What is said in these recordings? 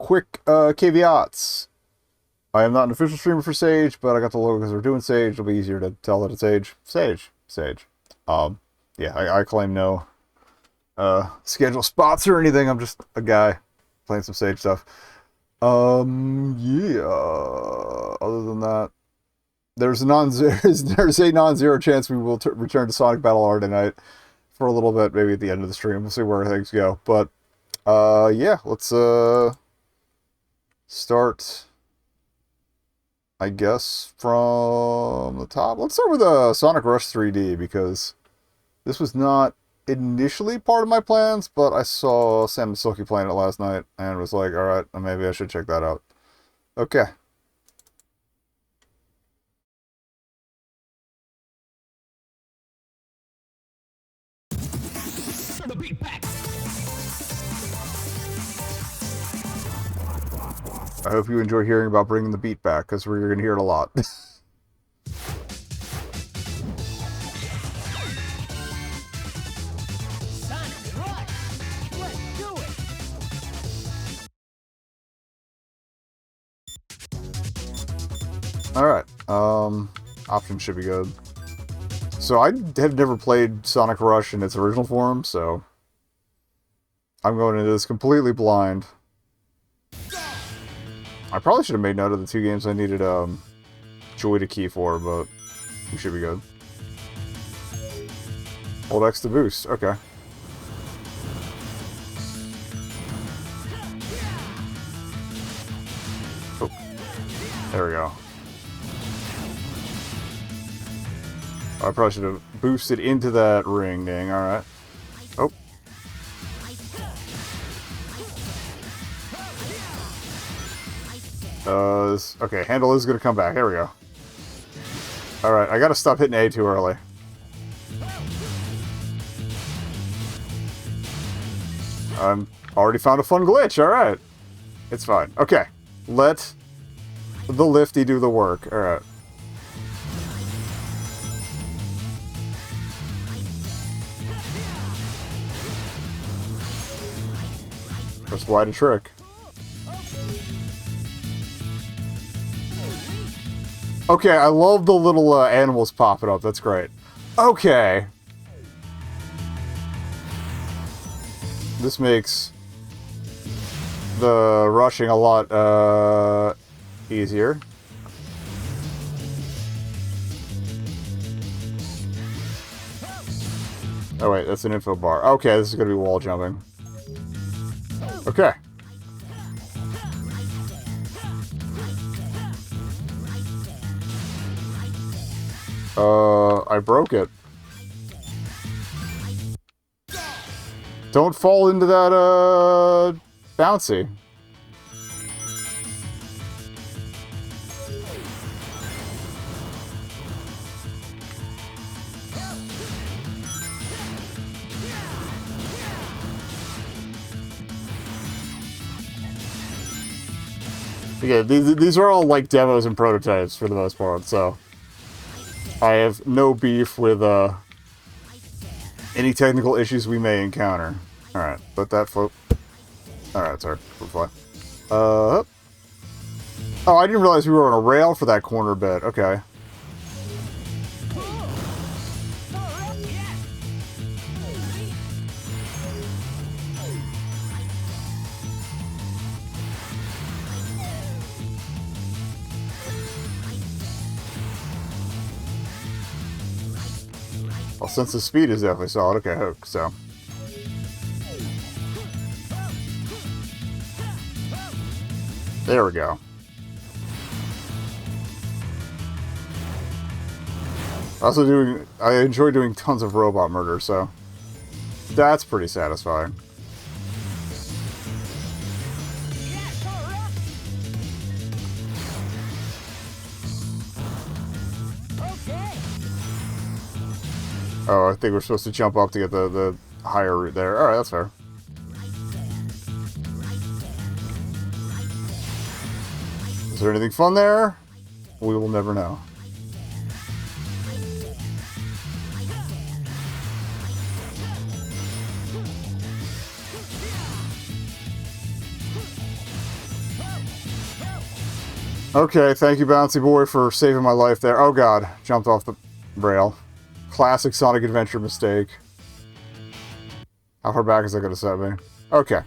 quick caveats. I am not an official streamer for Sage, but I got the logo because we're doing Sage. It'll be easier to tell that it's Sage. Yeah, I claim no schedule spots or anything. I'm just a guy playing some Sage stuff. Yeah. Other than that, there's a non-zero chance we will return to Sonic Battle R tonight for a little bit, maybe at the end of the stream. We'll see where things go. But yeah, let's start, I guess, from the top. Let's start with Sonic Rush 3D, because this was not initially part of my plans, but I saw Sam and Silky playing it last night and was like, alright, maybe I should check that out. Okay. I hope you enjoy hearing about bringing the beat back, because we're going to hear it a lot. Alright, options should be good. So I have never played Sonic Rush in its original form, so I'm going into this completely blind. I probably should have made note of the 2 games I needed Joy to key for, but we should be good. Hold X to boost, okay. Oh, there we go. I probably should have boosted into that ring, dang, alright. Oh. Okay, handle is gonna come back, here we go. Alright, I gotta stop hitting A too early. Already found a fun glitch, alright. It's fine. Okay, let the lifty do the work, alright. Press Y to trick. Okay, I love the little animals popping up. That's great. Okay. This makes the rushing a lot easier. Oh wait, that's an info bar. Okay, this is going to be wall jumping. Okay. I broke it. Don't fall into that, bouncy. Okay, these are all, like, demos and prototypes for the most part, so I have no beef with, any technical issues we may encounter. Alright, let that float. Alright, sorry. Fly. Oh, I didn't realize we were on a rail for that corner bit. Okay. Well, since the speed is definitely solid, okay, hook, so. There we go. I enjoy doing tons of robot murder, so that's pretty satisfying. Oh, I think we're supposed to jump up to get the higher route there. Alright, that's fair. Is there anything fun there? We will never know. Okay, thank you, Bouncy Boy, for saving my life there. Oh god, jumped off the rail. Classic Sonic Adventure mistake. How far back is that going to set me? Okay.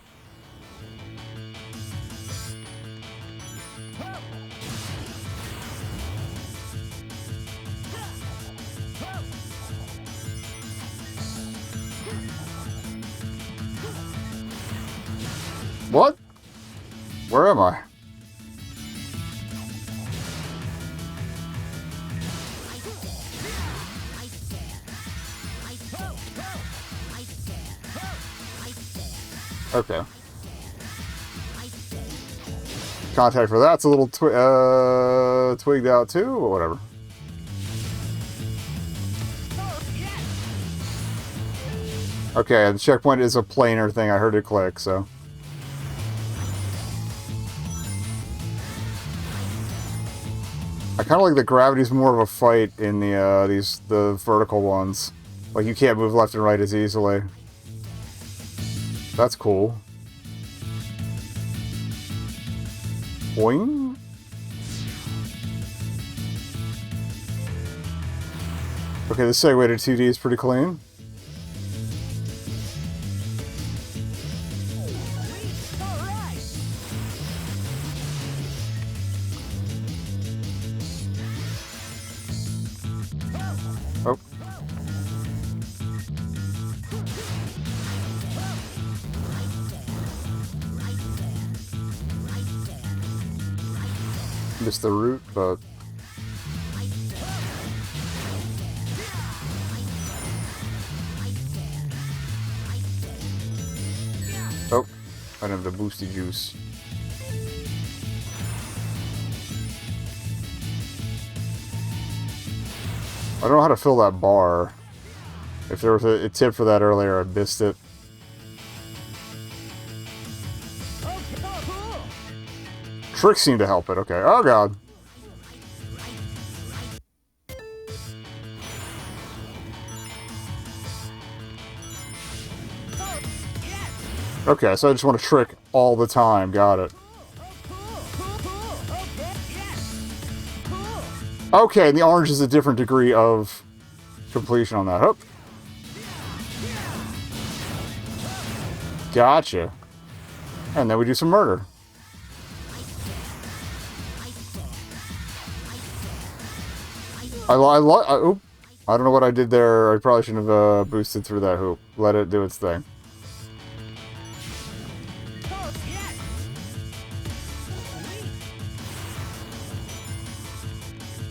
What? Where am I? Okay. Contact for that's a little twigged out too, or whatever. Okay, the checkpoint is a planar thing. I heard it click, so. I kind of like the gravity's more of a fight in the vertical ones. Like you can't move left and right as easily. That's cool. Boing. Okay, the segue to 2D is pretty clean. Oh. Missed the route, but... Oh, I don't have the boosty juice. I don't know how to fill that bar. If there was a tip for that earlier, I missed it. Tricks seem to help it. Okay. Oh, God. Okay, so I just want to trick all the time. Got it. Okay, and the orange is a different degree of completion on that. Oh. Gotcha. And then we do some murder. Oop. I don't know what I did there. I probably shouldn't have boosted through that hoop. Let it do its thing.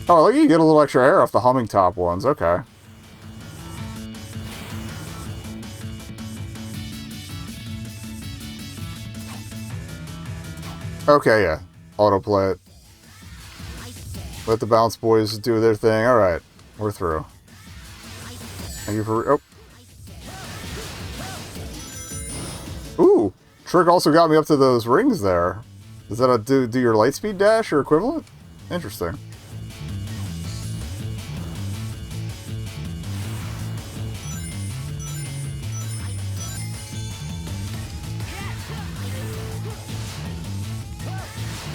Oh, look, you get a little extra air off the humming top ones. Okay. Okay, yeah. Autoplay it. Let the bounce boys do their thing. Alright. We're through. Thank you for... Oh. Ooh! Trick also got me up to those rings there. Does that do your light speed dash or equivalent? Interesting.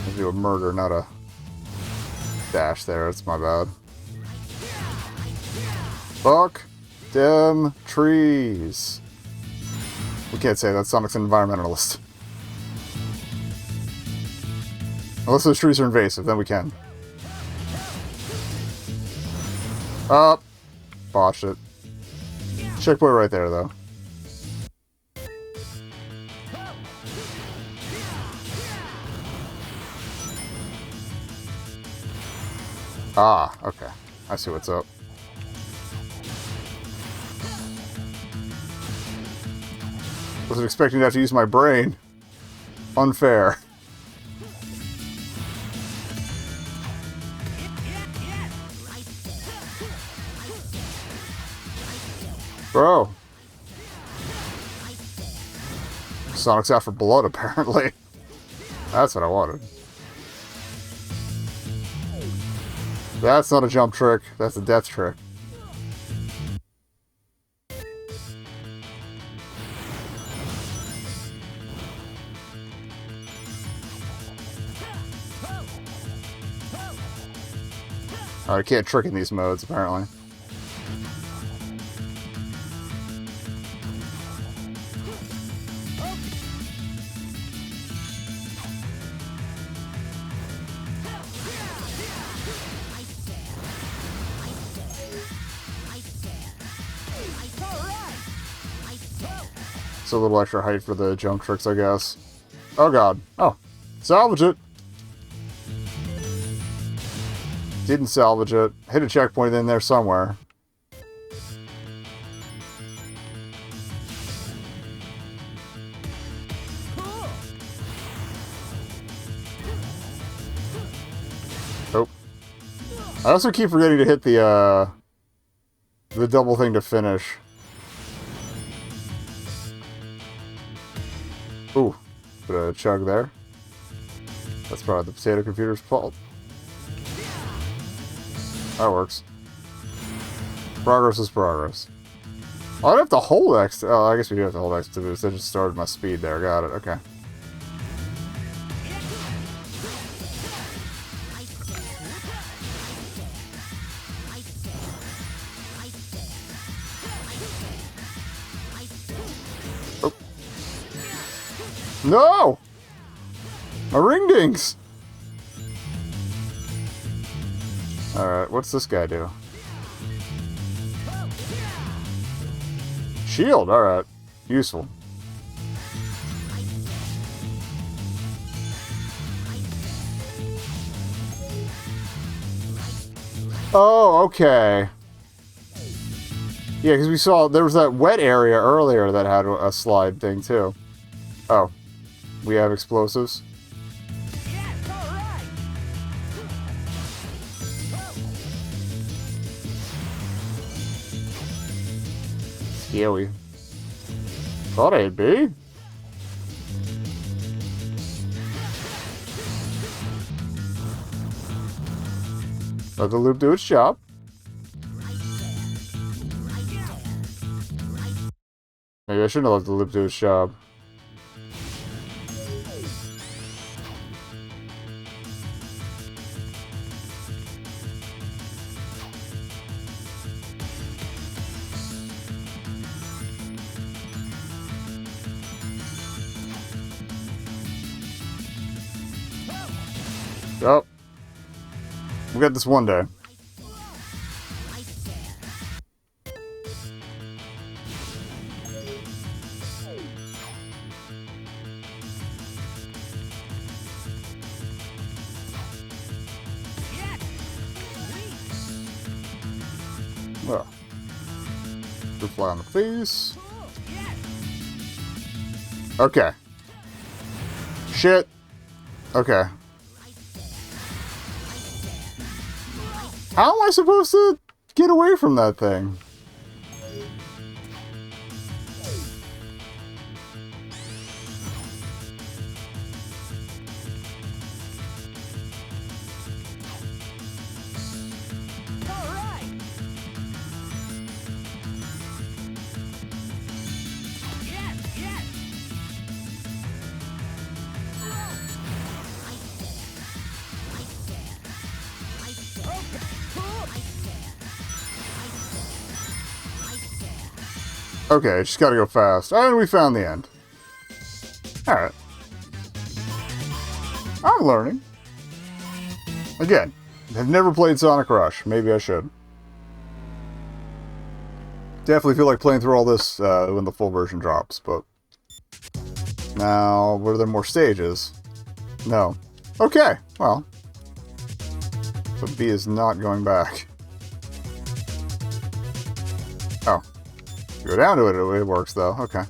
I'll do a murder, not a dash there. It's my bad. Fuck them trees. We can't say that. Sonic's an environmentalist. Unless those trees are invasive, then we can. Up. Botched it. Checkpoint right there, though. Ah, okay. I see what's up. Wasn't expecting to have to use my brain. Unfair. Bro. Sonic's out for blood, apparently. That's what I wanted. That's not a jump trick. That's a death trick. I can't trick in these modes, apparently. It's a little extra height for the jump tricks, I guess. Oh god. Oh. Salvage it! Didn't salvage it. Hit a checkpoint in there somewhere. Oh. I also keep forgetting to hit the double thing to finish. Ooh. Put a chug there. That's probably the potato computer's fault. That works. Progress is progress. Oh, I don't have to hold X. Oh, I guess we do have to hold X to boost. I just started my speed there. Got it. Okay. Oh. No! My ring dings! Alright, what's this guy do? Shield, alright. Useful. Oh, okay. Yeah, because we saw there was that wet area earlier that had a slide thing too. Oh. We have explosives. Scary. Thought I'd be. Let the loop do its job. Maybe I shouldn't have let the loop do its job. Oh. We'll get this one day. Well. Good fly on the face. Okay. Shit. Okay. How am I supposed to get away from that thing? Okay, just gotta go fast. And we found the end. Alright. I'm learning. Again, I've never played Sonic Rush. Maybe I should. Definitely feel like playing through all this when the full version drops, but... Now, were there more stages? No. Okay, well. But B is not going back. Oh. Go down to it, it works though. Okay.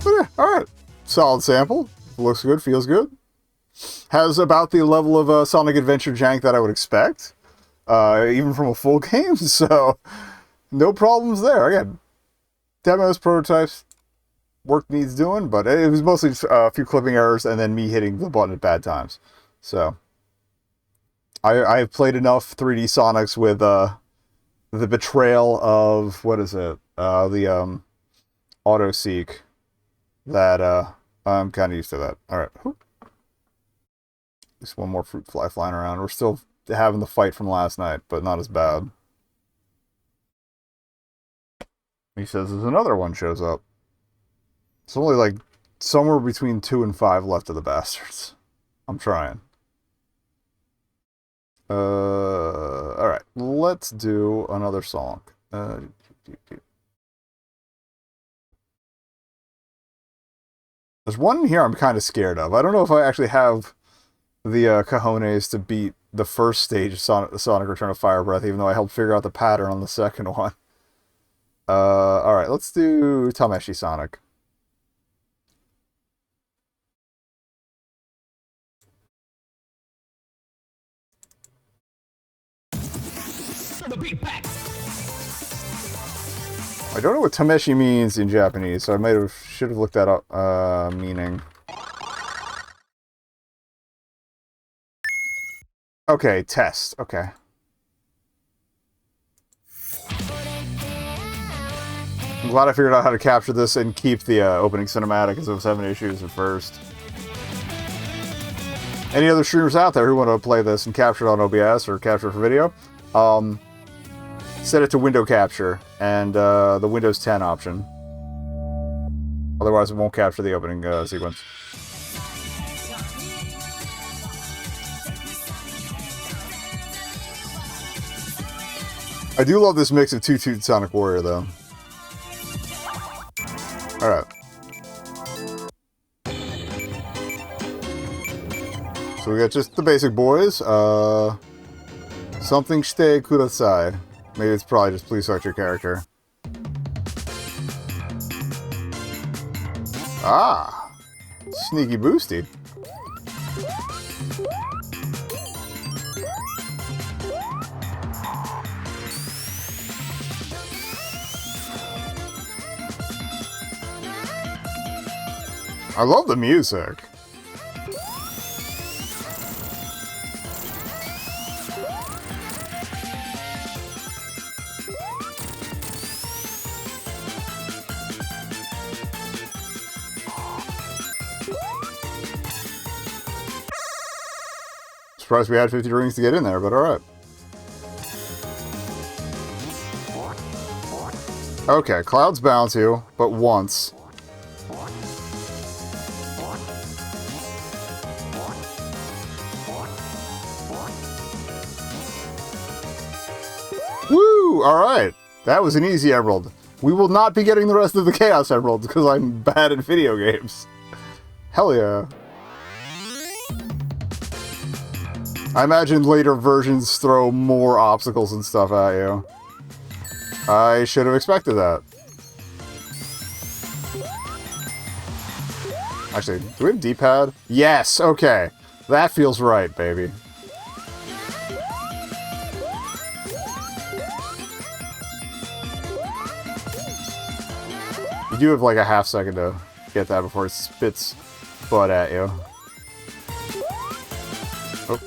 But yeah, alright. Solid sample. Looks good, feels good. Has about the level of Sonic Adventure jank that I would expect. Even from a full game, so no problems there. Again, demos, prototypes, work needs doing, but it was mostly just a few clipping errors and then me hitting the button at bad times. So, I've played enough 3D Sonics with the betrayal of, what is it? The auto-seek that I'm kind of used to that. Alright. Just one more fruit fly flying around. We're still having the fight from last night, but not as bad. He says there's another one shows up. It's only like somewhere between 2 and 5 left of the bastards. I'm trying. Alright, let's do another song. There's one in here I'm kind of scared of. I don't know if I actually have the cojones to beat the first stage of Sonic Return of Fire Breath, even though I helped figure out the pattern on the second one. Alright, let's do Tameshi Sonic. I don't know what Tameshi means in Japanese, so I should have looked that up, meaning. Okay, test, okay. I'm glad I figured out how to capture this and keep the opening cinematic, because I was having issues at first. Any other streamers out there who want to play this and capture it on OBS or capture it for video, set it to window capture and the Windows 10 option. Otherwise, it won't capture the opening sequence. I do love this mix of Toot Sonic Warrior, though. Alright. So we got just the basic boys. Something shite kudasai. Maybe it's probably just please select your character. Ah! Sneaky boosty. I love the music. Surprised we had 50 rings to get in there, but alright. Okay, clouds bounce you, but once. Woo! Alright. That was an easy emerald. We will not be getting the rest of the Chaos Emeralds because I'm bad at video games. Hell yeah. I imagine later versions throw more obstacles and stuff at you. I should have expected that. Actually, do we have a D-pad? Yes, okay. That feels right, baby. You do have like a half second to get that before it spits butt at you. Oh.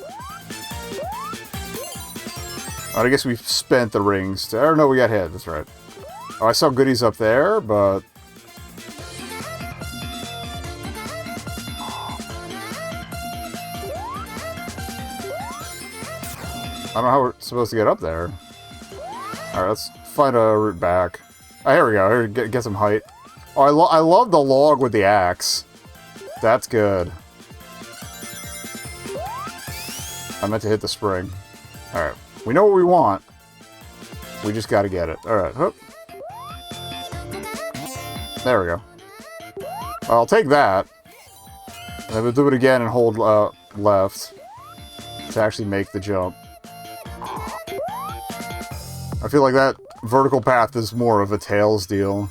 I guess we've spent the rings. Or no, we got hit, that's right. Oh, I saw goodies up there, but... I don't know how we're supposed to get up there. Alright, let's find a route back. Oh, here we go. Here, get some height. Oh, I love the log with the axe. That's good. I meant to hit the spring. Alright. We know what we want. We just gotta get it. Alright. Hoop. There we go. I'll take that. And then we'll do it again and hold left to actually make the jump. I feel like that vertical path is more of a Tails deal.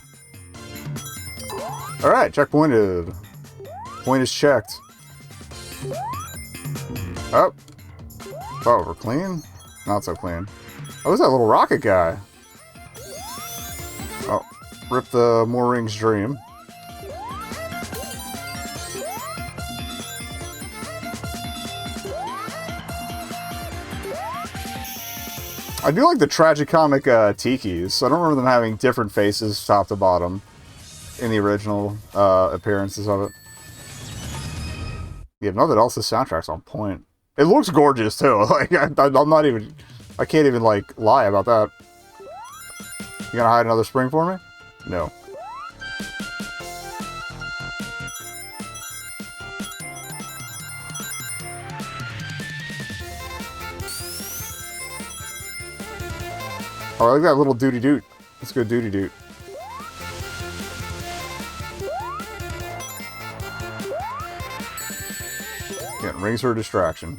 Alright, checkpointed. Point is checked. Oh. Oh, we're clean? Not so clean. Oh, who's that little rocket guy? Oh, rip the More Rings dream. I do like the tragicomic tikis. I don't remember them having different faces top to bottom in the original appearances of it. Yeah, no, that else the soundtrack's on point. It looks gorgeous too. Like I'm not even. I can't even like lie about that. You gonna hide another spring for me? No. Oh, I like that little duty doot. Let's go duty doot. Yeah, rings her a distraction.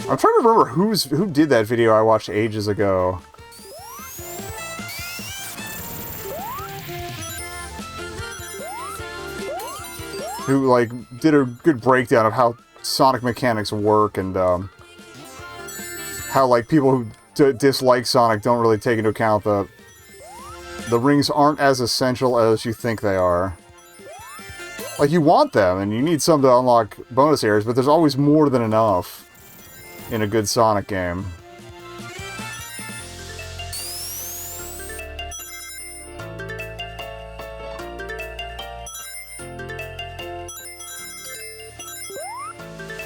I'm trying to remember who did that video I watched ages ago. Who like did a good breakdown of how Sonic mechanics work and how like people who dislike Sonic don't really take into account that the rings aren't as essential as you think they are. Like, you want them, and you need some to unlock bonus areas, but there's always more than enough in a good Sonic game.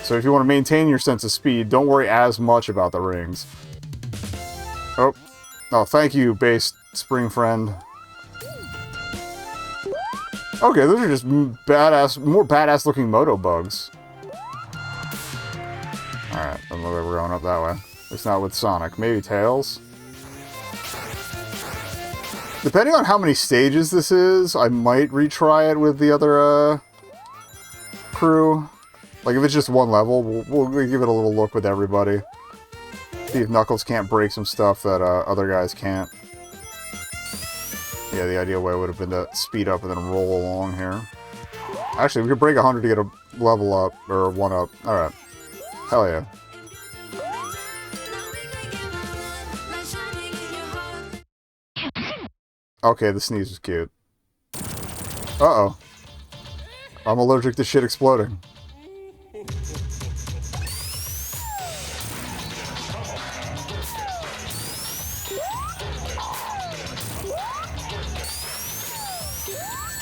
So if you want to maintain your sense of speed, don't worry as much about the rings. Oh. Oh, thank you, base spring friend. Okay, those are just badass, more badass looking moto bugs. Alright, doesn't look like we're going up that way. It's not with Sonic. Maybe Tails? Depending on how many stages this is, I might retry it with the other, crew. Like, if it's just one level, we'll give it a little look with everybody. See if Knuckles can't break some stuff that, other guys can't. Yeah, the ideal way would have been to speed up and then roll along here. Actually, we could break 100 to get a level up, or one up. Alright. Hell yeah. Okay, the sneeze was cute. Uh-oh. I'm allergic to shit exploding.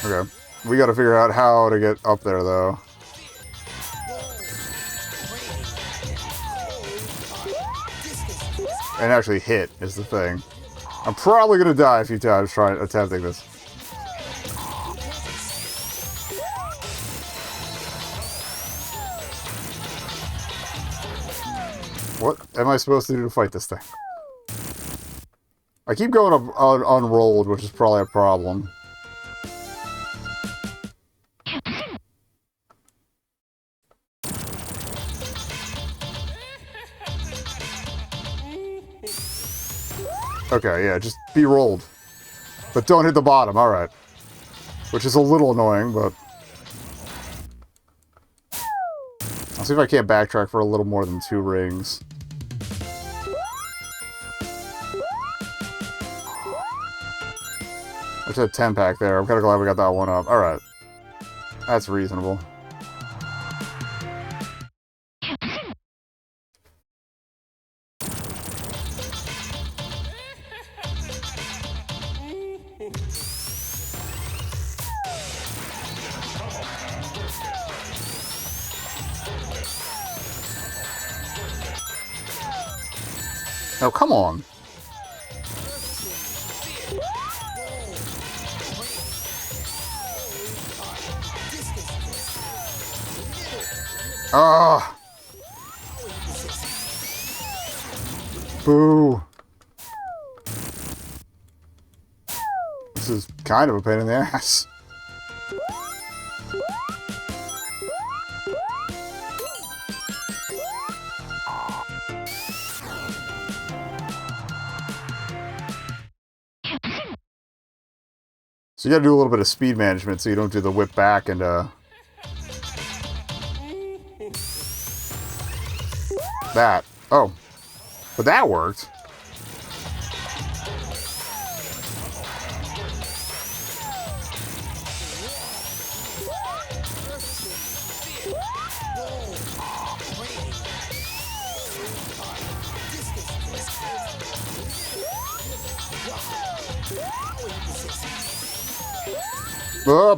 Okay. We gotta figure out how to get up there, though. And actually hit is the thing. I'm probably gonna die a few times attempting this. What am I supposed to do to fight this thing? I keep going up unrolled, which is probably a problem. Okay, yeah, just be rolled. But don't hit the bottom, alright. Which is a little annoying, but... I'll see if I can't backtrack for a little more than 2 rings. There's a 10-pack there. I'm kinda glad we got that one up. Alright. That's reasonable. Oh, come on. Ah. Boo. This is kind of a pain in the ass. So you gotta do a little bit of speed management so you don't do the whip back and, that. Oh. But that worked.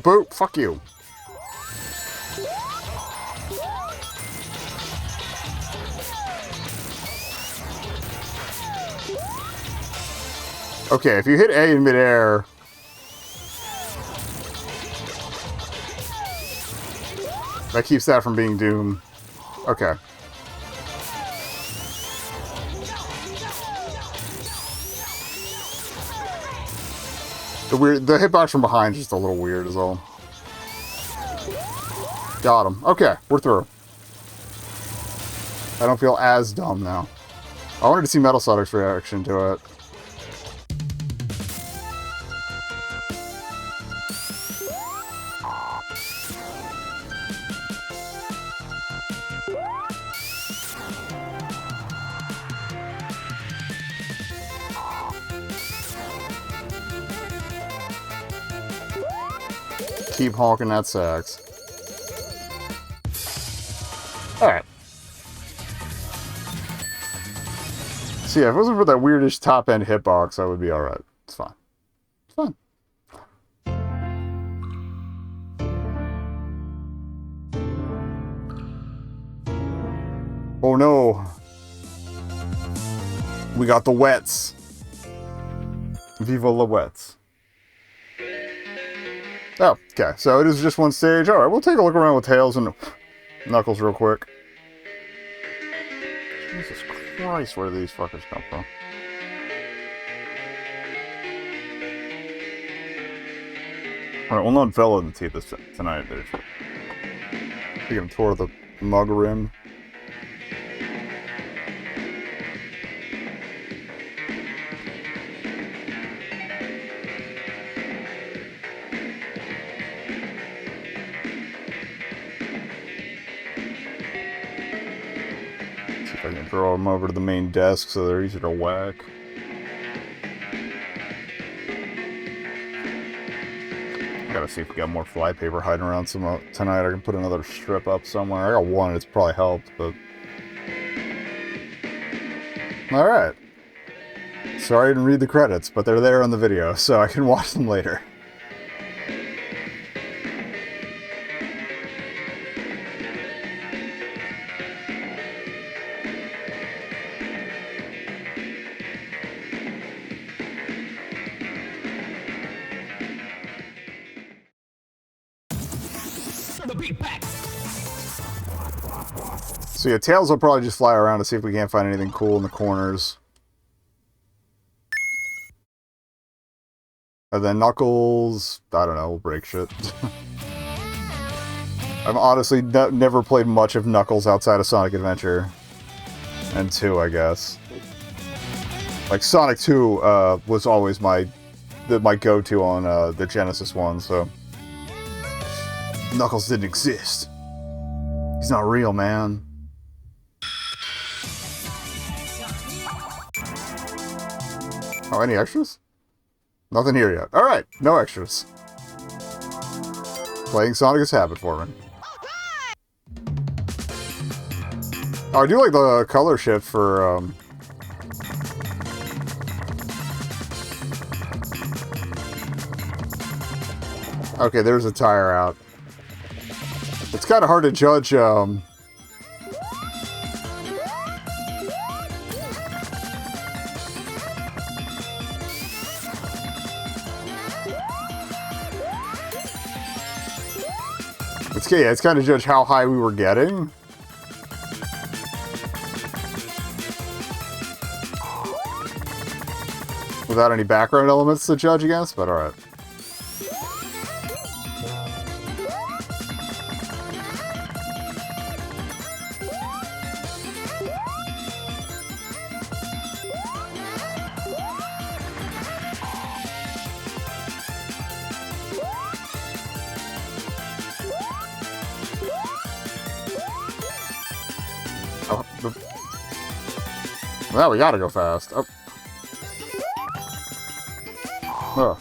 Boo, fuck you. Okay, if you hit A in midair... that keeps that from being Doom. Okay. The hitbox from behind is just a little weird is all. Got him. Okay, we're through. I don't feel as dumb now. I wanted to see Metal Sonic's reaction to it. Keep honking that sax. Alright. So yeah, if it wasn't for that weirdish top-end hitbox, I would be alright. It's fine. It's fine. Oh no. We got the wets. Viva la wets. Oh, okay. So it is just one stage. Alright, we'll take a look around with Tails and Knuckles real quick. Jesus Christ, where do these fuckers come from? Alright, we'll not Vela in the teeth this tonight, dude. Taking him toward the mug rim. I can throw them over to the main desk so they're easier to whack. Gotta see if we got more flypaper hiding around some tonight. I can put another strip up somewhere. I got one, it's probably helped, but... Alright. Sorry I didn't read the credits, but they're there on the video, so I can watch them later. So yeah, Tails will probably just fly around to see if we can't find anything cool in the corners. And then Knuckles, I don't know, we'll break shit. I've honestly never played much of Knuckles outside of Sonic Adventure. And 2, I guess. Like, Sonic 2 was always my go-to on the Genesis one, so... Knuckles didn't exist. He's not real, man. Oh, any extras? Nothing here yet. Alright, no extras. Playing Sonic is habit for me. Oh, I do like the color shift for, Okay, there's a tire out. It's kind of hard to judge, it's kind of judge how high we were getting. Without any background elements to judge against, but alright. Well, we gotta go fast. Oh. Ugh.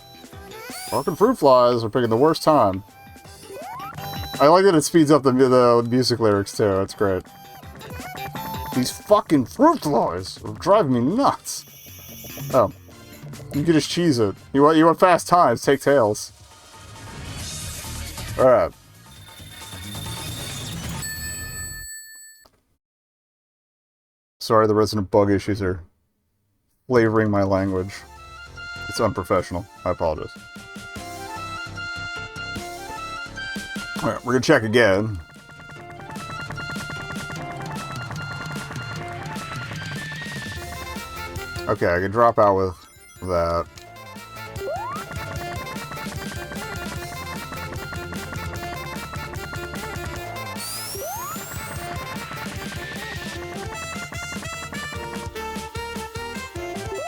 Fucking fruit flies are picking the worst time. I like that it speeds up the music lyrics too. That's great. These fucking fruit flies are driving me nuts. Oh. You can just cheese it. You want fast times, take Tails. Alright. Sorry, the resident bug issues are flavoring my language. It's unprofessional. I apologize. Alright, we're gonna check again. Okay, I can drop out with that.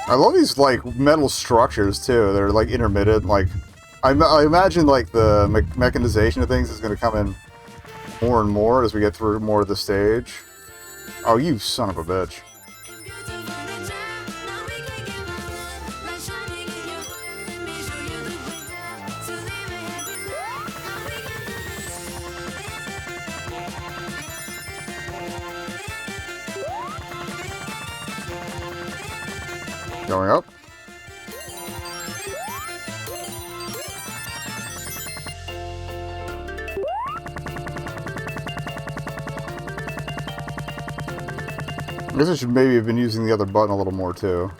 I love these, like, metal structures, too. They're, like, intermittent. Like, I imagine, like, the mechanization of things is going to come in more and more as we get through more of the stage. Oh, you son of a bitch. Going up. I guess I should maybe have been using the other button a little more too.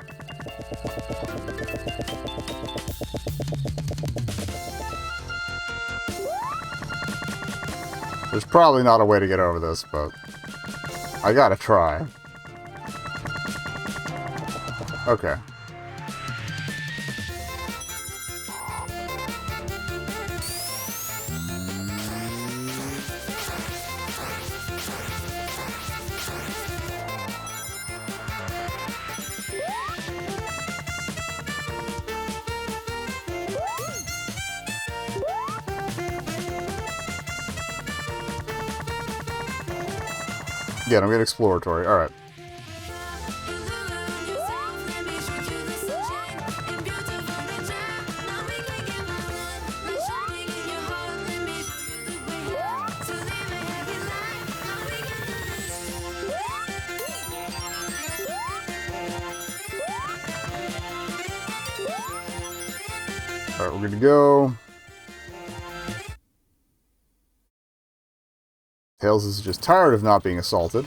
There's probably not a way to get over this, but I gotta try. Okay. Again, I'm getting exploratory. Alright. Alright, we're good to go. Tails is just tired of not being assaulted.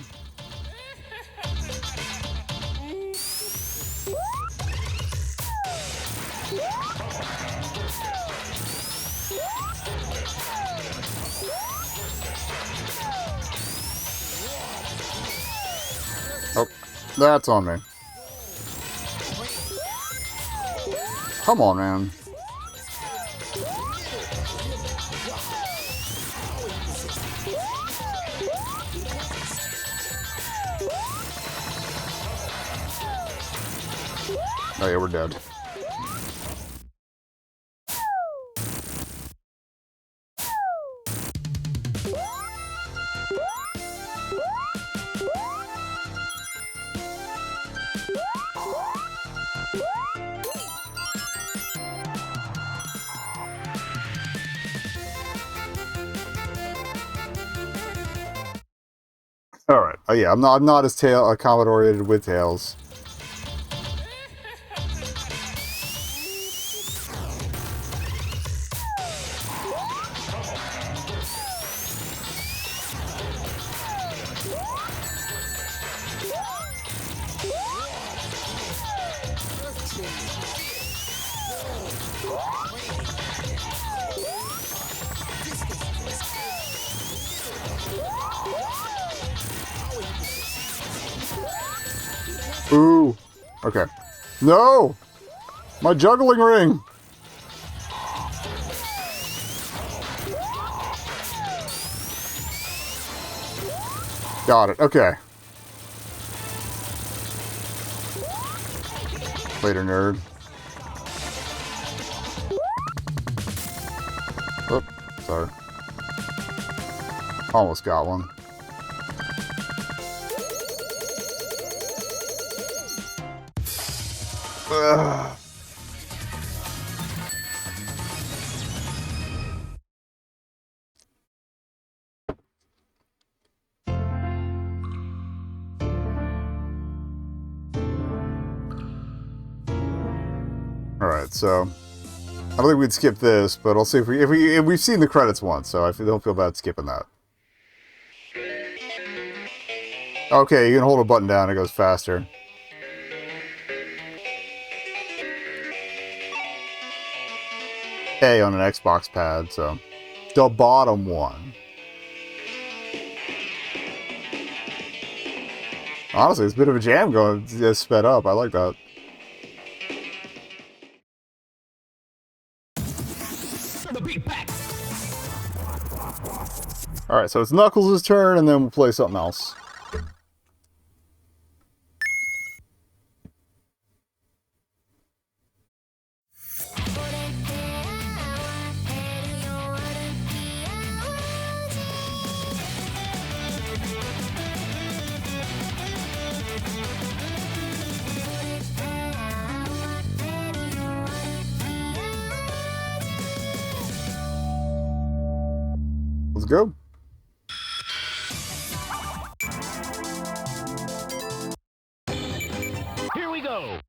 Oh, that's on me. Come on, man. Oh yeah, we're dead. All right. Oh yeah, I'm not as combat oriented with Tails. Ooh. Okay. No! My juggling ring! Got it. Okay. Later, nerd. Oh, sorry. Almost got one. Ugh. Alright, so I don't think we'd skip this, but I'll see if we've seen the credits once, so I don't feel bad skipping that. Okay, you can hold a button down, it goes faster. A on an Xbox pad, so the bottom one. Honestly, it's a bit of a jam going sped up. I like that. Alright, so it's Knuckles' turn, and then we'll play something else. Let's go. Here we go.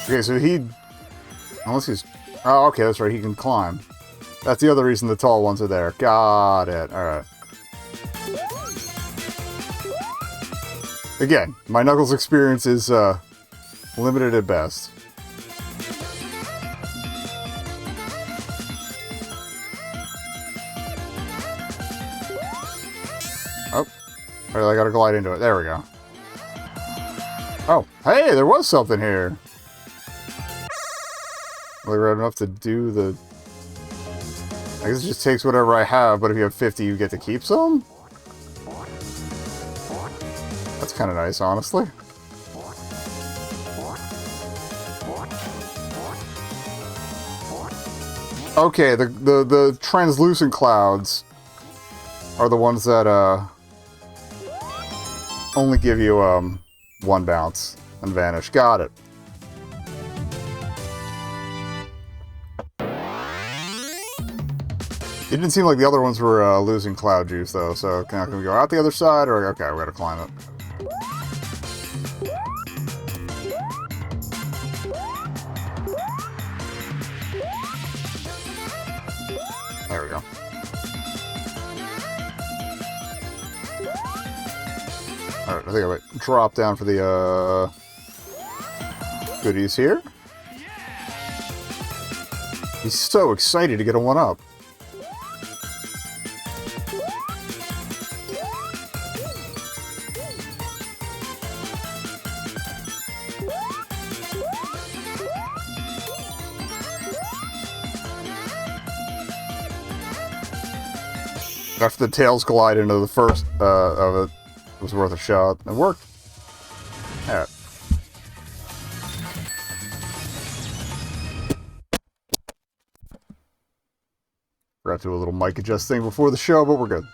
Okay, so unless he's... Oh, okay, that's right, he can climb. That's the other reason the tall ones are there. Got it. Alright. Again, my Knuckles experience is limited at best. Oh. Alright, I gotta glide into it. There we go. Oh, hey, there was something here. Really red enough to do the... I guess it just takes whatever I have, but if you have 50, you get to keep some? That's kind of nice, honestly. Okay, the translucent clouds are the ones that only give you one bounce and vanish. Got it. It didn't seem like the other ones were losing cloud juice, though, so can we go out the other side, or... Okay, we gotta climb it. There we go. Alright, I think I might drop down for the goodies here. He's so excited to get a 1-up. After the tails collide into the first of it was worth a shot. It worked. Alright. Forgot to do a little mic adjust thing before the show, but we're good.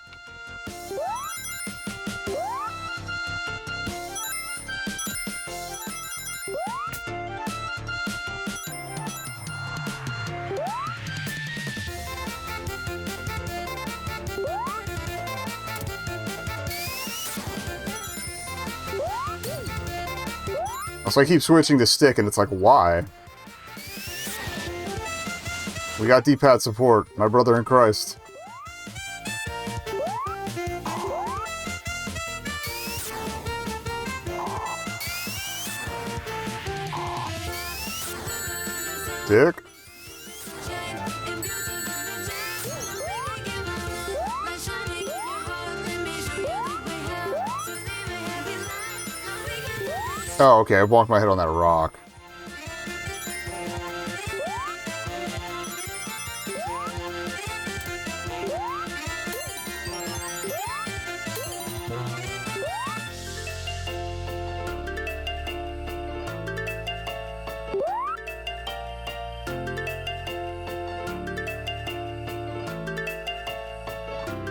So I keep switching to stick, and it's like, why? We got D-pad support, my brother in Christ. Dick? Oh, okay, I bonked my head on that rock.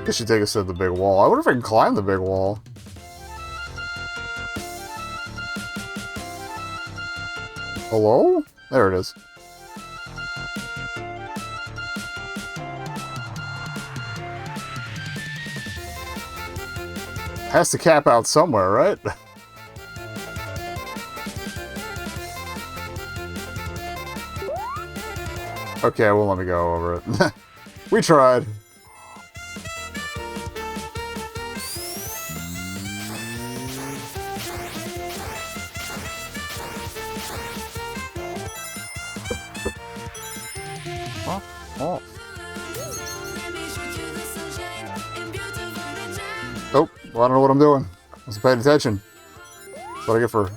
This should take us to the big wall. I wonder if I can climb the big wall. Hello? There it is. Has to cap out somewhere, right? Okay, well, let me go over it. We tried. Oh, oh. Oh, well, I don't know what I'm doing. I wasn't paying attention. That's what I get for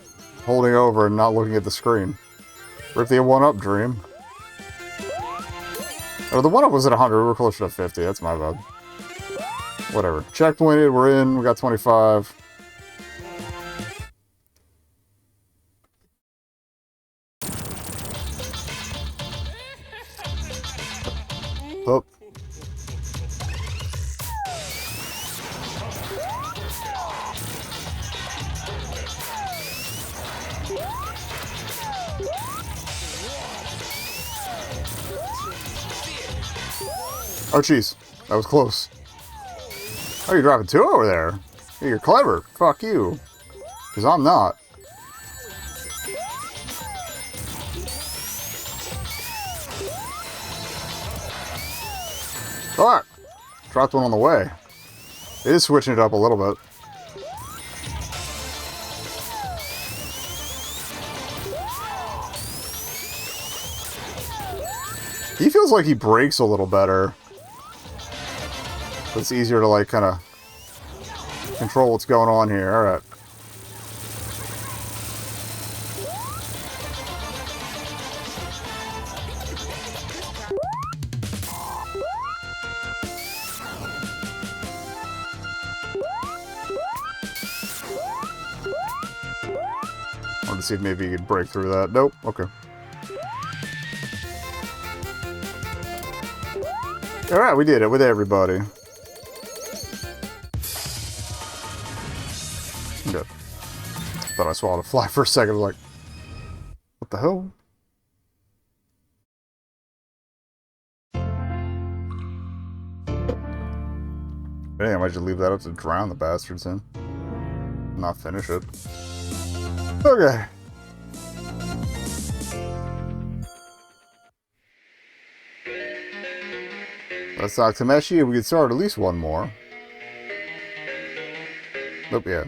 holding over and not looking at the screen. Rip the 1-up dream. Oh, the 1-up was at 100. We're closer to 50. That's my bad. Whatever. Checkpointed. We're in. We got 25. Oh. Oh, jeez. That was close. Oh, you're dropping 2 over there. Hey, you're clever. Fuck you. Because I'm not. Alright. Dropped one on the way. It is switching it up a little bit. He feels like he breaks a little better. It's easier to, like, kind of control what's going on here. Alright. I wanted to see if maybe you could break through that. Nope. Okay. Alright, we did it with everybody. Good. Thought I swallowed a fly for a second. I was like, what the hell? Dang, I might just leave that up to drown the bastards in. Not finish it. Okay. Let's talk to Tameshi and we can start at least one more. Nope, yeah.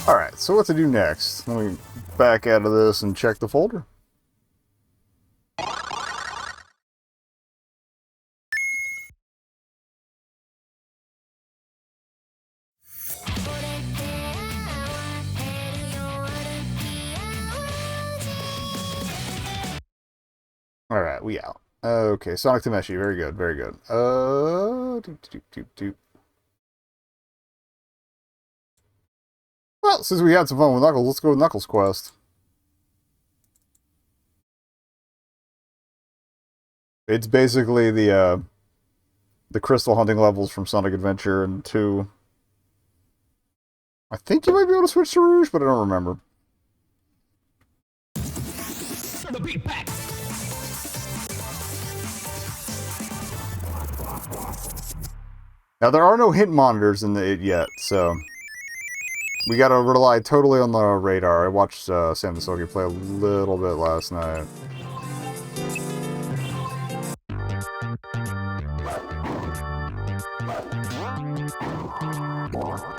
Alright, so what to do next? Let me back out of this and check the folder. Alright, we out. Okay, Sonic Tameshi, very good, very good. Well, since we had some fun with Knuckles, let's go with Knuckles Quest. It's basically the crystal hunting levels from Sonic Adventure and 2. I think you might be able to switch to Rouge, but I don't remember. The beat back. Now, there are no hint monitors in it yet, so we gotta rely totally on the radar. I watched Sam Masogi play a little bit last night.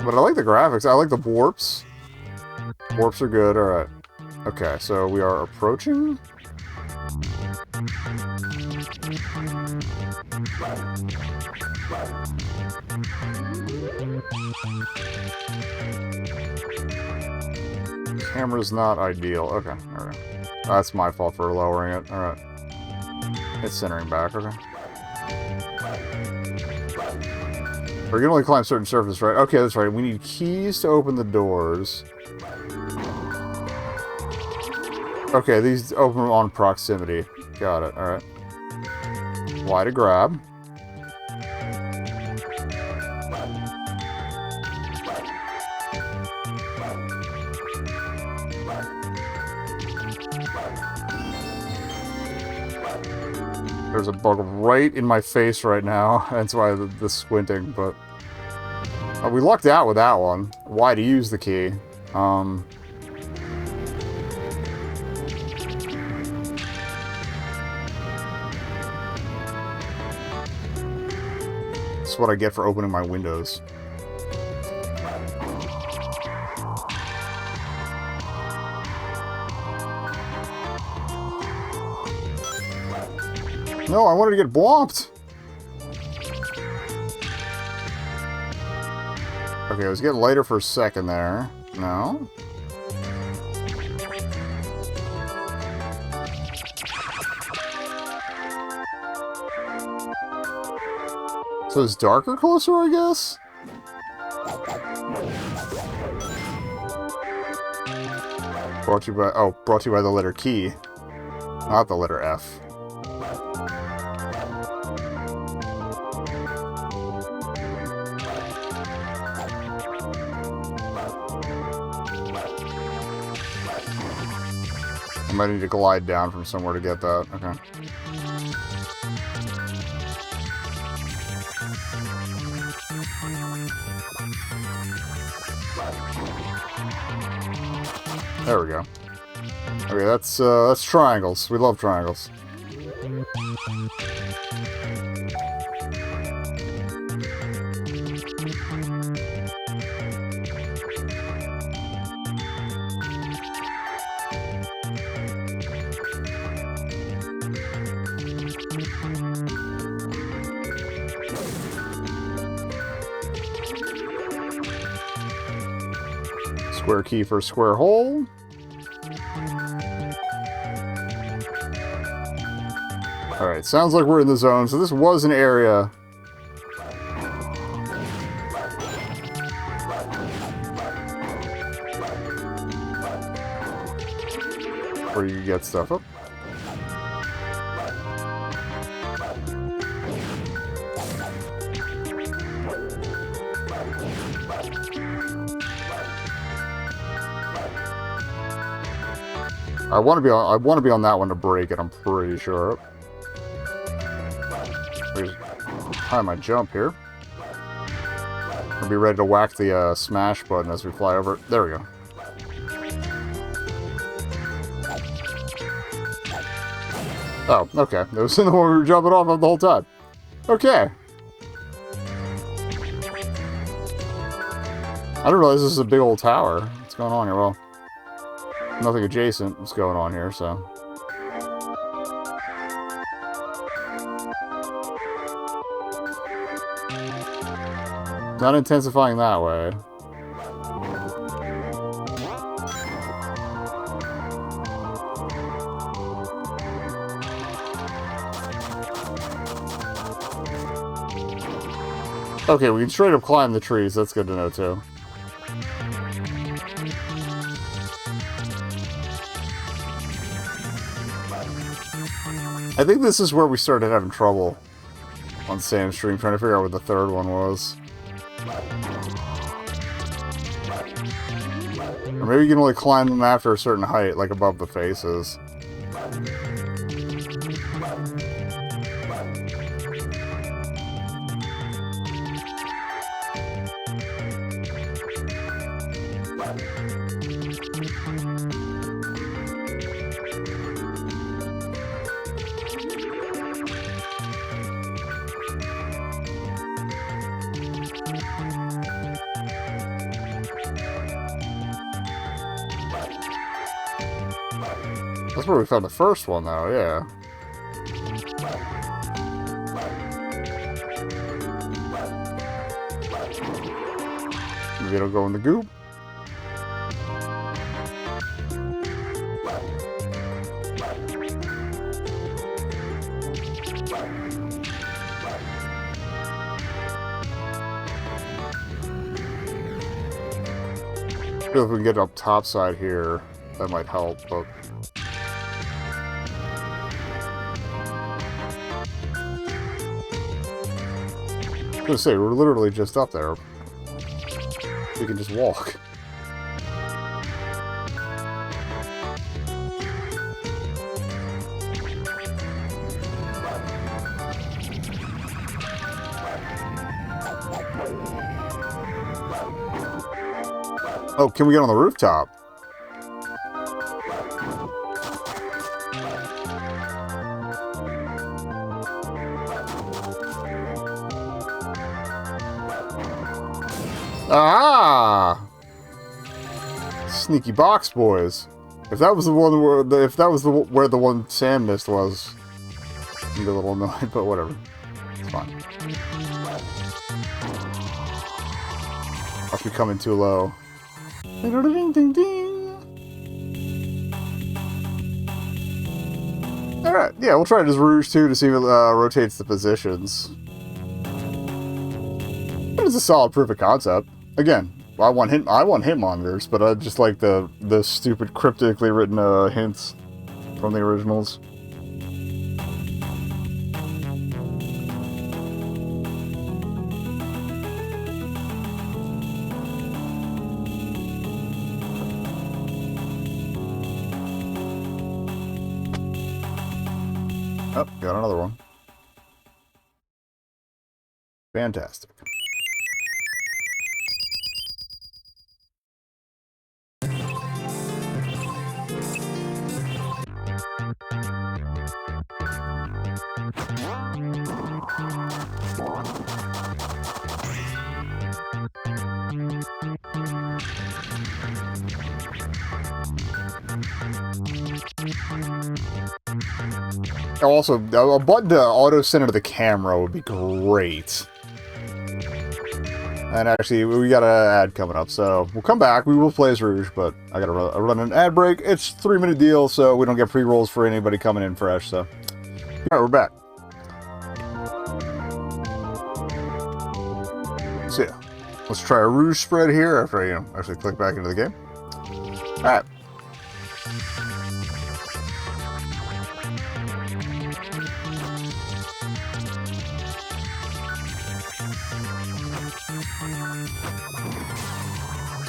But I like the graphics. I like the warps. Warps are good. Alright. Okay, so we are approaching. Camera's not ideal. Okay, alright. That's my fault for lowering it. Alright. It's centering back, okay. We can only climb certain surfaces, right? Okay, that's right. We need keys to open the doors. Okay, these open on proximity. Got it, alright. Y to grab. There's a bug right in my face right now. That's why the squinting, but... we lucked out with that one. Y to use the key. That's what I get for opening my windows. No, I wanted to get blomped! Okay, I was getting lighter for a second there. No? So it's darker closer, I guess? Brought to you by the letter key. Not the letter F. I might need to glide down from somewhere to get that. Okay. There we go. Okay, that's triangles. We love triangles. Square key for square hole. Alright, sounds like we're in the zone, so this was an area. Where you get stuff up. I want to be on that one to break it, I'm pretty sure. Time my jump here. I'll be ready to whack the smash button as we fly over. There we go. Oh, okay. That was in the one we were jumping off of the whole time. Okay. I didn't realize this is a big old tower. What's going on here? Well, nothing adjacent is going on here, so... Not intensifying that way. Okay, we can straight up climb the trees. That's good to know, too. I think this is where we started having trouble on Sam's stream, trying to figure out what the third one was. Or maybe you can only climb them after a certain height, like above the faces. That's where we found the first one, though, yeah. Maybe it'll go in the goop. If we can get up top side here, that might help, but... gonna say, we're literally just up there. We can just walk. Oh, can we get on the rooftop? Ah! Sneaky box boys. If that was the one where where the one sand mist was, I'd be a little annoyed, but whatever. It's fine. Must be coming too low. Ding, ding, ding. Alright, yeah, we'll try this Rouge too to see if it rotates the positions. It is a solid proof of concept. Again, I want hint monitors, but I just like the stupid cryptically written hints from the originals. Oh, got another one. Fantastic. Also, a button to auto-center the camera would be great. And actually, we got an ad coming up, so we'll come back. We will play as Rouge, but I gotta run an ad break. It's a 3-minute deal, so we don't get pre-rolls for anybody coming in fresh, so. Alright, we're back. So yeah, let's try a Rouge spread here after I actually click back into the game. Alright.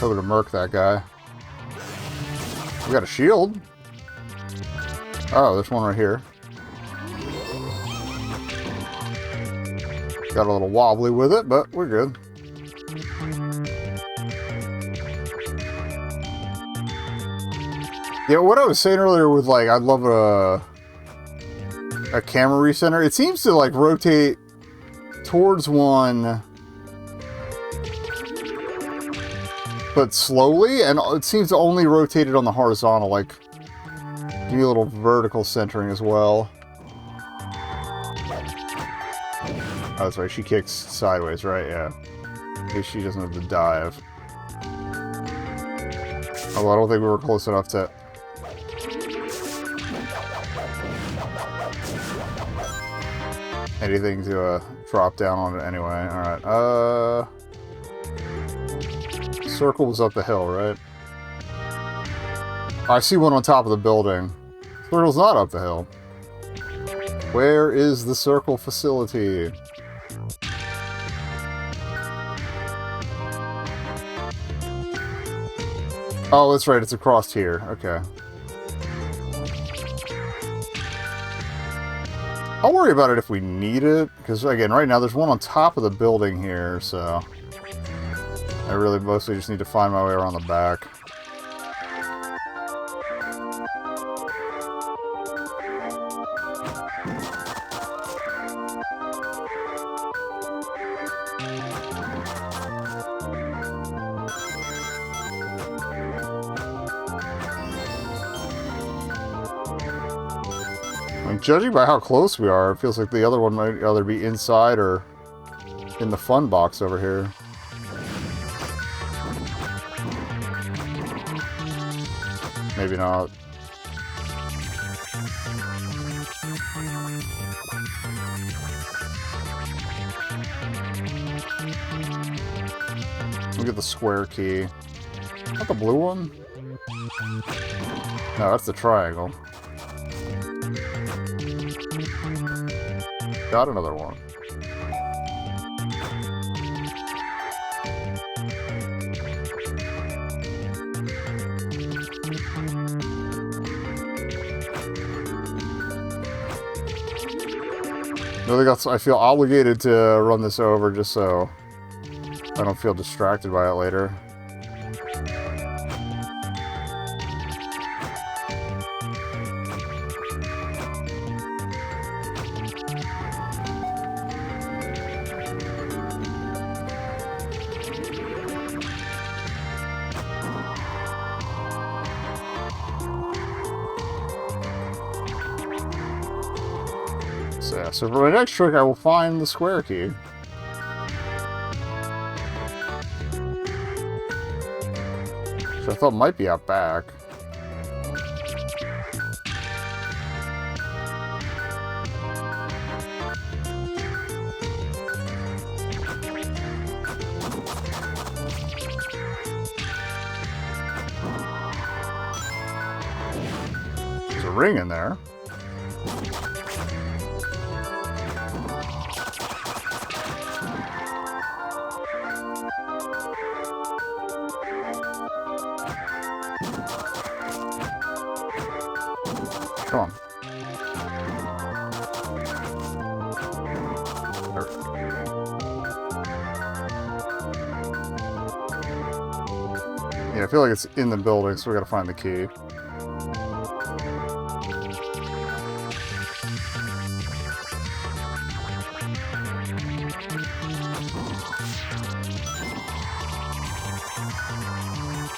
Hoping to murk that guy. We got a shield. Oh, there's one right here. Got a little wobbly with it, but we're good. Yeah, what I was saying earlier with, like, I'd love a camera recenter. It seems to, like, rotate towards one, but slowly, and it seems to only rotate it on the horizontal, like, give me a little vertical centering as well. Oh, that's right, she kicks sideways, right? Yeah. At least she doesn't have to dive. Although I don't think we were close enough to... anything to drop down on it anyway. Alright, circle was up the hill, right? I see one on top of the building. Circle's not up the hill. Where is the circle facility? Oh, that's right, it's across here. Okay. I'll worry about it if we need it, because again, right now there's one on top of the building here, so I really mostly just need to find my way around the back. Judging by how close we are, it feels like the other one might either be inside or in the fun box over here. Maybe not. Look at the square key. Not the blue one? No, that's the triangle. Got another one. I feel obligated to run this over just so I don't feel distracted by it later. So for my next trick, I will find the square key. Which I thought might be out back. There's a ring in there. Come on. Yeah, I feel like it's in the building, so we gotta find the key.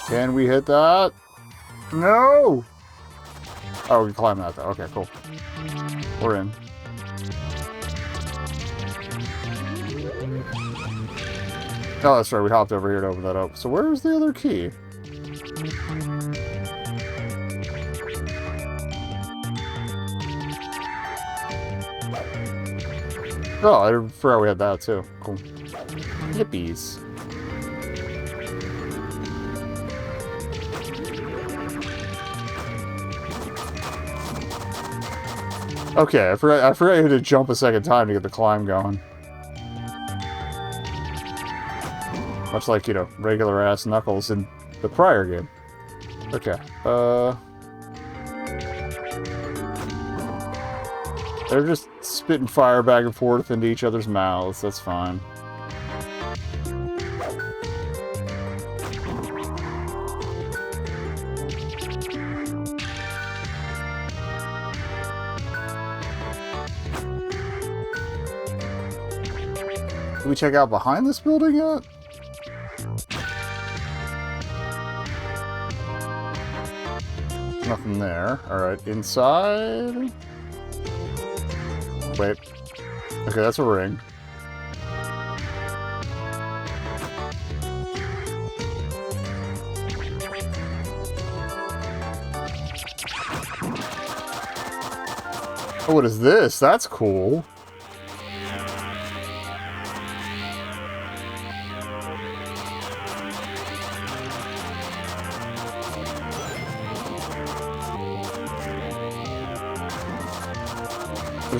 Can we hit that? No! Oh, we can climb that though. Okay, cool. We're in. Oh, that's right. We hopped over here to open that up. So where's the other key? Oh, I forgot we had that too. Cool. Yippies. Okay, I forgot you had to jump a second time to get the climb going. Much like, you know, regular ass Knuckles in the prior game. Okay, they're just spitting fire back and forth into each other's mouths, that's fine. Did we check out behind this building yet? Nothing there. Alright, inside? Wait. Okay, that's a ring. Oh, what is this? That's cool.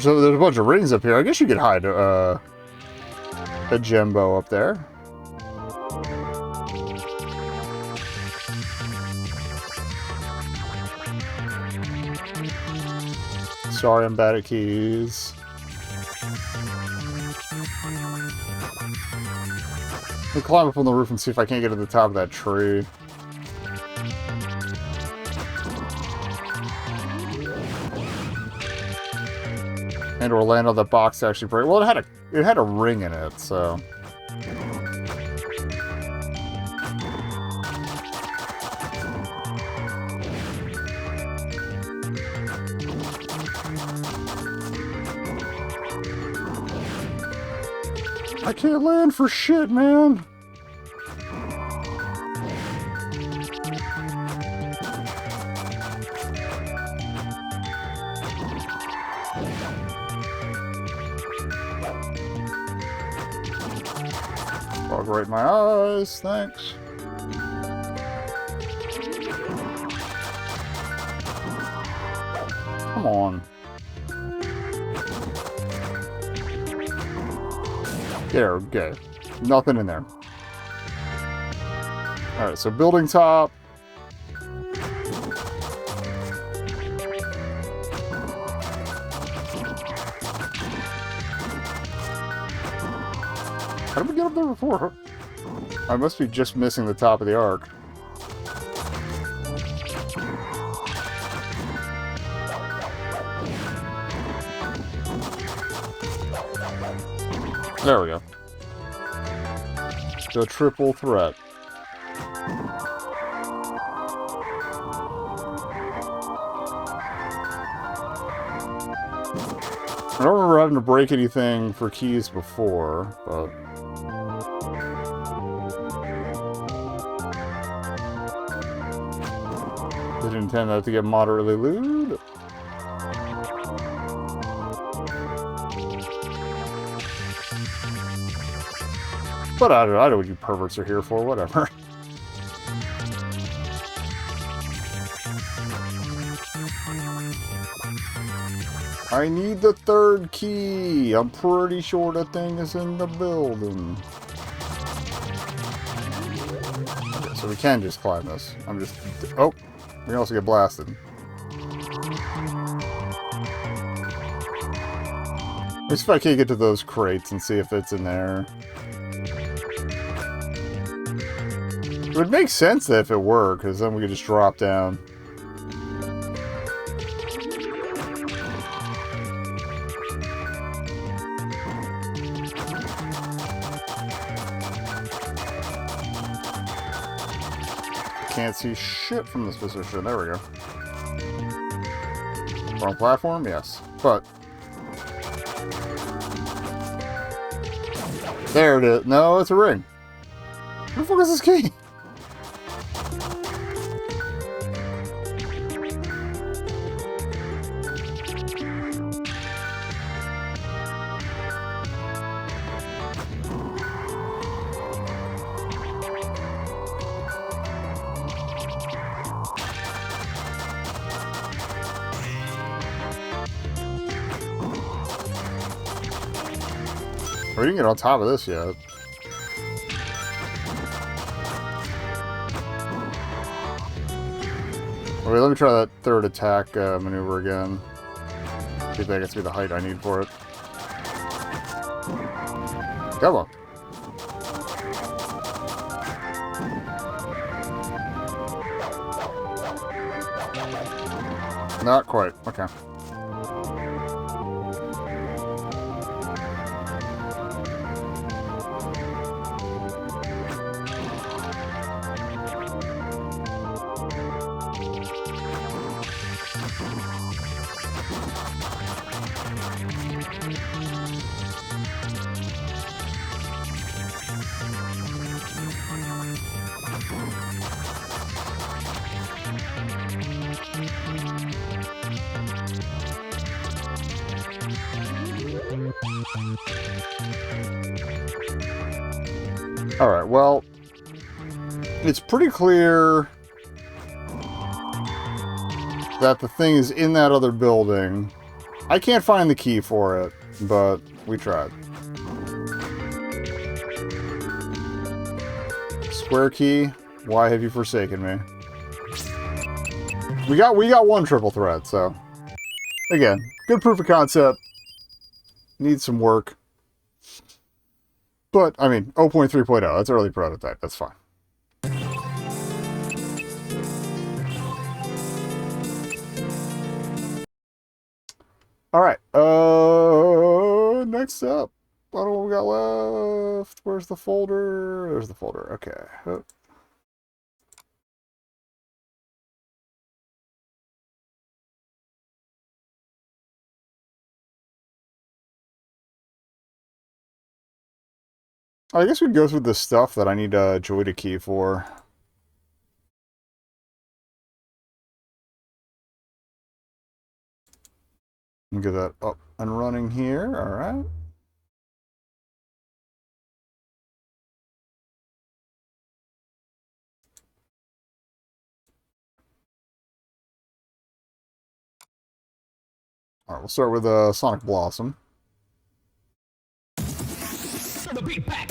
There's a bunch of rings up here. I guess you could hide a Gembo up there. Sorry, I'm bad at keys. I'll climb up on the roof and see if I can't get to the top of that tree. And or land on the box to actually break. Well, it had a ring in it, so. I can't land for shit, man. Fog right in my eyes, thanks. Come on. There, okay. Nothing in there. Alright, so building top. How did we get up there before? I must be just missing the top of the arc. There we go. The triple threat. I don't remember having to break anything for keys before, but... did intend that to get moderately lewd. But I don't know what you perverts are here for, whatever. I need the third key. I'm pretty sure the thing is in the building. Okay, so we can just climb this. I'm just... oh! We can also get blasted. Let's see if I can't get to those crates and see if it's in there. It would make sense that if it were, because then we could just drop down. Can't see shit from this position. There we go. Wrong platform? Yes. But... there it is. No, it's a ring. Where the fuck is this key? We didn't get on top of this yet. Okay, let me try that third attack maneuver again. See if that gets me the height I need for it. Come on. Not quite. Okay. Alright, well, it's pretty clear that the thing is in that other building. I can't find the key for it, but we tried. Square key, why have you forsaken me? We got one triple threat, so again, good proof of concept. Needs some work. But, I mean, 0.3.0, that's early prototype, that's fine. Alright, next up, I don't know what we got left. Where's the folder? There's the folder, okay. I guess we'd go through the stuff that I need a Joyta key for. Get that up and running here, alright. Alright, we'll start with Sonic Blossom. The beat back.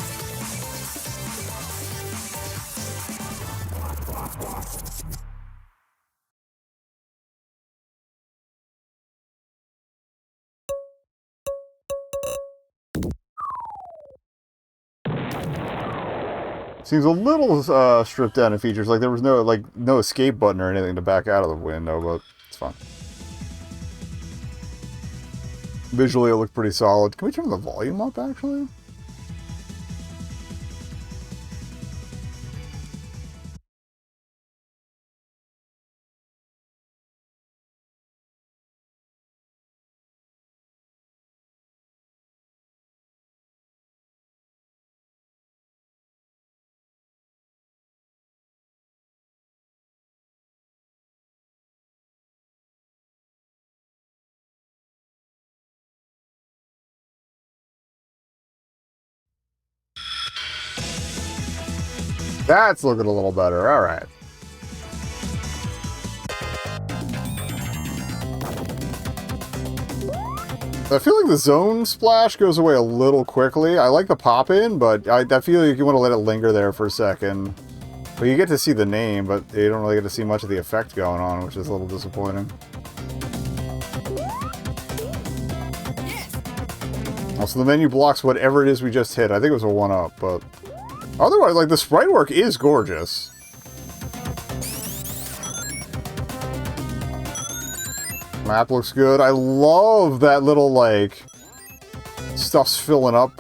Seems a little stripped down in features. Like there was no escape button or anything to back out of the window, but it's fine. Visually, it looked pretty solid. Can we turn the volume up, actually? That's looking a little better. All right. I feel like the zone splash goes away a little quickly. I like the pop-in, but I feel like you want to let it linger there for a second. But you get to see the name, but you don't really get to see much of the effect going on, which is a little disappointing. Also, the menu blocks whatever it is we just hit. I think it was a 1-up, but... Otherwise, like, the sprite work is gorgeous. Map looks good. I love that little, like, stuff's filling up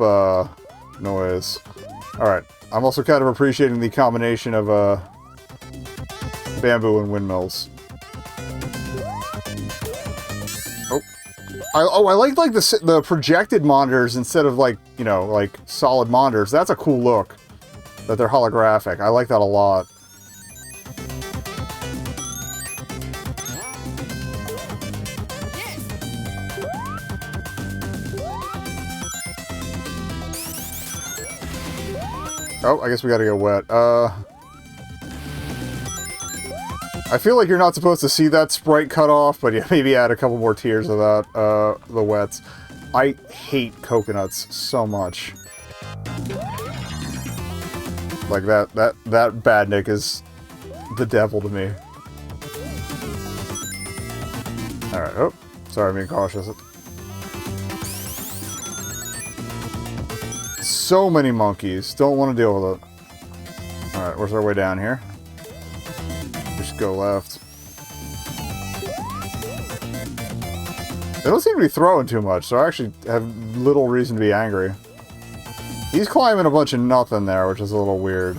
noise. Alright. I'm also kind of appreciating the combination of bamboo and windmills. Oh. I like the projected monitors instead of, like, you know, like, solid monitors. That's a cool look. That they're holographic. I like that a lot. Oh, I guess we gotta get wet. I feel like you're not supposed to see that sprite cut off, but yeah, maybe add a couple more tiers of that, the wets. I hate coconuts so much. Like, that badnik is the devil to me. Alright, oh, sorry, I'm being cautious. So many monkeys, don't want to deal with it. Alright, where's our way down here? Just go left. They don't seem to be throwing too much, so I actually have little reason to be angry. He's climbing a bunch of nothing there, which is a little weird.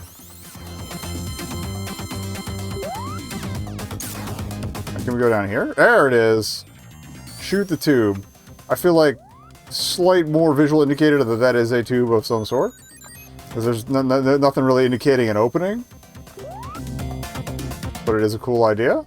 Can we go down here? There it is! Shoot the tube. I feel like slight more visual indicator that that is a tube of some sort. Because there's nothing really indicating an opening. But it is a cool idea.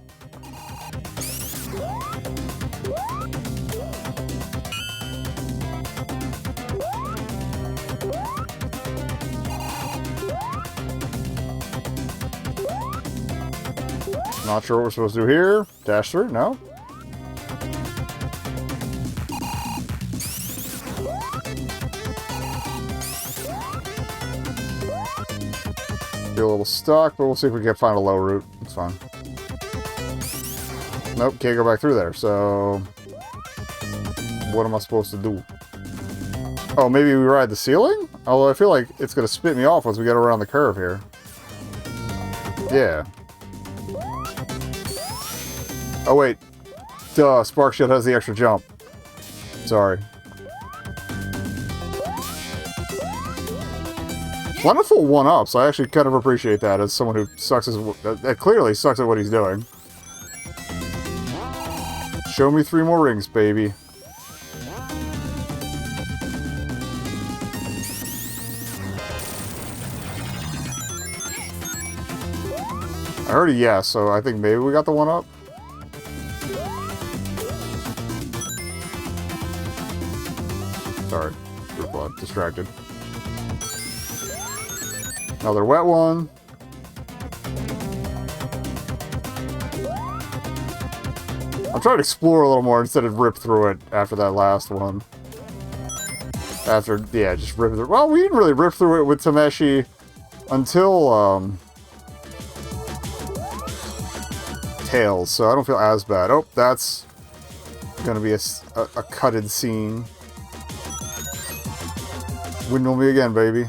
Not sure what we're supposed to do here. Dash through? No? Feel a little stuck, but we'll see if we can find a low route. It's fine. Nope, can't go back through there, so... What am I supposed to do? Oh, maybe we ride the ceiling? Although I feel like it's going to spit me off once we get around the curve here. Yeah. Oh, wait. Duh, Spark Shield has the extra jump. Sorry. Plentiful 1-up, so I actually kind of appreciate that as someone who sucks that clearly sucks at what he's doing. Show me 3 more rings, baby. I heard a yes, so I think maybe we got the 1-up. Sorry, distracted. Another wet one. I'm trying to explore a little more instead of rip through it after that last one. Yeah, just rip through. Well, we didn't really rip through it with Tameshi until Tails, so I don't feel as bad. Oh, that's gonna be a cutted scene. Windmill me again, baby.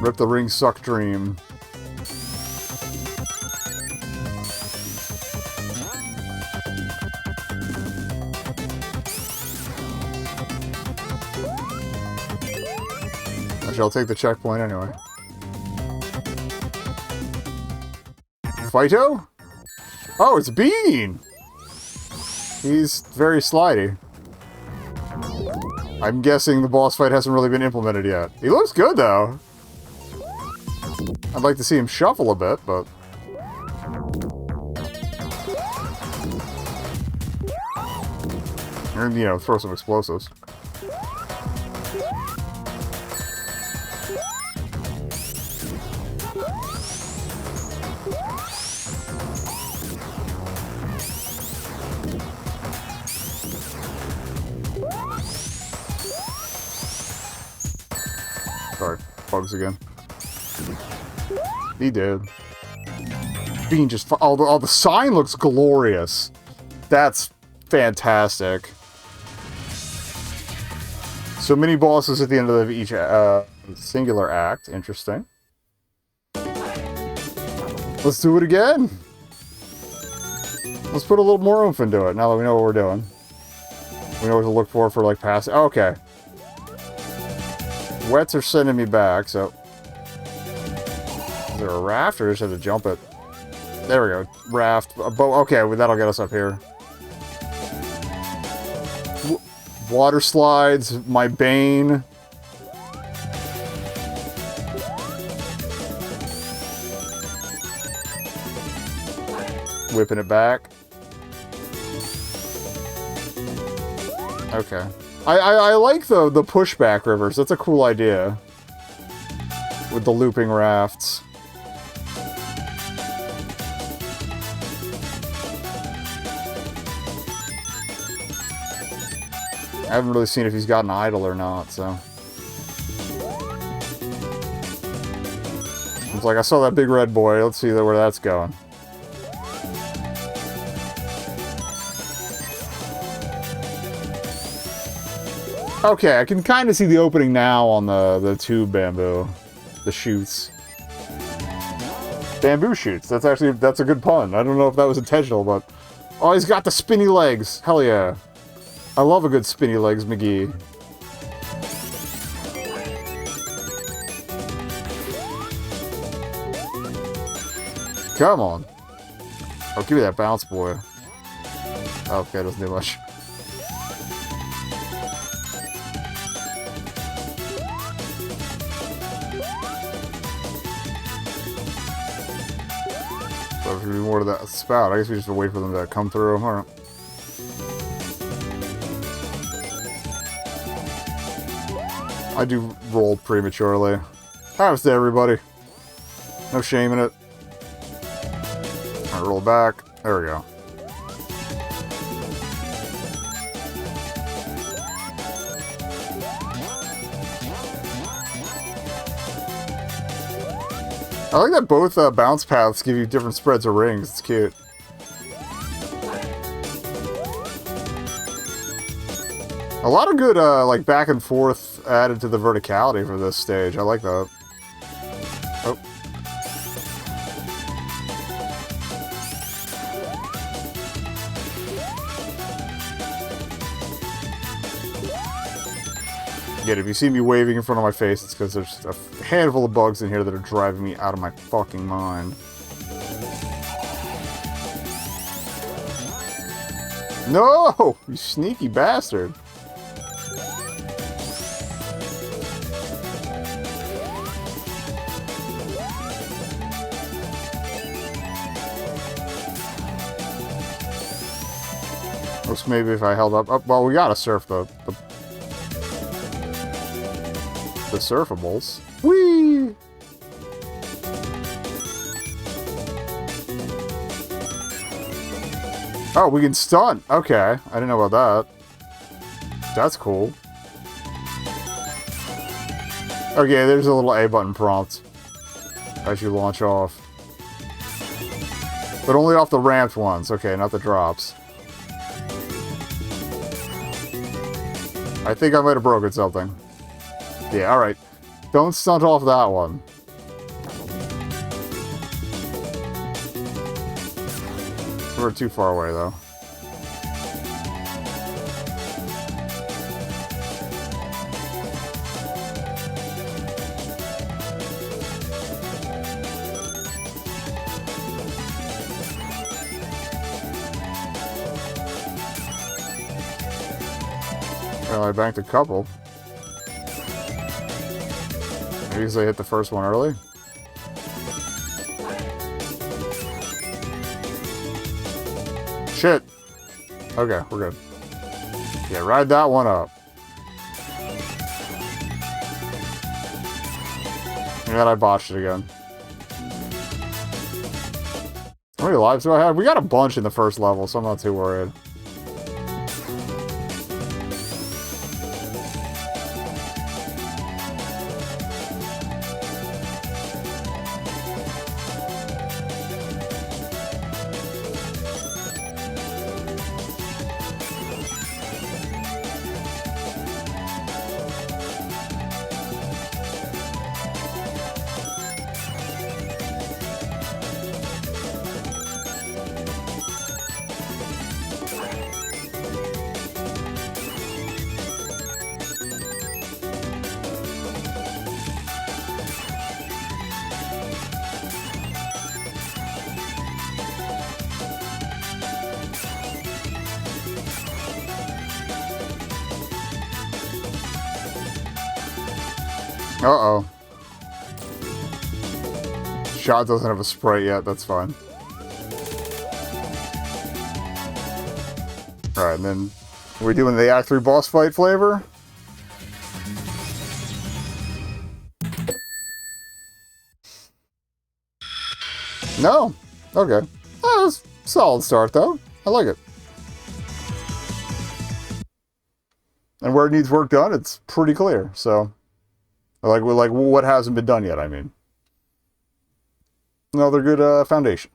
Rip the ring suck dream. Actually, I'll take the checkpoint anyway. Fighto? Oh, it's Bean! He's very slidey. I'm guessing the boss fight hasn't really been implemented yet. He looks good, though. I'd like to see him shuffle a bit, but... And, you know, throw some explosives. Sorry, bugs again. He did. Bean just... Oh, the sign looks glorious. That's fantastic. So mini bosses at the end of each singular act. Interesting. Let's do it again. Let's put a little more oomph into it now that we know what we're doing. We know what to look for like past... Okay. Wets are sending me back, so... Is there a raft, or just have to jump it? There we go. Raft. Okay, well, that'll get us up here. Water slides, my bane. Whipping it back. Okay. I like the pushback rivers. That's a cool idea. With the looping rafts. I haven't really seen if he's got an idol or not, so... It's like, I saw that big red boy. Let's see where that's going. Okay, I can kind of see the opening now on the tube bamboo. The shoots. Bamboo shoots. That's a good pun. I don't know if that was intentional, but... Oh, he's got the spinny legs. Hell yeah. I love a good spinny legs, McGee. Come on. Oh, give me that bounce, boy. Okay, doesn't do much. So there's gonna be more to that spout. I guess we just have to wait for them to come through. Alright. I do roll prematurely. Happens to everybody. No shame in it. Alright, roll back. There we go. I like that both bounce paths give you different spreads of rings. It's cute. A lot of good, like, back and forth added to the verticality for this stage. I like that. Oh. Again, if you see me waving in front of my face, it's because there's a handful of bugs in here that are driving me out of my fucking mind. No! You sneaky bastard! Looks maybe if I held up... Oh, well, we gotta surf the surfables. Whee! Oh, we can stun. Okay, I didn't know about that. That's cool. Okay, there's a little A button prompt as you launch off. But only off the ramped ones. Okay, not the drops. I think I might have broken something. Yeah, alright. Don't stunt off that one. We're too far away, though. Well, I banked a couple. Maybe because I hit the first one early. Shit. Okay, we're good. Yeah, ride that one up. And then I botched it again. How many lives do I have? We got a bunch in the first level, so I'm not too worried. Uh-oh. Shot doesn't have a sprite yet, that's fine. Alright, and then we're doing the Act 3 boss fight flavor. No? Okay. That was a solid start, though. I like it. And where it needs work done, it's pretty clear, so... Like what hasn't been done yet, I mean. Another good foundation.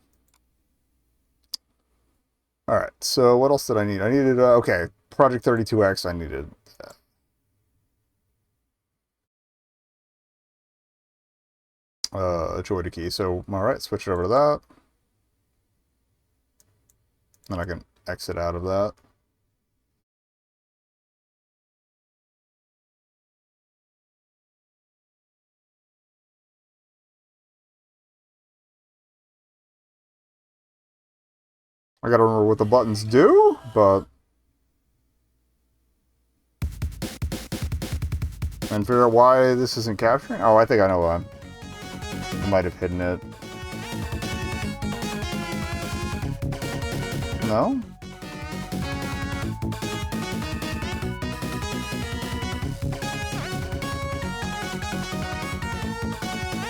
Alright, so what else did I need? I needed, okay, Project 32X I needed. Joy to key. So, alright, switch it over to that. Then I can exit out of that. I gotta remember what the buttons do, but... And figure out why this isn't capturing? Oh, I think I know why. I might have hidden it. No?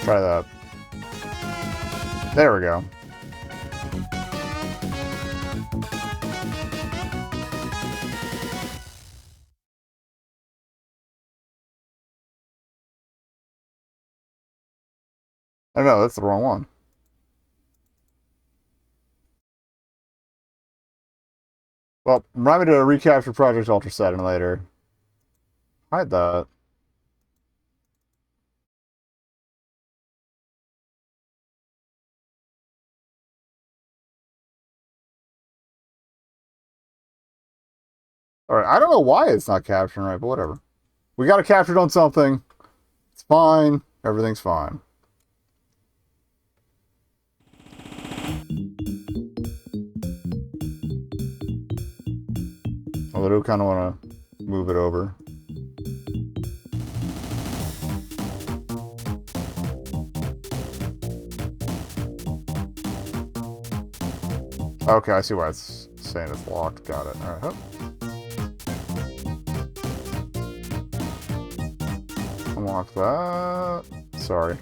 Try that. There we go. Oh no, that's the wrong one. Well, remind me to recapture Project UltraSaturn later. Hide that. Alright, I don't know why it's not capturing right, but whatever. We got it captured on something. It's fine. Everything's fine. I do kind of want to move it over. Okay, I see why it's saying it's locked. Got it. All right. Unlock that. Sorry.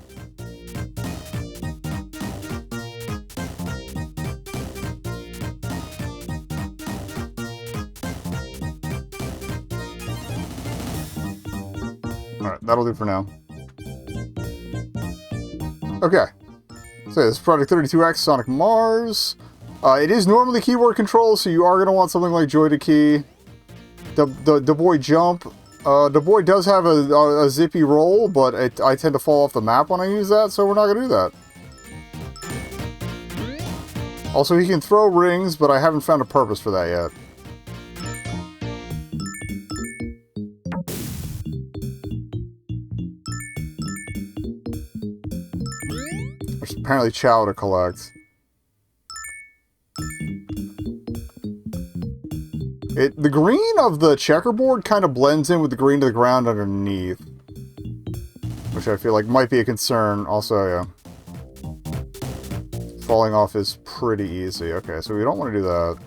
Alright, that'll do for now. Okay. So this is Project 32X Sonic Mars. It is normally keyword control, so you are going to want something like Joy to Key. The boy jump. The boy does have a zippy roll, but I tend to fall off the map when I use that, so we're not going to do that. Also, he can throw rings, but I haven't found a purpose for that yet. There's apparently chow to collect. The green of the checkerboard kind of blends in with the green of the ground underneath. Which I feel like might be a concern. Also, yeah. Falling off is pretty easy. Okay, so we don't want to do that.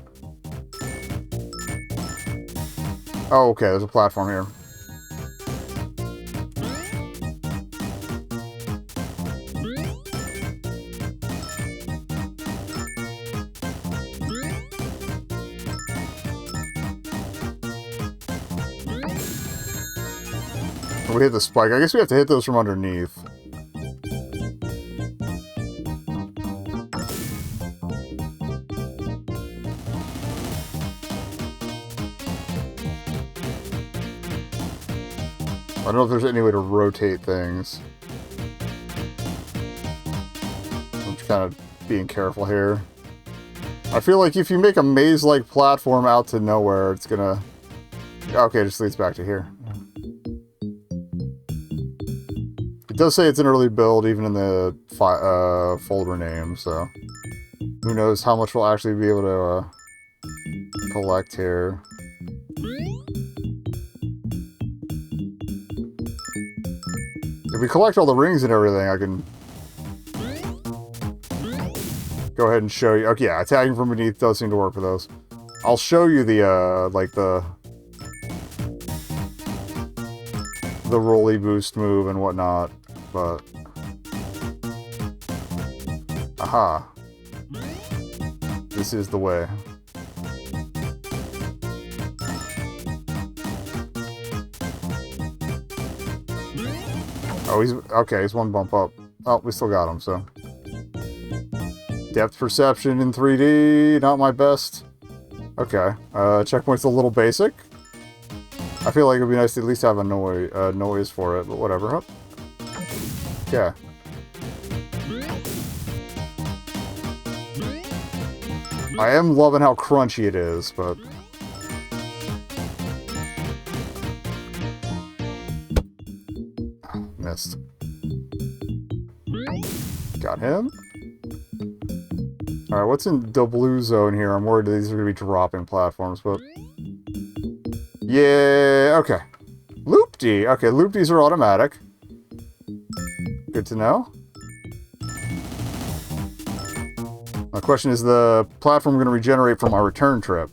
Oh, okay, there's a platform here. We hit the spike. I guess we have to hit those from underneath. I don't know if there's any way to rotate things. I'm just kind of being careful here. I feel like if you make a maze-like platform out to nowhere, it's gonna... Okay, it just leads back to here. It does say it's an early build, even in the folder name, so... Who knows how much we'll actually be able to collect here. If we collect all the rings and everything, I can go ahead and show you. Okay, yeah, attacking from beneath does seem to work for those. I'll show you the, like the rolly boost move and whatnot, but... Aha. This is the way. Oh, he's... Okay, he's one bump up. Oh, we still got him, so... Depth perception in 3D, not my best. Okay, checkpoint's a little basic. I feel like it'd be nice to at least have a noise for it, but whatever. Huh? Yeah. I am loving how crunchy it is, but... Missed. Got him. Alright, what's in the blue zone here? I'm worried that these are going to be dropping platforms, but... Yeah, okay. Loop-D. Okay, loop-Ds are automatic. Good to know. My question is, the platform going to regenerate from our return trip?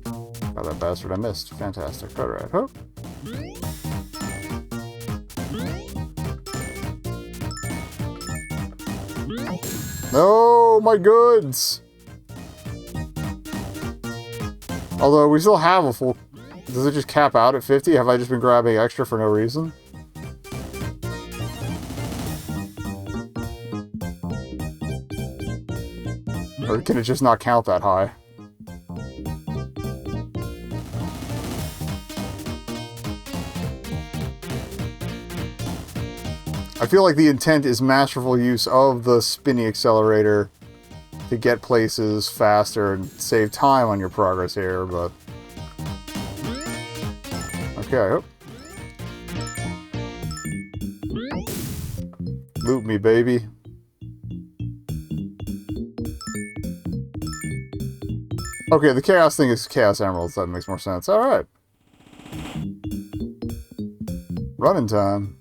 Oh, that bastard I missed. Fantastic. Alright, huh? No, my goods! Although, we still have a full... Does it just cap out at 50? Have I just been grabbing extra for no reason? Or can it just not count that high? I feel like the intent is masterful use of the spinny accelerator to get places faster and save time on your progress here, but... Okay, loop me, baby. Okay, the chaos thing is chaos emeralds. That makes more sense. Alright. Running time.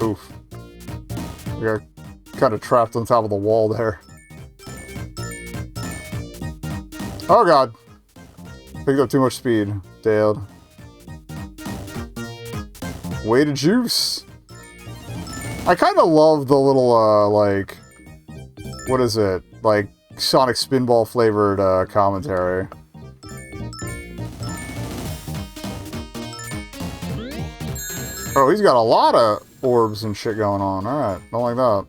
Oof. We got kind of trapped on top of the wall there. Oh god. Picked up too much speed. Dale. Way to juice. I kind of love the little, like... What is it? Like, Sonic Spinball flavored, commentary. Oh, he's got a lot of orbs and shit going on. Alright, don't like that.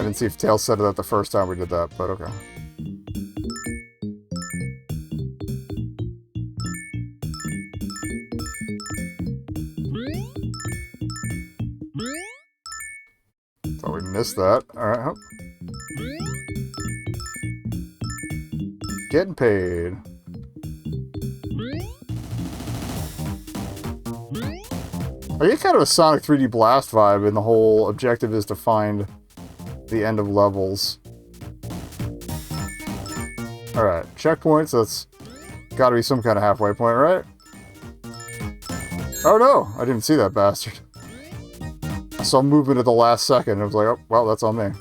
didn't see if Tails said that the first time we did that, but okay. Thought we missed that. Alright. Getting paid. I get kind of a Sonic 3D Blast vibe, and the whole objective is to find the end of levels. Alright, checkpoints, that's gotta be some kind of halfway point, right? Oh no! I didn't see that bastard. I saw movement at the last second, and I was like, oh, well, that's on me.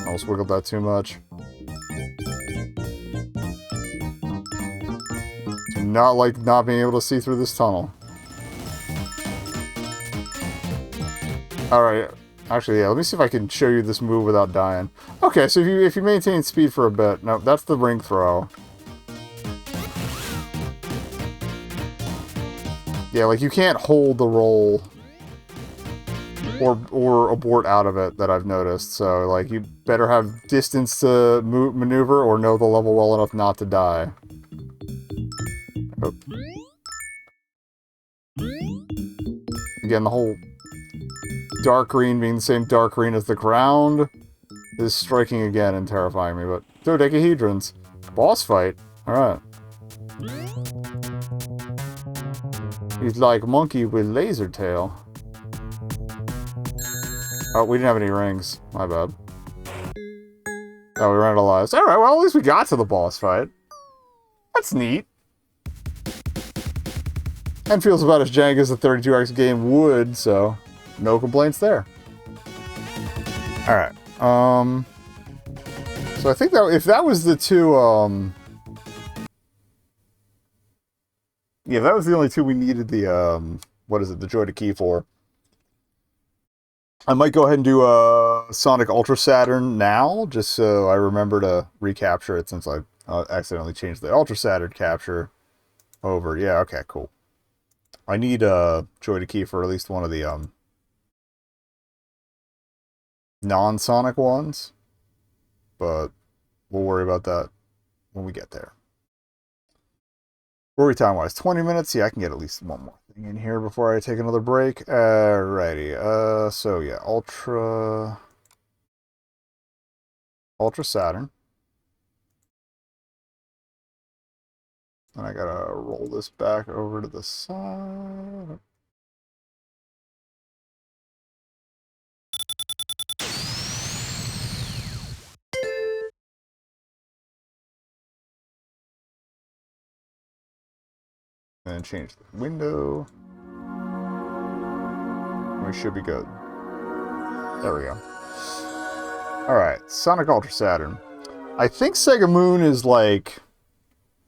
Almost wiggled that too much. Do not like not being able to see through this tunnel. Alright, actually, yeah, let me see if I can show you this move without dying. Okay, so if you maintain speed for a bit, no, that's the ring throw. Yeah, like you can't hold the roll or abort out of it that I've noticed. So like you better have distance to maneuver or know the level well enough not to die. Oh. Again, the whole dark green being the same dark green as the ground is striking again and terrifying me, but dodecahedrons. Boss fight. Alright. He's like monkey with laser tail. Oh, we didn't have any rings. My bad. Oh, we ran out of lives. Alright, well at least we got to the boss fight. That's neat. And feels about as jank as the 32X game would, so no complaints there. Alright. So I think that if that was the two, yeah, that was the only two we needed the, what is it, the Joy to Key for. I might go ahead and do Sonic UltraSaturn now, just so I remember to recapture it since I accidentally changed the UltraSaturn capture over. Yeah, okay, cool. I need Joy to Key for at least one of the non-Sonic ones, but we'll worry about that when we get there. Worry time-wise, 20 minutes? Yeah, I can get at least one more thing in here before I take another break. Alrighty, so yeah, UltraSaturn. And I gotta roll this back over to the side. And then change the window. We should be good. There we go. Alright, Sonic UltraSaturn. I think Sega Moon is like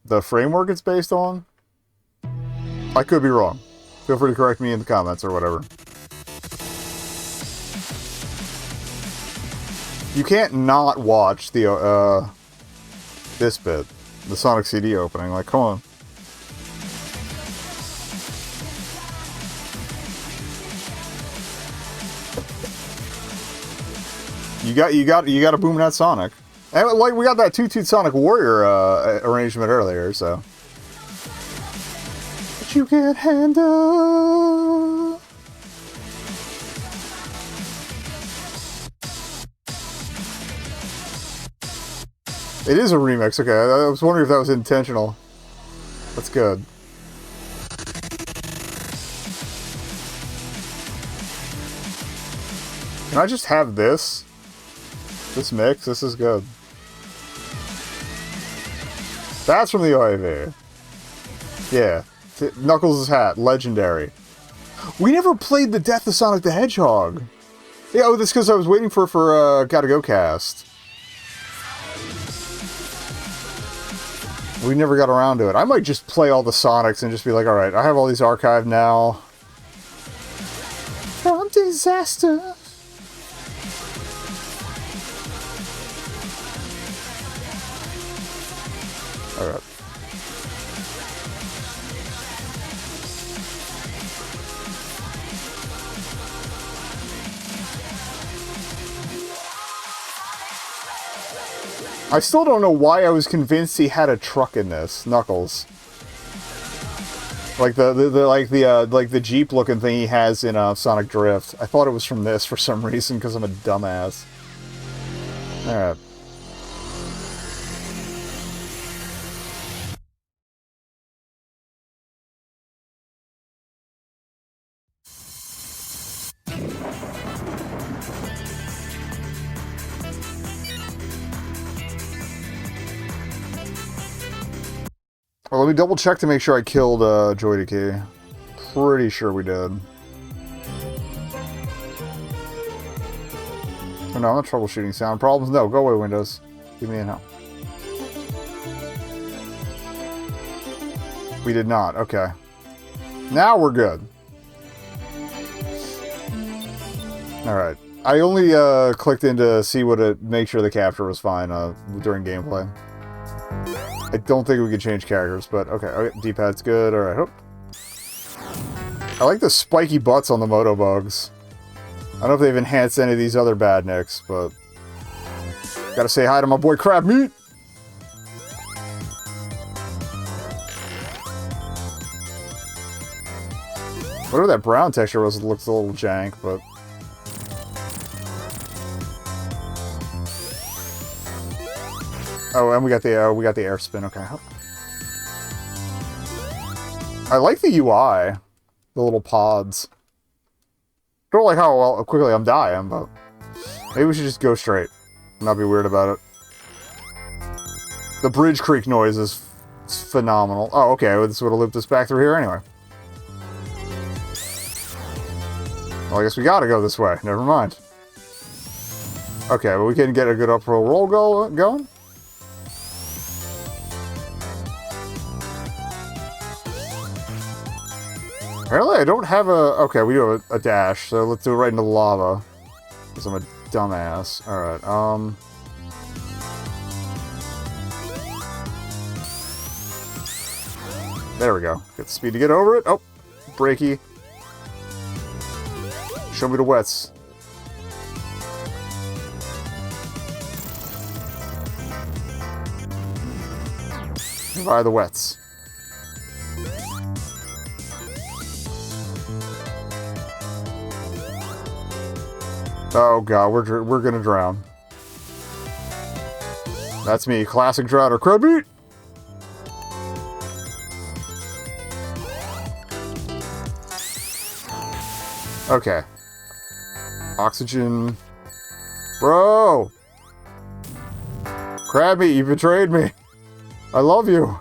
the framework it's based on. I could be wrong. Feel free to correct me in the comments or whatever. You can't not watch the this bit, the Sonic CD opening. Like, come on. You got a boom that Sonic, and like we got that Toot Sonic Warrior arrangement earlier, so. But you can't handle. It is a remix. Okay, I was wondering if that was intentional. That's good. Can I just have this? This mix? This is good. That's from the OAV. Yeah. Knuckles' hat. Legendary. We never played the Death of Sonic the Hedgehog. Yeah, oh, that's because I was waiting for Gotta Go Cast. We never got around to it. I might just play all the Sonics and just be like, alright, I have all these archived now. From disaster. Alright. I still don't know why I was convinced he had a truck in this, Knuckles. Like the Jeep looking thing he has in Sonic Drift. I thought it was from this for some reason because I'm a dumbass. Alright. Well, let me double check to make sure I killed Joy Decay. Pretty sure we did. Oh, no, I'm not troubleshooting sound problems. No, go away, Windows. Give me a no. We did not. Okay. Now we're good. Alright. I only clicked in to see make sure the capture was fine during gameplay. I don't think we could change characters, but okay. D-pad's good. Alright, hope. I like the spiky butts on the Motobugs. I don't know if they've enhanced any of these other badniks, but... Gotta say hi to my boy Crab Meat! Whatever that brown texture was, looks a little jank, but... Oh, and we got the air spin. Okay. I like the UI, the little pods. Don't like how quickly I'm dying, but maybe we should just go straight, and not be weird about it. The bridge creak noise is phenomenal. Oh, okay. Well, this would have looped us back through here anyway. Well, I guess we gotta go this way. Never mind. Okay, but we can get a good uphill roll going. Apparently I don't have a... Okay, we do have a dash, so let's do it right into the lava. Because I'm a dumbass. Alright, There we go. Get the speed to get over it. Oh, breaky. Show me the wets. By the wets. Oh god, we're gonna drown. That's me, classic drowner. Crab Meat! Okay. Oxygen. Bro! Crab Meat, you betrayed me. I love you.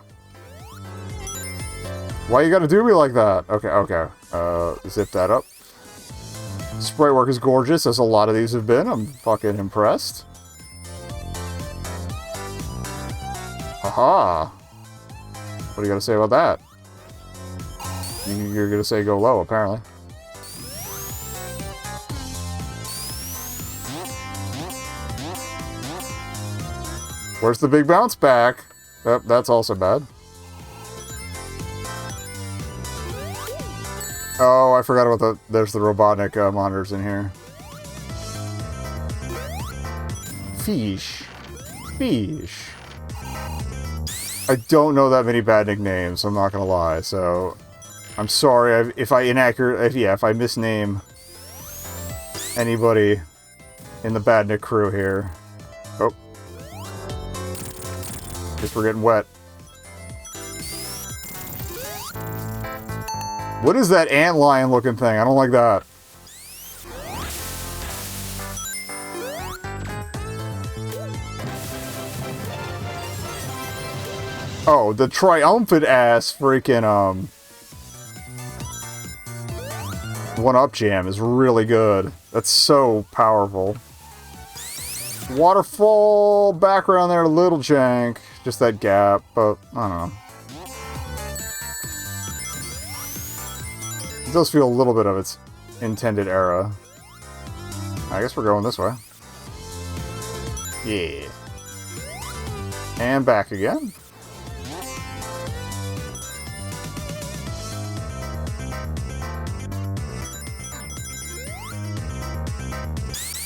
Why you gotta do me like that? Okay. Zip that up. Sprite work is gorgeous, as a lot of these have been. I'm fucking impressed. Haha. What do you gotta say about that? You're gonna say go low, apparently. Where's the big bounce back? Yep, that's also bad. Oh, I forgot about there's the Robotnik monitors in here. Fish. I don't know that many bad nicknames, I'm not gonna lie, so... I'm sorry if I misname anybody in the Badnik crew here. Oh. Guess we're getting wet. What is that antlion looking thing? I don't like that. Oh, the triumphant ass freaking, 1-up jam is really good. That's so powerful. Waterfall background there, a little jank. Just that gap, but I don't know. It does feel a little bit of its intended era. I guess we're going this way. Yeah. And back again.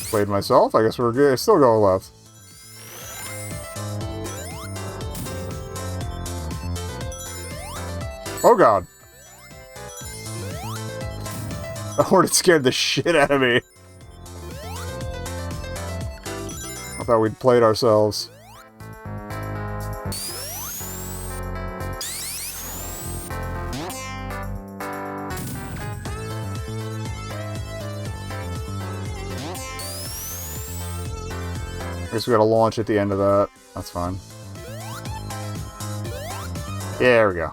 Played myself. I guess we're good. Still going left. Oh god. Oh, it scared the shit out of me. I thought we'd played ourselves. I guess we gotta launch at the end of that. That's fine. Yeah, there we go.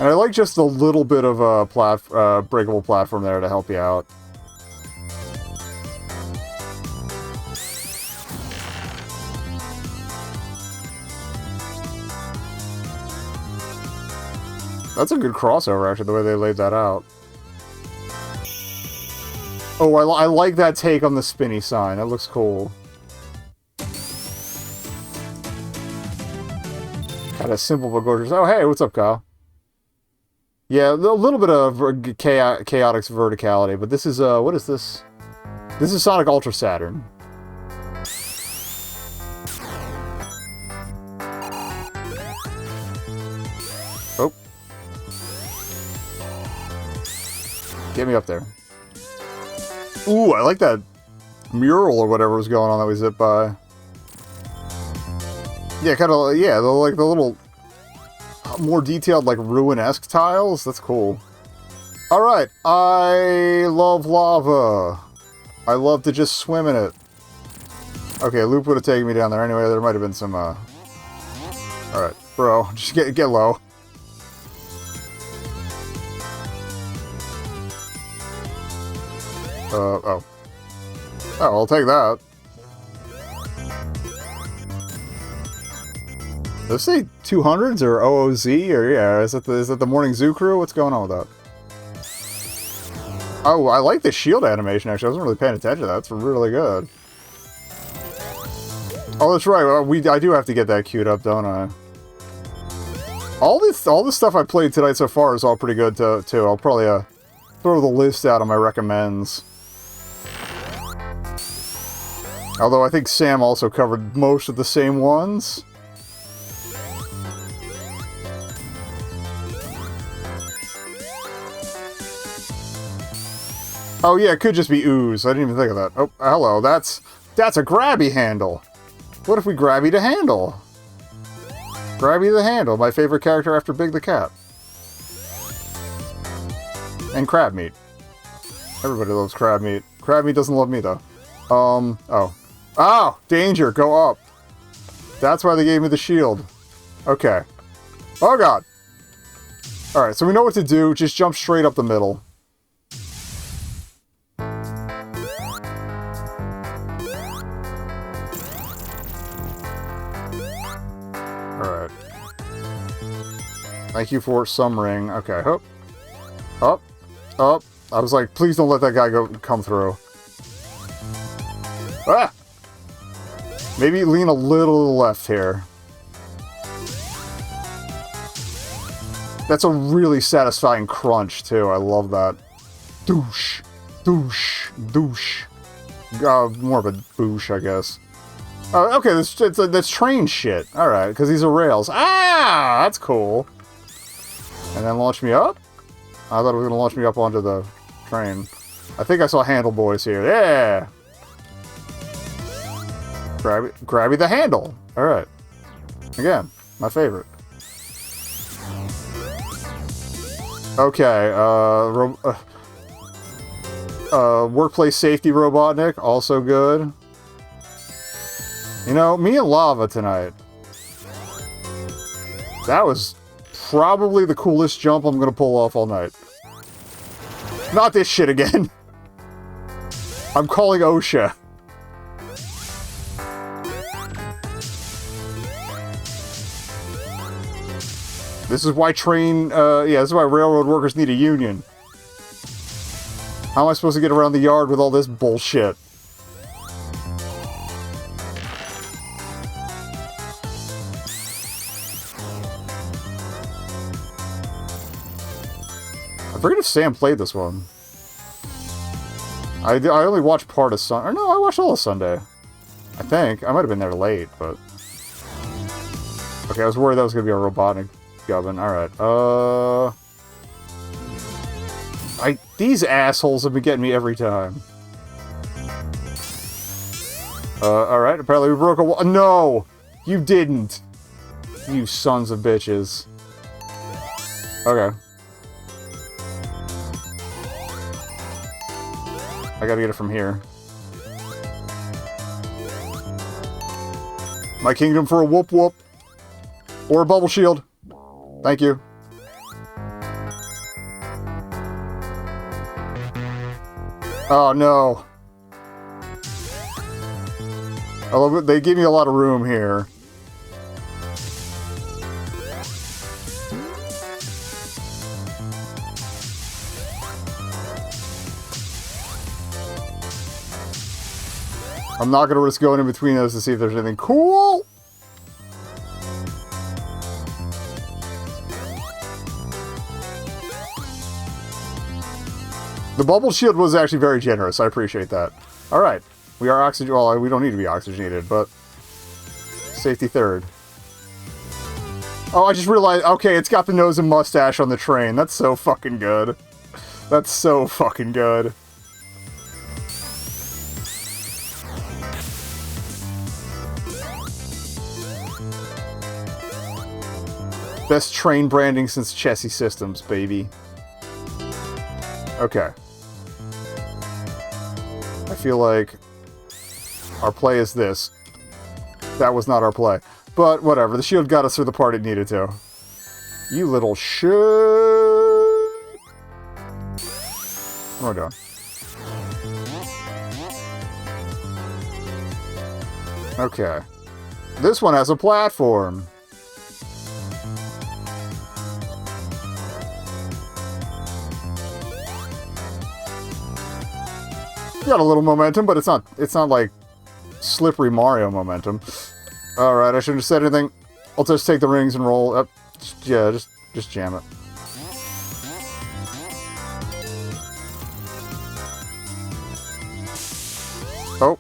And I like just a little bit of a breakable platform there to help you out. That's a good crossover, actually, the way they laid that out. Oh, I like that take on the spinny sign. That looks cool. Kind of simple but gorgeous. Oh, hey, what's up, Kyle? Yeah, a little bit of chaotic verticality, but this is, what is this? This is Sonic UltraSaturn. Oh. Get me up there. Ooh, I like that mural or whatever was going on that we zipped by. Yeah, kind of, yeah, like the little more detailed, like, ruin-esque tiles. That's cool. Alright, I love lava. I love to just swim in it. Okay, Loop would have taken me down there anyway. There might have been some, Alright, bro, just get low. Oh. Oh, I'll take that. Does it say 200s or OOZ? Or, yeah, is that the Morning Zoo crew? What's going on with that? Oh, I like the shield animation, actually. I wasn't really paying attention to that. That's really good. Oh, that's right. I do have to get that queued up, don't I? All this stuff I played tonight so far is all pretty good, too. I'll probably, throw the list out on my recommends. Although I think Sam also covered most of the same ones. Oh yeah, it could just be ooze. I didn't even think of that. Oh, hello. That's a grabby handle. What if we grabby the handle? Grabby the handle, my favorite character after Big the Cat. And crab meat. Everybody loves crab meat. Crab meat doesn't love me though. Oh. Oh! Danger! Go up! That's why they gave me the shield. Okay. Oh god! Alright, so we know what to do. Just jump straight up the middle. Alright. Thank you for some ring. Okay, hop. Up. Up. I was like, please don't let that guy come through. Ah! Maybe lean a little to the left here. That's a really satisfying crunch, too. I love that. Douche. Douche. Douche. More of a boosh, I guess. Okay, that's train shit. Alright, because these are rails. Ah! That's cool. And then launch me up? I thought it was going to launch me up onto the train. I think I saw handle boys here. Yeah! Grabby the handle. Alright. Again, my favorite. Okay, workplace safety Robotnik, also good. You know, me and Lava tonight. That was probably the coolest jump I'm gonna pull off all night. Not this shit again. I'm calling OSHA. This is why this is why railroad workers need a union. How am I supposed to get around the yard with all this bullshit? I forget if Sam played this one. I only watched part of Sunday. Or no, I watched all of Sunday. I think. I might have been there late, but... Okay, I was worried that was going to be a robotic gubbin. Alright, these assholes have been getting me every time. Alright, apparently we broke a wall. No! You didn't! You sons of bitches. Okay. I gotta get it from here. My kingdom for a whoop whoop. Or a bubble shield. Thank you. Oh no. I love it. They gave me a lot of room here. I'm not going to risk going in between those to see if there's anything cool. The bubble shield was actually very generous. I appreciate that. Alright. We are oxygen. Well, we don't need to be oxygenated, but safety third. Oh, I just realized. Okay, it's got the nose and mustache on the train. That's so fucking good. That's so fucking good. Best train branding since Chessie Systems, baby. Okay. I feel like our play is this. That was not our play. But whatever, the shield got us through the part it needed to. You little shit. What am I doing? Okay. This one has a platform. Got a little momentum, but it's not like slippery Mario momentum. Alright, I shouldn't have said anything. I'll just take the rings and roll up. Yeah, just jam it. Oh,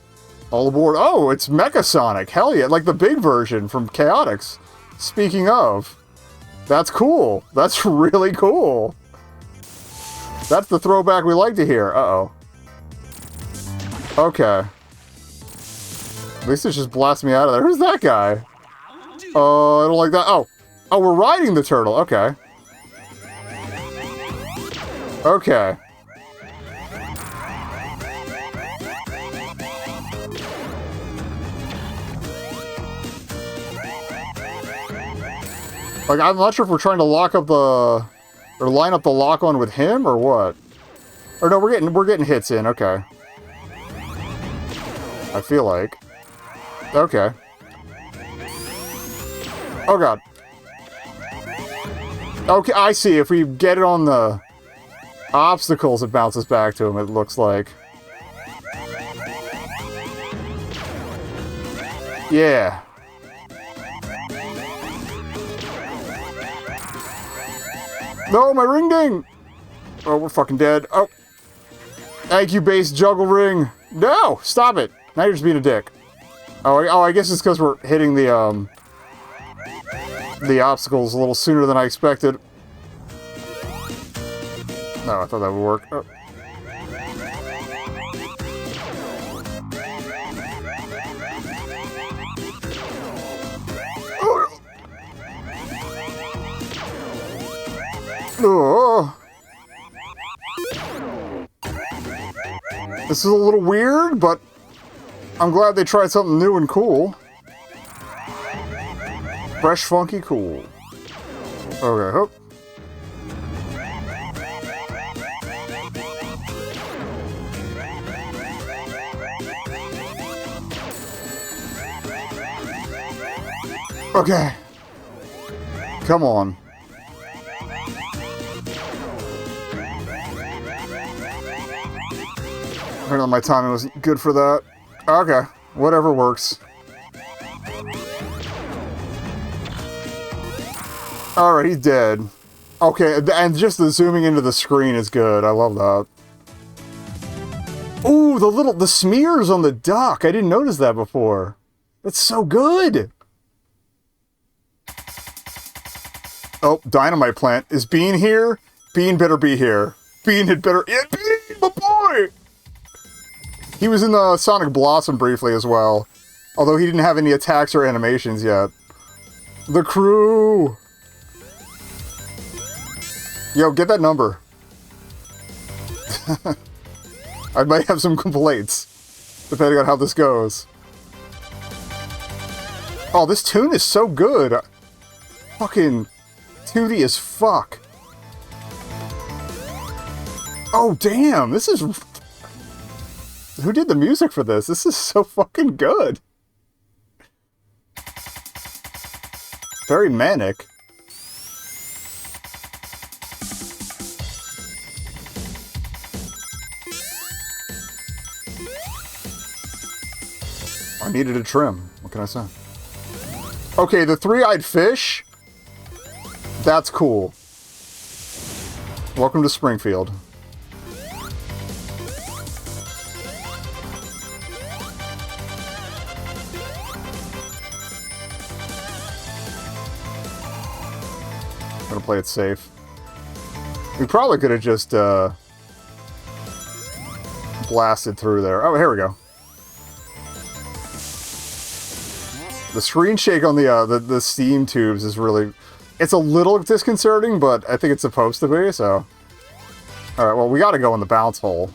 all aboard. Oh, it's Mecha Sonic. Hell yeah, like the big version from Chaotix. Speaking of, that's cool. That's really cool. That's the throwback we like to hear. Uh-oh. Okay. At least it just blasts me out of there. Who's that guy? Oh, I don't like that. Oh. Oh, we're riding the turtle. Okay. Okay. Like, I'm not sure if we're trying to lock up the... or line up the lock-on with him, or what? Or no, we're getting hits in. Okay. I feel like. Okay. Oh god. Okay, I see. If we get it on the obstacles, it bounces back to him, it looks like. Yeah. No, my ring ding! Oh, we're fucking dead. Oh. Thank you, base juggle ring. No! Stop it! Now you're just being a dick. Oh, I guess it's because we're hitting the obstacles a little sooner than I expected. No, I thought that would work. Oh. Oh. This is a little weird, but I'm glad they tried something new and cool. Fresh, funky, cool. Okay, hope. Okay. Come on. Apparently my timing wasn't good for that. Okay, whatever works. Alright, he's dead. Okay, and just the zooming into the screen is good. I love that. Ooh, the smears on the duck. I didn't notice that before. That's so good. Oh, Dynamite Plant. Is Bean here? Bean better be here. Bean had better... Yeah, Bean, my boy! He was in the Sonic Blossom briefly as well. Although he didn't have any attacks or animations yet. The crew! Yo, get that number. I might have some complaints, depending on how this goes. Oh, this tune is so good. Fucking 2D as fuck. Oh, damn, this is... Who did the music for this? This is so fucking good. Very manic. I needed a trim. What can I say? Okay, the three-eyed fish. That's cool. Welcome to Springfield. Gonna play it safe. We probably could have just blasted through there. Oh, here we go. The screen shake on the steam tubes is really... It's a little disconcerting, but I think it's supposed to be, so... Alright, well, we gotta go in the bounce hole.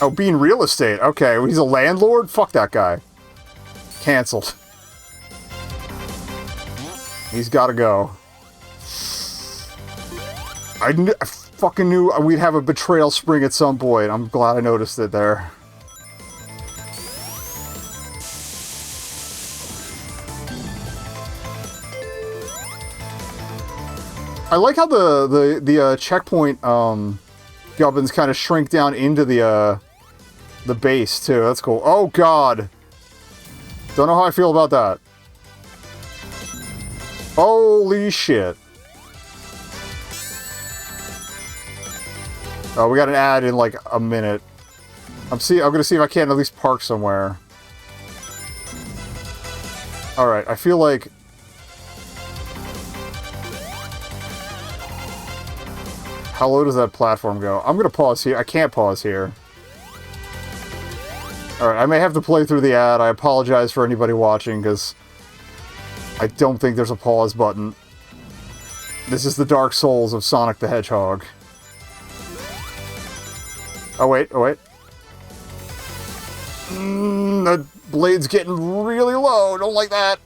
Oh, being real estate. Okay, he's a landlord? Fuck that guy. Cancelled. He's gotta go. I fucking knew we'd have a betrayal spring at some point. I'm glad I noticed it there. I like how the checkpoint gubbins kind of shrink down into the base too. That's cool. Oh god. Don't know how I feel about that. Holy shit. Oh, we got an ad in like a minute. I'm gonna see if I can at least park somewhere. Alright, I feel like... How low does that platform go? I'm gonna pause here. I can't pause here. Alright, I may have to play through the ad. I apologize for anybody watching, because... I don't think there's a pause button. This is the Dark Souls of Sonic the Hedgehog. Oh wait, oh wait. The blade's getting really low. Don't like that.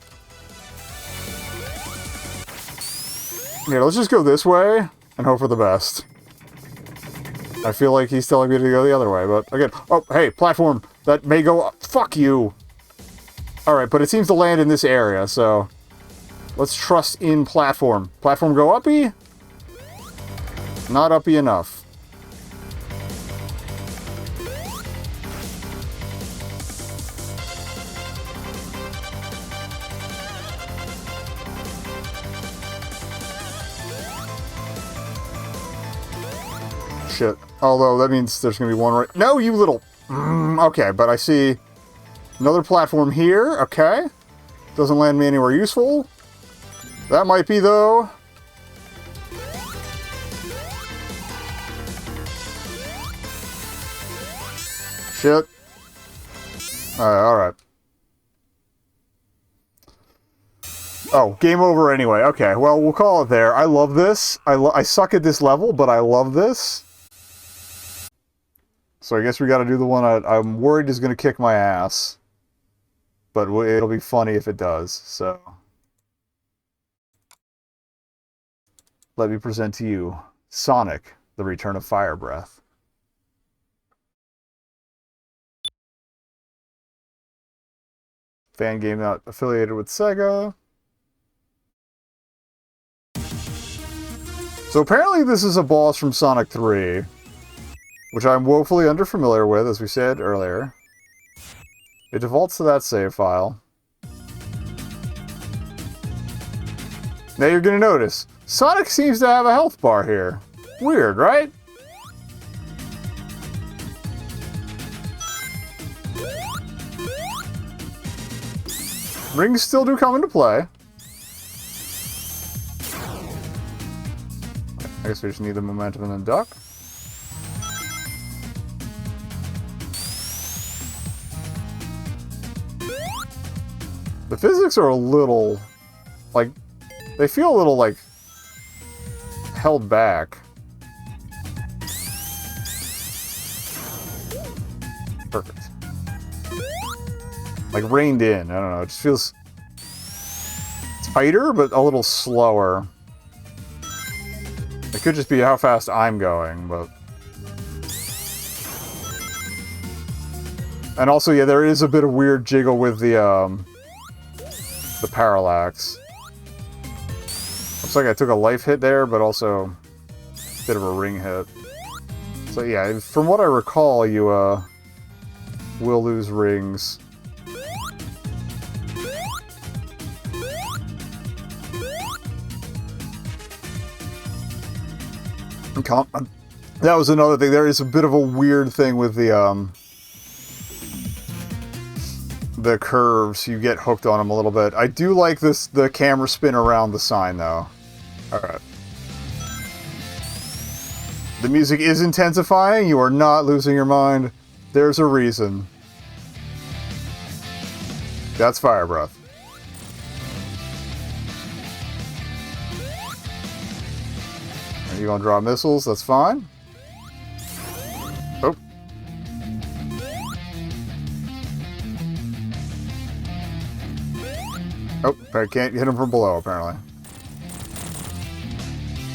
Okay, let's just go this way and hope for the best. I feel like he's telling me to go the other way, but again... Oh, hey, platform that may go up. Fuck you! Alright, but it seems to land in this area, so... Let's trust in platform. Platform go uppy? Not uppy enough. Shit. Although, that means there's gonna be one right... No, you little... okay, but I see another platform here. Okay. Doesn't land me anywhere useful. That might be, though. Shit. Alright. Oh, game over anyway. Okay, well, we'll call it there. I love this. I suck at this level, but I love this. So I guess we gotta do the one I'm worried is gonna kick my ass. But it'll be funny if it does, so... Let me present to you Sonic, the Return of Fire Breath. Fan game not affiliated with Sega. So apparently this is a boss from Sonic 3, which I'm woefully underfamiliar with, as we said earlier. It defaults to that save file. Now you're gonna notice, Sonic seems to have a health bar here. Weird, right? Rings still do come into play. I guess we just need the momentum and then duck. The physics are a little, like, they feel a little, like, held back. Perfect. Like, reined in. I don't know. It just feels tighter, but a little slower. It could just be how fast I'm going, but... And also, yeah, there is a bit of weird jiggle with the parallax. Looks like I took a life hit there, but also a bit of a ring hit. So yeah, from what I recall, you will lose rings. That was another thing. There is a bit of a weird thing with the curves. You get hooked on them a little bit. I do like the camera spin around the sign, though. Alright. The music is intensifying. You are not losing your mind. There's a reason. That's fire breath. Are you gonna draw missiles? That's fine. Oh. Oh, I can't hit him from below, apparently.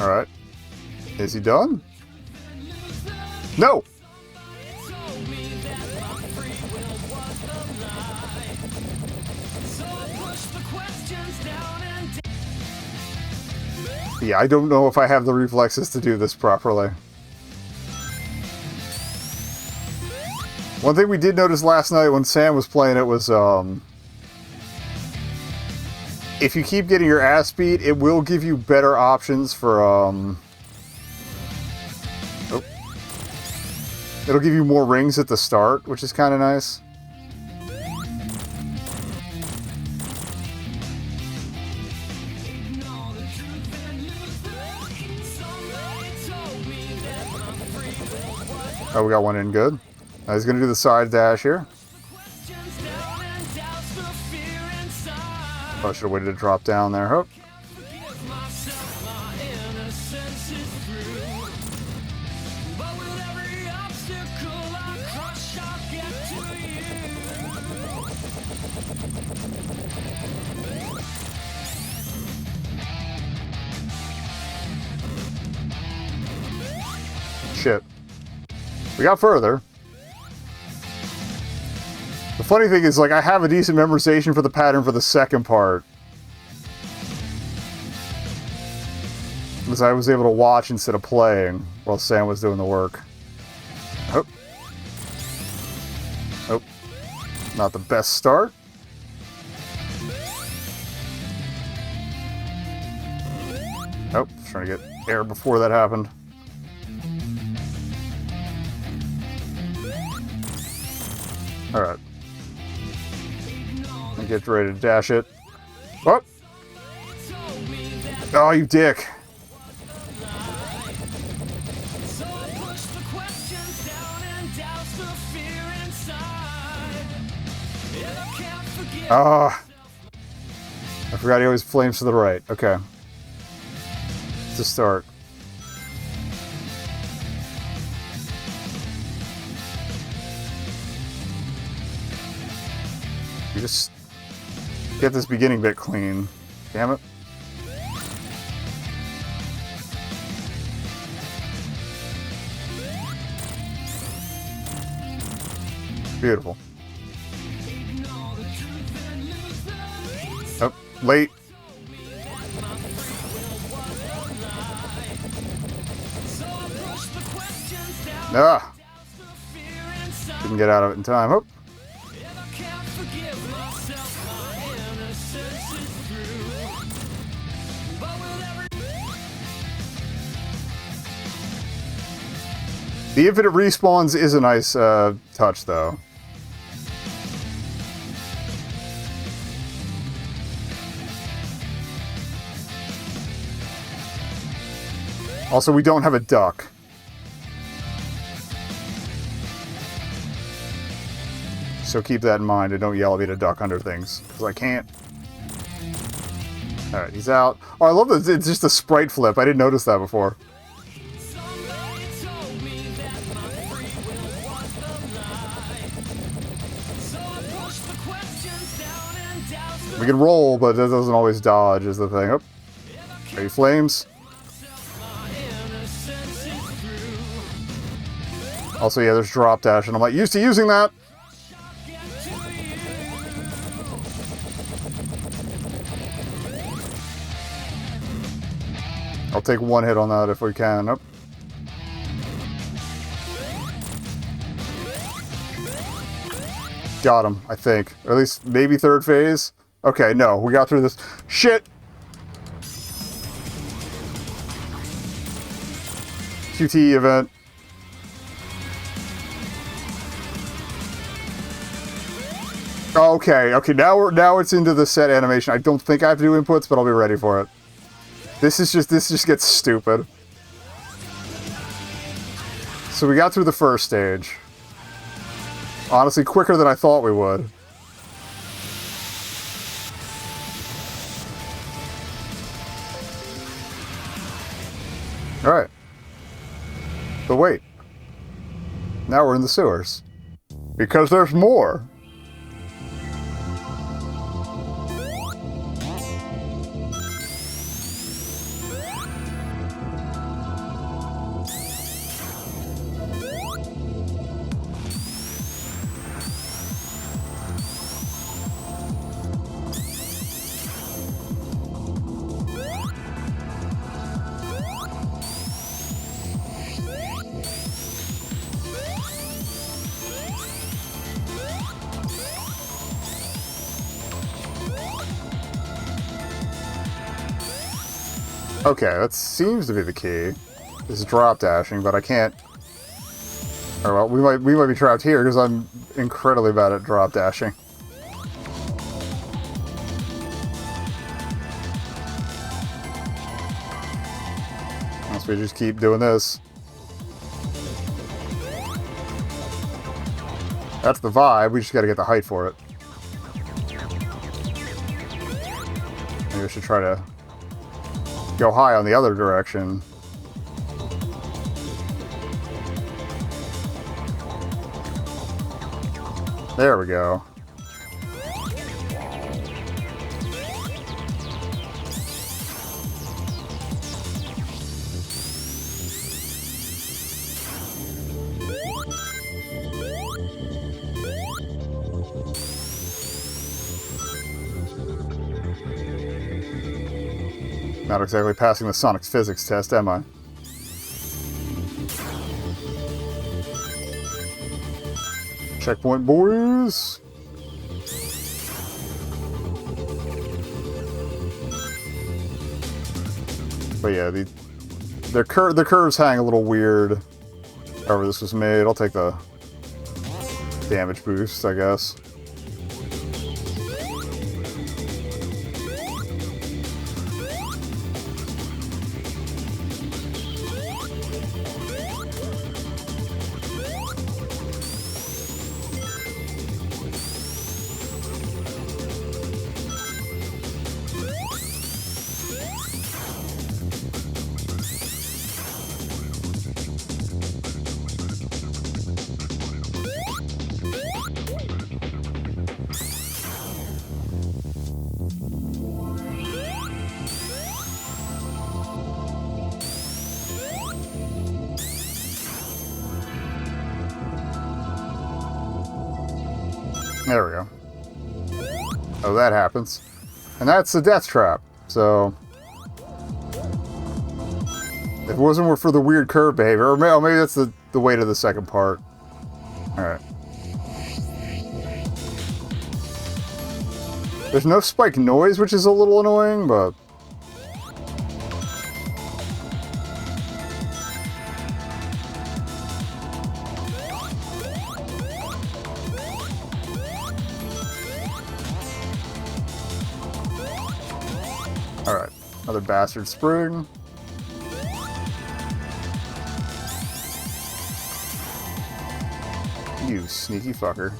Alright. Is he done? No! Yeah, I don't know if I have the reflexes to do this properly. One thing we did notice last night when Sam was playing it was, if you keep getting your ass beat, it will give you better options for, oh. It'll give you more rings at the start, which is kind of nice. Oh, we got one in good. He's going to do the side dash here. Oh, I should have waited to drop down there. Oh. Shit. We got further. The funny thing is, like, I have a decent memorization for the pattern for the second part. Because I was able to watch instead of playing while Sam was doing the work. Oh. Oh. Not the best start. Oh, trying to get air before that happened. Alright. I get ready to dash it. What? Oh, you dick. Ah. I forgot he always flames to the right. Okay. To start. You just get this beginning bit clean. Damn it. Beautiful. Oh, late. Ah! Didn't get out of it in time. Oh. The infinite respawns is a nice touch, though. Also, we don't have a duck. So keep that in mind and don't yell at me to duck under things, because I can't. Alright, he's out. Oh, I love that it's just a sprite flip. I didn't notice that before. We can roll, but that doesn't always dodge, is the thing. Oh. Are you flames? Also, yeah, there's drop dash, and I'm not used to using that. I'll take one hit on that if we can. Nope. Got him, I think. Or at least maybe third phase. Okay, no, we got through this. Shit! QTE event. Okay, now it's into the set animation. I don't think I have to do inputs, but I'll be ready for it. This just gets stupid. So we got through the first stage. Honestly, quicker than I thought we would. Alright. But wait. Now we're in the sewers. Because there's more! Okay, that seems to be the key. Is drop dashing, but I can't. Oh well, we might be trapped here because I'm incredibly bad at drop dashing. Unless we just keep doing this. That's the vibe. We just got to get the height for it. Maybe I should try to go high on the other direction. There we go. Not exactly passing the Sonic's physics test, am I? Checkpoint, boys! But yeah, the curves hang a little weird. However this was made, I'll take the damage boost, I guess. There we go. Oh, that happens. And that's the death trap, so... If it wasn't for the weird curve behavior, or maybe that's the way to the second part. Alright. There's no spike noise, which is a little annoying, but... Alright, another bastard spring. You sneaky fucker.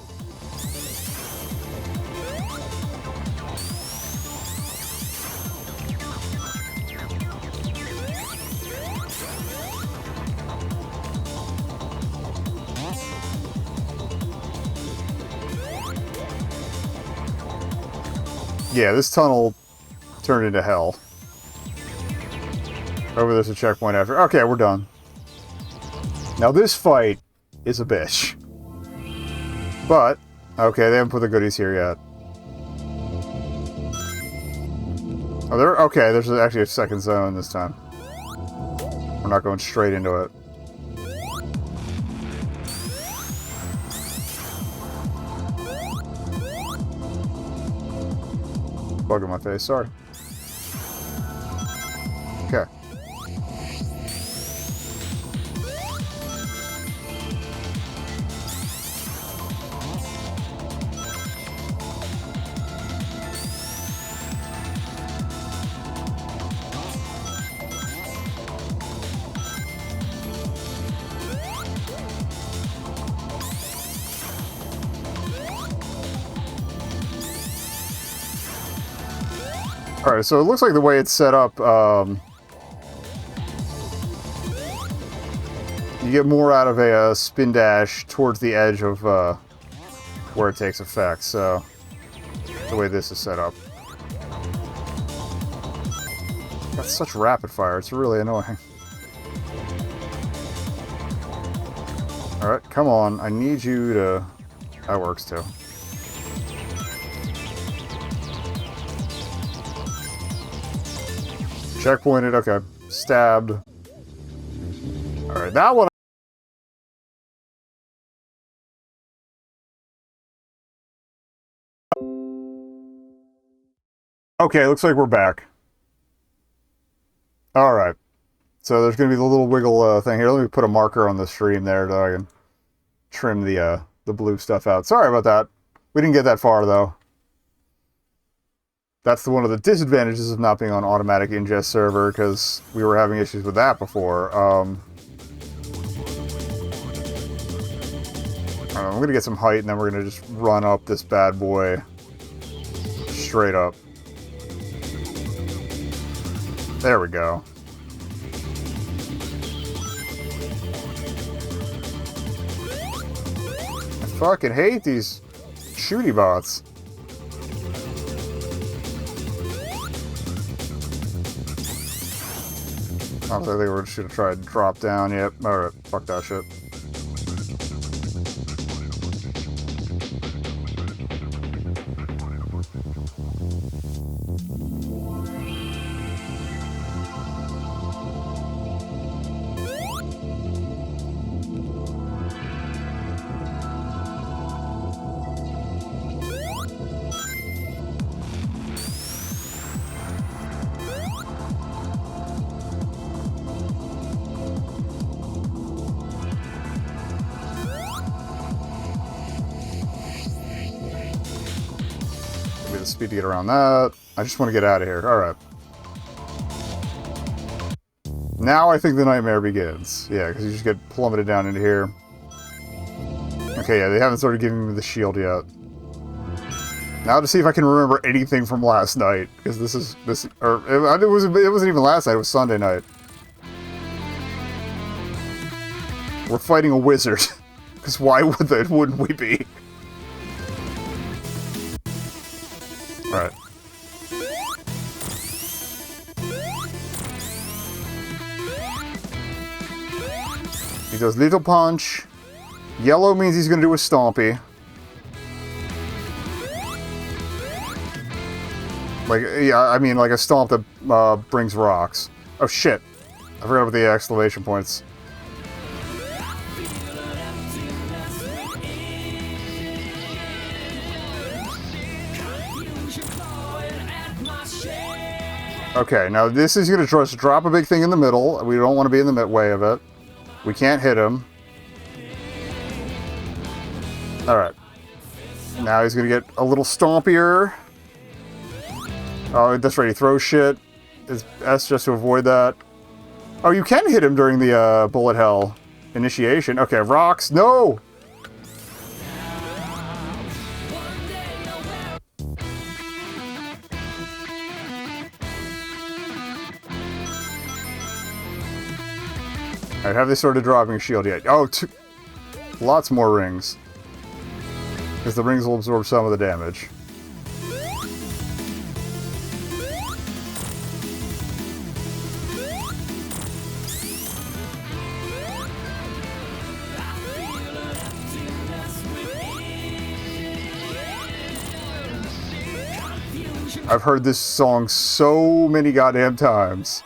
Yeah, this tunnel turned into hell. Over there's a checkpoint after. Okay, we're done. Now this fight is a bitch. But, okay, they haven't put the goodies here yet. Oh, there. Okay, there's actually a second zone this time. We're not going straight into it. Bug in my face, sorry. Okay. Alright, so it looks like the way it's set up, you get more out of a spin dash towards the edge of where it takes effect, so the way this is set up. Got such rapid fire, it's really annoying. Alright, come on, I need you to... That works too. Checkpointed, okay. Stabbed. Alright, that one... Okay, looks like we're back. Alright. So there's going to be the little wiggle thing here. Let me put a marker on the stream there so I can trim the blue stuff out. Sorry about that. We didn't get that far, though. That's one of the disadvantages of not being on automatic ingest server, because we were having issues with that before. I'm going to get some height, and then we're going to just run up this bad boy straight up. There we go. I fucking hate these shooty bots. I think we should have tried to drop down. Yep. Alright, fuck that shit. The speed to get around that. I just want to get out of here. Alright. Now I think the nightmare begins. Yeah, because you just get plummeted down into here. Okay, yeah, they haven't started giving me the shield yet. Now to see if I can remember anything from last night. Because it wasn't even last night, it was Sunday night. We're fighting a wizard. Because why wouldn't we be? Alright. He does little punch. Yellow means he's gonna do a stompy. Like, yeah, I mean like a stomp that brings rocks. Oh shit. I forgot about the exclamation points. Okay, now this is going to try to drop a big thing in the middle. We don't want to be in the way of it. We can't hit him. Alright. Now he's going to get a little stompier. Oh, that's right, he throws shit. Is S just to avoid that. Oh, you can hit him during the bullet hell initiation. Okay, rocks. No! Alright, have they started dropping a shield yet? Oh, lots more rings. Because the rings will absorb some of the damage. I've heard this song so many goddamn times.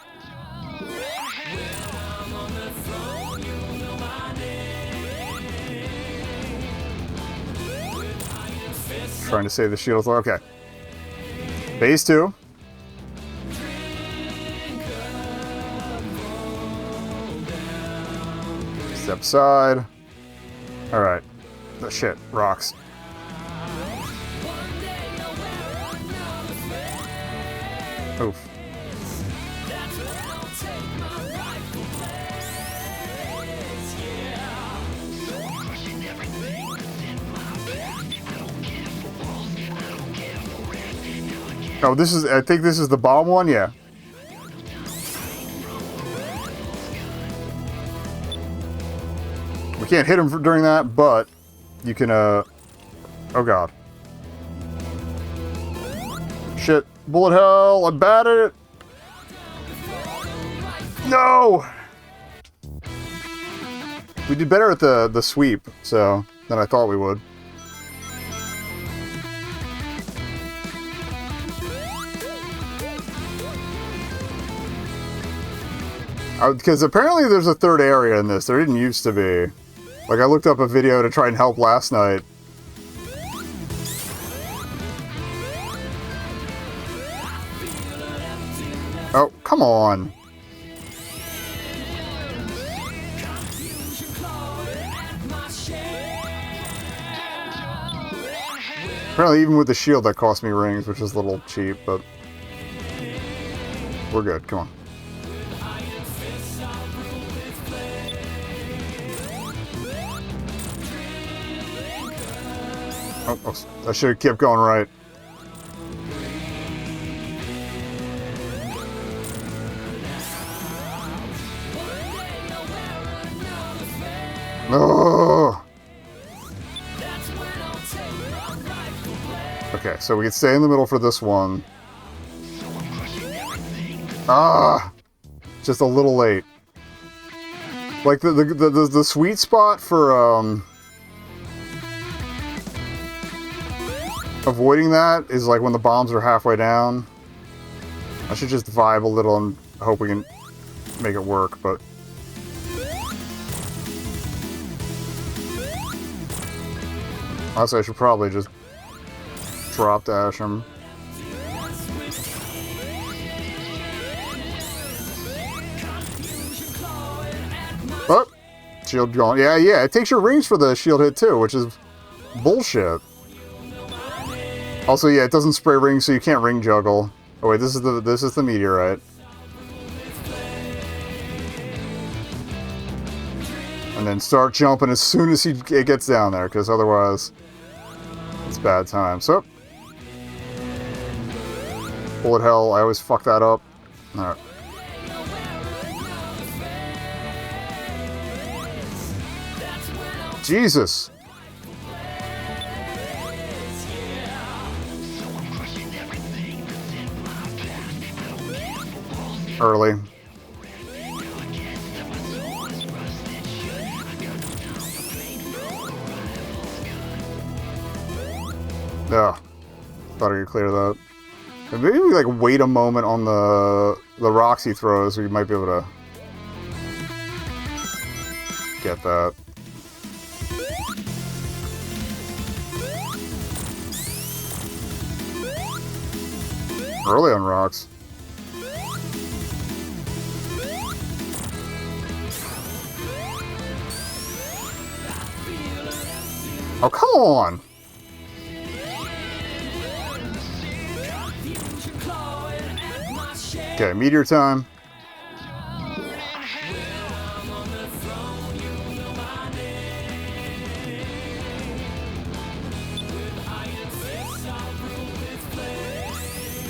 Trying to save the shield. Okay. Phase 2. Step aside. Alright. Oh, shit. Rocks. Oof. Oh, this is, I think this is the bomb one? Yeah. We can't hit him during that, but you can, oh god. Shit. Bullet hell, I'm bad at it. No! We did better at the sweep, so, than I thought we would. Because apparently there's a third area in this. There didn't used to be. Like, I looked up a video to try and help last night. Oh, come on. Apparently even with the shield that cost me rings, which is a little cheap, but... we're good, come on. Oh, I should have kept going right. Oh. Okay, so we can stay in the middle for this one. Ah! Just a little late. Like, the sweet spot for, avoiding that is like when the bombs are halfway down. I should just vibe a little and hope we can make it work, but... honestly, I should probably just drop dash him. Oh! Shield gone. Yeah, it takes your rings for the shield hit too, which is bullshit. Also, yeah, it doesn't spray rings, so you can't ring juggle. Oh wait, this is the meteorite. And then start jumping as soon as it gets down there, because otherwise it's bad time. So, bullet hell, I always fuck that up. Alright. Jesus! Early. Yeah. Thought I could clear that. And maybe we like wait a moment on the rocks he throws, we might be able to get that. Early on rocks. Oh, come on! Okay, meteor time.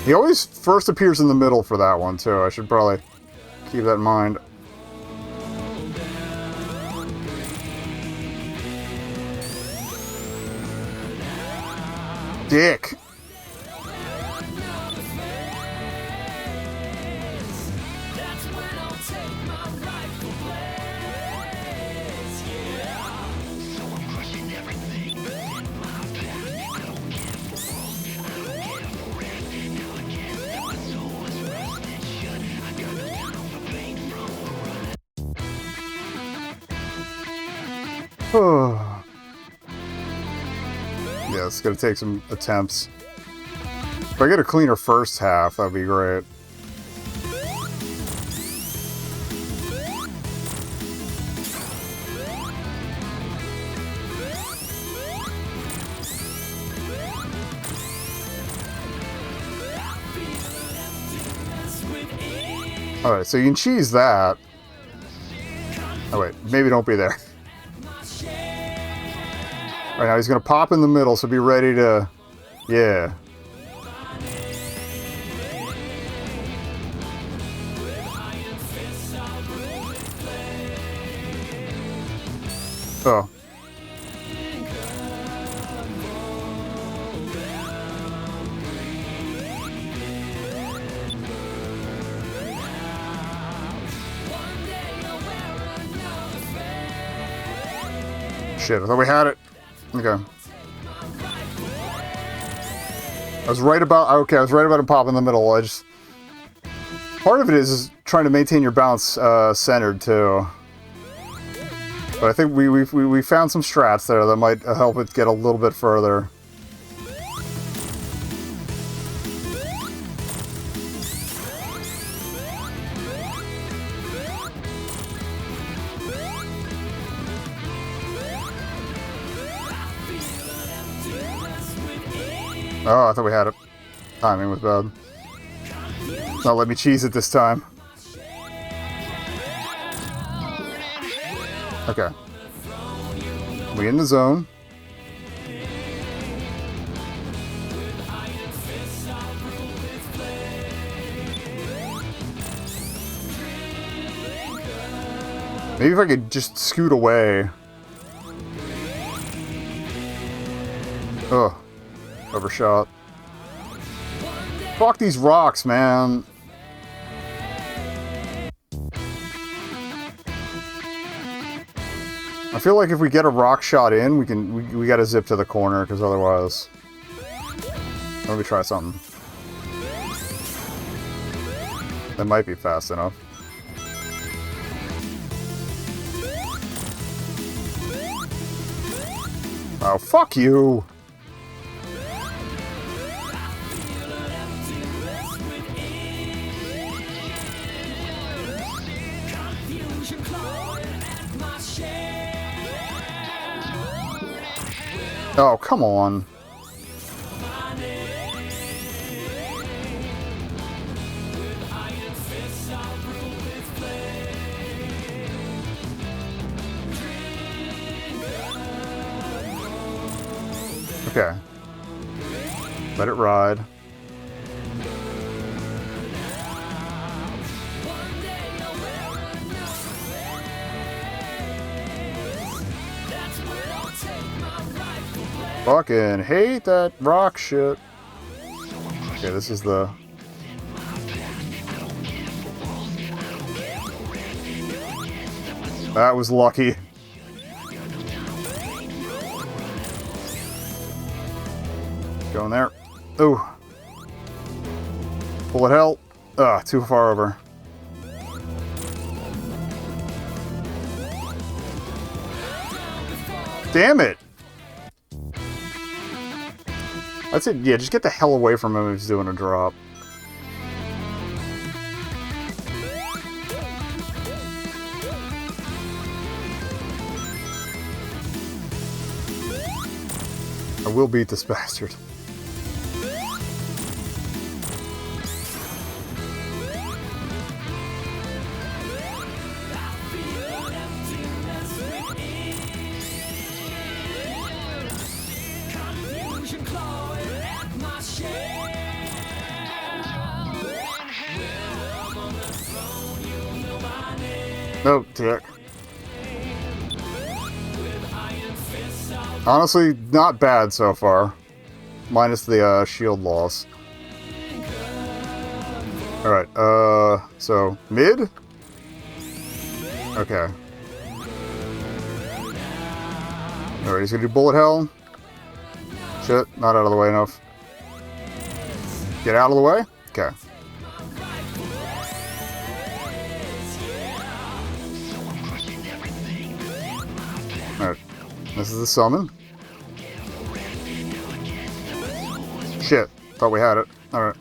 He always first appears in the middle for that one, too. I should probably keep that in mind. Dick. Yeah, it's gonna take some attempts. If I get a cleaner first half, that'd be great. Alright, so you can cheese that. Oh wait, maybe don't be there. Alright, now he's gonna pop in the middle, so be ready to... Yeah. Oh. Shit, I thought we had it. Okay. I was right about... Okay, I was right about him popping in the middle. I just... Part of it is trying to maintain your balance centered, too. But I think we found some strats there that might help it get a little bit further. Oh, I thought we had it. Timing was bad. Not let me cheese it this time. Okay. We in the zone. Maybe if I could just scoot away. Ugh. Overshot. Fuck these rocks, man. I feel like if we get a rock shot in, we gotta zip to the corner, because otherwise... Let me try something. That might be fast enough. Oh, fuck you! Oh, come on. Okay. Let it ride. Fucking hate that rock shit. Okay, this is the... That was lucky. Going there. Ooh. Bullet hell. Ugh, too far over. Damn it! I'd say, yeah, just get the hell away from him if he's doing a drop. I will beat this bastard. Oh, dick. Honestly, not bad so far. minus the shield loss. Alright, so, mid? Okay. Alright, he's gonna do bullet hell. Shit, not out of the way enough. Get out of the way? Okay. Alright, this is the summon. Shit, thought we had it. Alright.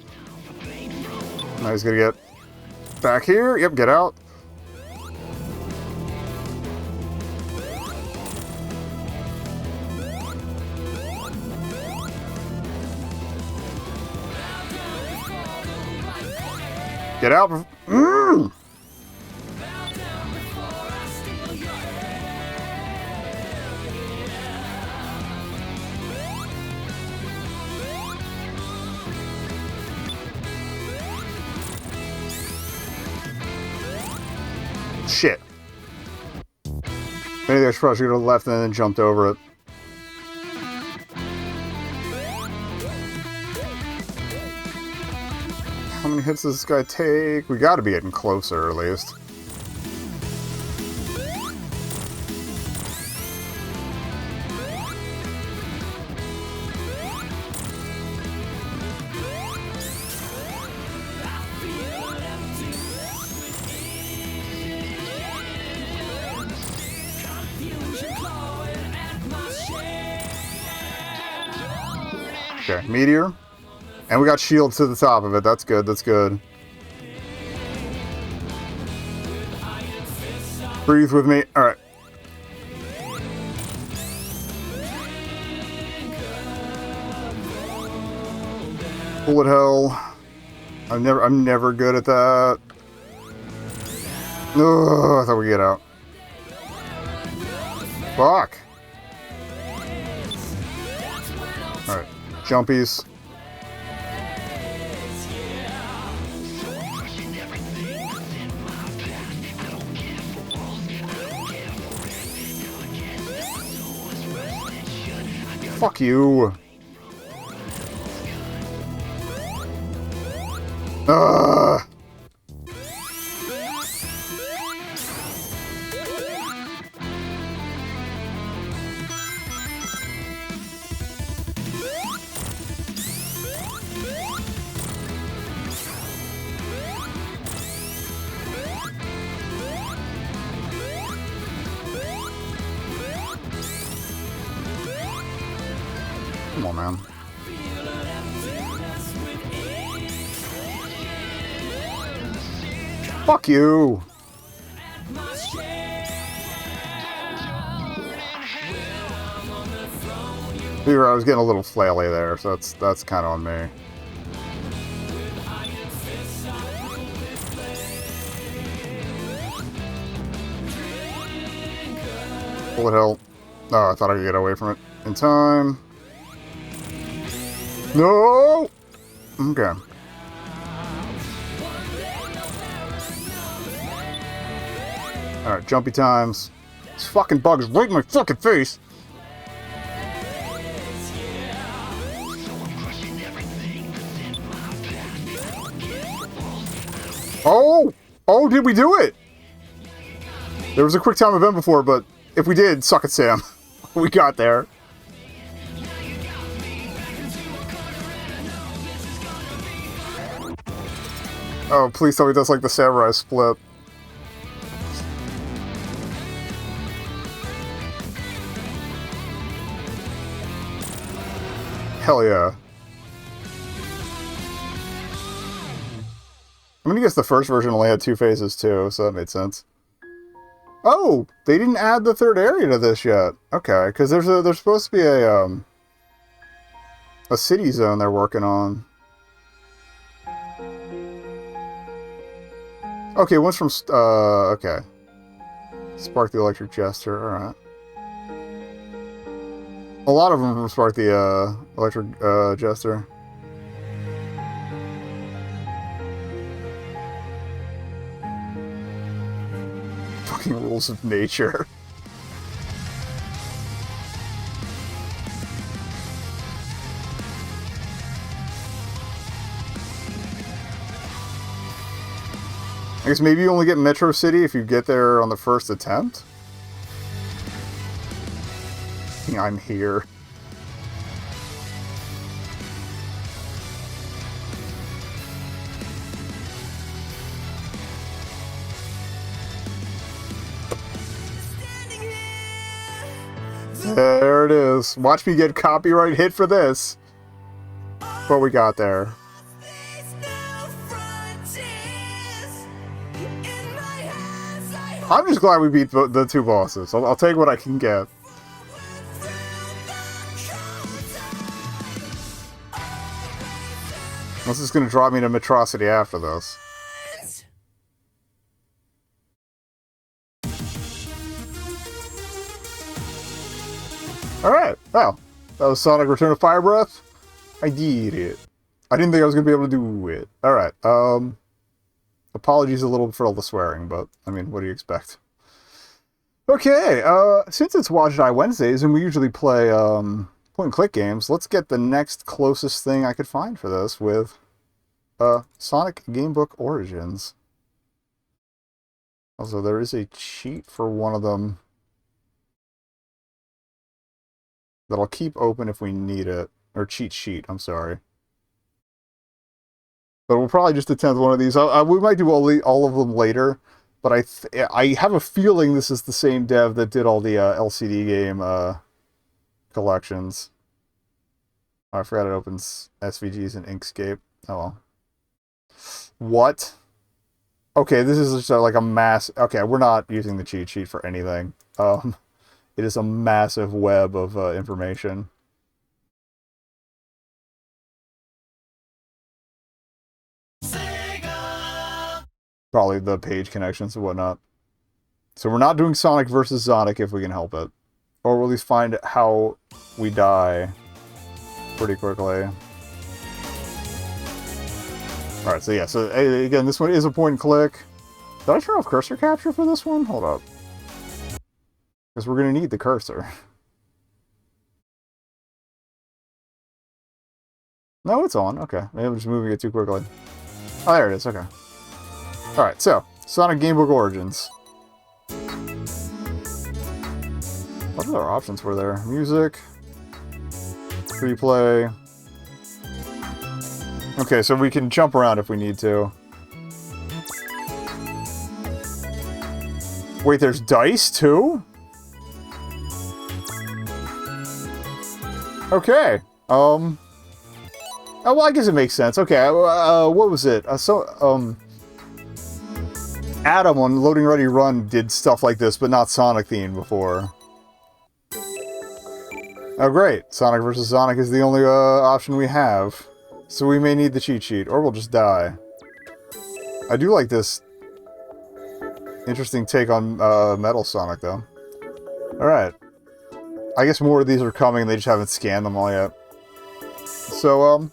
Now he's gonna get back here. Yep, get out. Get out. Shit. Maybe I should probably go to the left and then jumped over it. How many hits does this guy take? We gotta be getting closer, at least. Okay, meteor. And we got shield to the top of it. That's good, that's good. Breathe with me. Alright. Bullet hell. I'm never good at that. Oh, I thought we'd get out. Fuck. Alright. Jumpies. Fuck you. Come on, man. Fuck you! I was getting a little flaily there, so that's kind of on me. Bullet hell. Oh, I thought I could get away from it in time. No! Okay. Alright, jumpy times. This fucking bug is right in my fucking face! Oh! Oh, did we do it? There was a quick time event before, but if we did, suck it, Sam. We got there. Oh, please tell me that's like the samurai split. Hell yeah. I'm gonna guess the first version only had 2 phases too, so that made sense. Oh, they didn't add the third area to this yet. Okay, because there's supposed to be a city zone they're working on. Okay, one's from okay. Spark the Electric Jester. All right. A lot of them from Spark the Electric Jester. Fucking rules of nature. I guess maybe you only get Metro City if you get there on the first attempt? I'm here. There it is. Watch me get copyright hit for this. But we got there. I'm just glad we beat the two bosses. I'll take what I can get. This is going to draw me to Metrocity after this. Alright, well, that was Sonic Return of Fire Breath. I did it. I didn't think I was going to be able to do it. Alright, apologies a little for all the swearing, but, I mean, what do you expect? Okay, since it's Watch Die Wednesdays, and we usually play, point-and-click games, let's get the next closest thing I could find for this with, Sonic Gamebook Origins. Also, there is a cheat for one of them that I'll keep open if we need it. Or cheat sheet, I'm sorry. But we'll probably just attempt one of these. We might do all of them later, but I have a feeling this is the same dev that did all the LCD game collections. Oh, I forgot it opens SVGs in Inkscape. Oh well. What? Okay, this is just like a mass... Okay, we're not using the cheat sheet for anything. It is a massive web of information. Sega! Probably the page connections and whatnot. So we're not doing Sonic versus Sonic if we can help it. Or we'll at least find how we die pretty quickly. Alright, so yeah, so again, this one is a point and click. Did I turn off cursor capture for this one? Hold up. Because we're going to need the cursor. No, it's on. Okay. Maybe I'm just moving it too quickly. Oh, there it is. Okay. Alright, so, Sonic Gamebook Origins. What other options were there? Music. Free play. Okay, so we can jump around if we need to. Wait, there's dice too? Okay. Oh, well, I guess it makes sense. Okay, what was it? Adam on Loading Ready Run did stuff like this, but not Sonic themed before. Oh, great. Sonic versus Sonic is the only option we have. So we may need the cheat sheet, or we'll just die. I do like this interesting take on Metal Sonic, though. Alright. I guess more of these are coming, they just haven't scanned them all yet. So,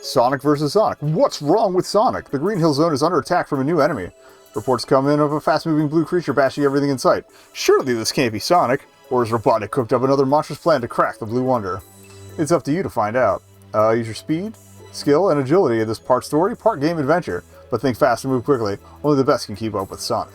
Sonic versus Sonic. What's wrong with Sonic? The Green Hill Zone is under attack from a new enemy. Reports come in of a fast-moving blue creature bashing everything in sight. Surely this can't be Sonic, or has Robotnik cooked up another monstrous plan to crack the Blue Wonder? It's up to you to find out. Use your speed, skill, and agility in this part story, part game adventure. But think fast and move quickly. Only the best can keep up with Sonic.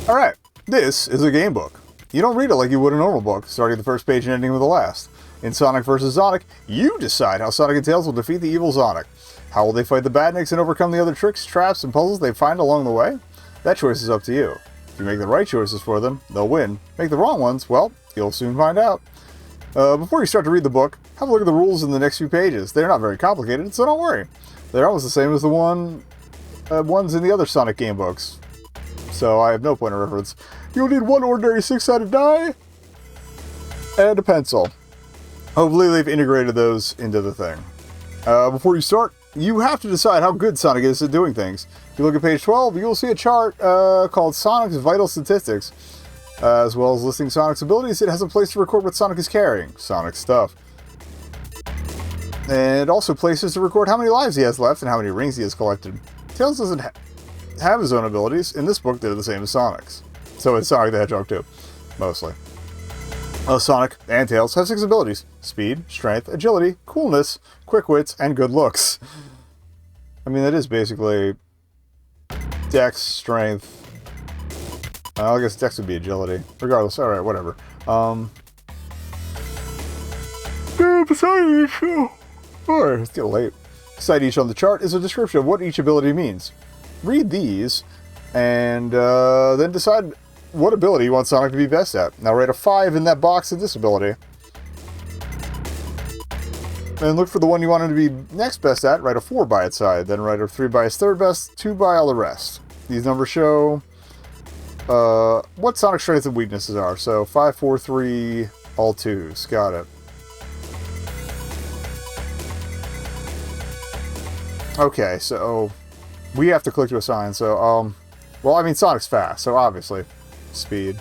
Alright, this is a game book. You don't read it like you would a normal book, starting the first page and ending with the last. In Sonic vs. Sonic, you decide how Sonic and Tails will defeat the evil Sonic. How will they fight the badniks and overcome the other tricks, traps, and puzzles they find along the way? That choice is up to you. If you make the right choices for them, they'll win. Make the wrong ones, well, you'll soon find out. Before you start to read the book, have a look at the rules in the next few pages. They're not very complicated, so don't worry. They're almost the same as the ones in the other Sonic game books. So I have no point of reference. You'll need one ordinary 6-sided die and a pencil. Hopefully they've integrated those into the thing. Before you start, you have to decide how good Sonic is at doing things. If you look at page 12, you'll see a chart called Sonic's Vital Statistics. As well as listing Sonic's abilities, it has a place to record what Sonic is carrying, Sonic stuff. And also places to record how many lives he has left and how many rings he has collected. Tails doesn't have his own abilities. In this book, they're the same as Sonic's. So it's Sonic the Hedgehog too, mostly. Sonic and Tails have 6 abilities: speed, strength, agility, coolness, quick wits, and good looks. I mean, that is basically Dex, strength. I guess Dex would be agility. Regardless, alright, whatever. Beside each, alright, it's getting late. Beside each on the chart is a description of what each ability means. Read these, and then decide what ability you want Sonic to be best at. Now write a 5 in that box of this ability. And look for the one you want him to be next best at, write a 4 by its side. Then write a 3 by his third best, 2 by all the rest. These numbers show what Sonic's strengths and weaknesses are. So 5, 4, 3, all 2s. Got it. Okay, so we have to click to assign. So, well, I mean, Sonic's fast, so obviously speed.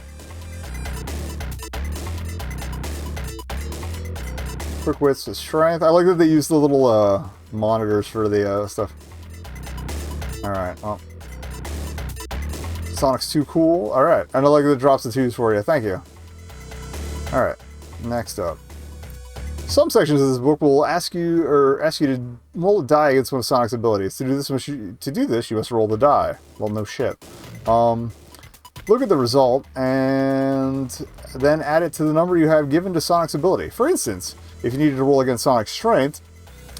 Quick wits is strength. I like that they use the little monitors for the stuff. Alright, well. Sonic's too cool. Alright, and I like that it drops the 2s for you. Thank you. Alright, next up. Some sections of this book will ask you to roll a die against one of Sonic's abilities. To do this, you must roll the die. Well, no shit. Look at the result, and then add it to the number you have given to Sonic's ability. For instance, if you needed to roll against Sonic's strength,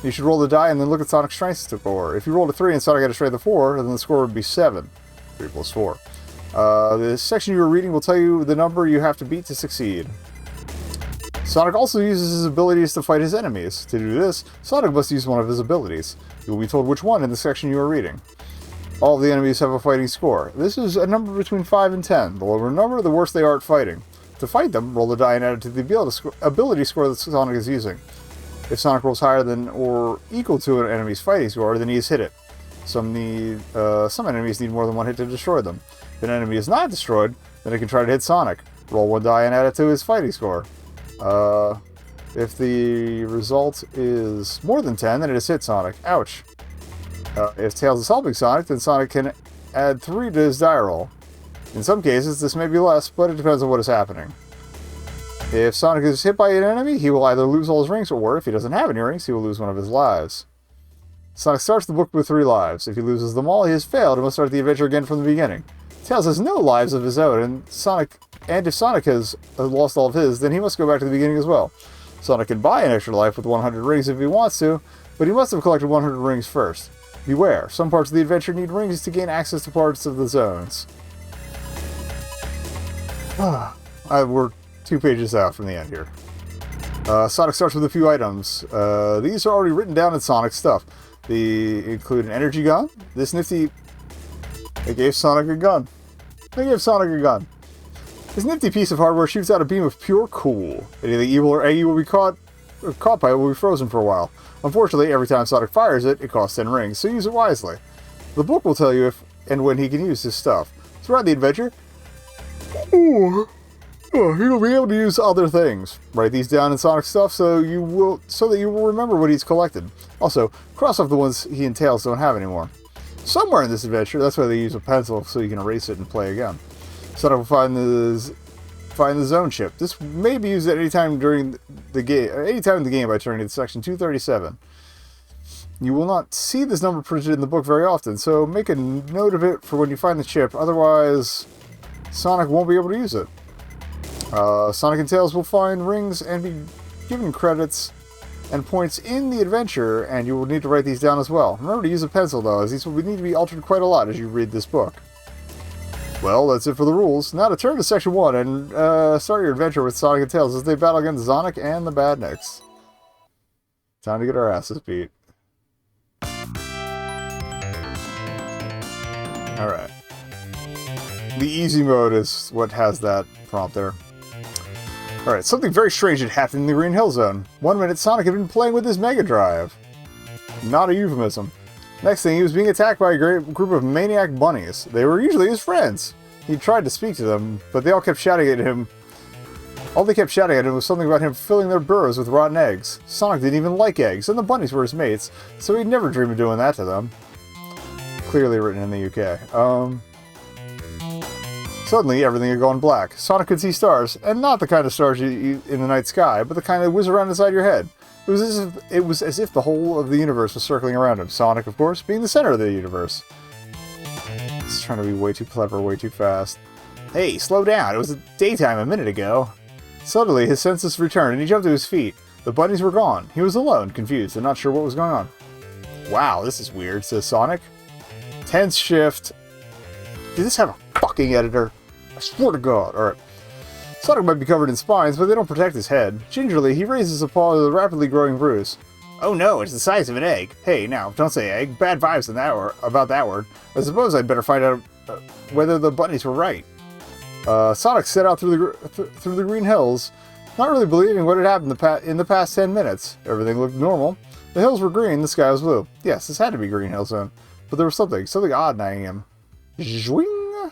you should roll the die and then look at Sonic's strength score. If you rolled a 3 and Sonic had a strength of 4, then the score would be 7. 3 plus 4. The section you were reading will tell you the number you have to beat to succeed. Sonic also uses his abilities to fight his enemies. To do this, Sonic must use one of his abilities. You will be told which one in the section you are reading. All of the enemies have a fighting score. This is a number between 5 and 10. The lower number, the worse they are at fighting. To fight them, roll the die and add it to the ability score that Sonic is using. If Sonic rolls higher than or equal to an enemy's fighting score, then he is hit it. Some enemies need more than one hit to destroy them. If an enemy is not destroyed, then it can try to hit Sonic. Roll one die and add it to his fighting score. If the result is more than 10, then it has hit Sonic. Ouch. If Tails is helping Sonic, then Sonic can add 3 to his die roll. In some cases, this may be less, but it depends on what is happening. If Sonic is hit by an enemy, he will either lose all his rings, or if he doesn't have any rings, he will lose one of his lives. Sonic starts the book with 3 lives. If he loses them all, he has failed and must start the adventure again from the beginning. Tails has no lives of his own, and if Sonic has lost all of his, then he must go back to the beginning as well. Sonic can buy an extra life with 100 rings if he wants to, but he must have collected 100 rings first. Beware, some parts of the adventure need rings to gain access to parts of the zones. We're 2 pages out from the end here. Sonic starts with a few items. These are already written down in Sonic's stuff. They include an energy gun. This nifty... They gave Sonic a gun. This nifty piece of hardware shoots out a beam of pure cool. Anything evil or eggy will be caught by it will be frozen for a while. Unfortunately, every time Sonic fires it, it costs 10 rings, so use it wisely. The book will tell you if and when he can use his stuff. Throughout the adventure, he will be able to use other things. Write these down in Sonic's stuff so that you will remember what he's collected. Also, cross off the ones he and Tails don't have anymore. Somewhere in this adventure, that's why they use a pencil so you can erase it and play again. Sonic will find the zone chip. This may be used at any time during the game, in the game by turning to section 237. You will not see this number printed in the book very often, so make a note of it for when you find the chip. Otherwise, Sonic won't be able to use it. Sonic and Tails will find rings and be given credits and points in the adventure, and you will need to write these down as well. Remember to use a pencil, though, as these will need to be altered quite a lot as you read this book. Well, that's it for the rules. Now to turn to Section 1 and start your adventure with Sonic and Tails as they battle against Sonic and the Badniks. Time to get our asses beat. Alright. The easy mode is what has that prompt there. Alright, something very strange had happened in the Green Hill Zone. One minute Sonic had been playing with his Mega Drive. Not a euphemism. Next thing, he was being attacked by a group of maniac bunnies. They were usually his friends. He tried to speak to them, but they all kept shouting at him. All they kept shouting at him was something about him filling their burrows with rotten eggs. Sonic didn't even like eggs, and the bunnies were his mates, so he'd never dream of doing that to them. Clearly written in the UK. Suddenly, everything had gone black. Sonic could see stars, and not the kind of stars you in the night sky, but the kind that whiz around inside your head. It was as if the whole of the universe was circling around him. Sonic, of course, being the center of the universe. He's trying to be way too clever, way too fast. Hey, slow down. It was daytime a minute ago. Suddenly, his senses returned, and he jumped to his feet. The bunnies were gone. He was alone, confused, and not sure what was going on. Wow, this is weird, says Sonic. Tense shift. Did this have a fucking editor? I swear to God. Alright. Sonic might be covered in spines, but they don't protect his head. Gingerly, he raises a paw with a rapidly growing bruise. Oh no, it's the size of an egg. Hey, now, don't say egg. Bad vibes in that about that word. I suppose I'd better find out whether the bunnies were right. Sonic set out through the green hills, not really believing what had happened in the past 10 minutes. Everything looked normal. The hills were green, the sky was blue. Yes, this had to be Green Hill Zone. But there was something odd nagging him. Zwing!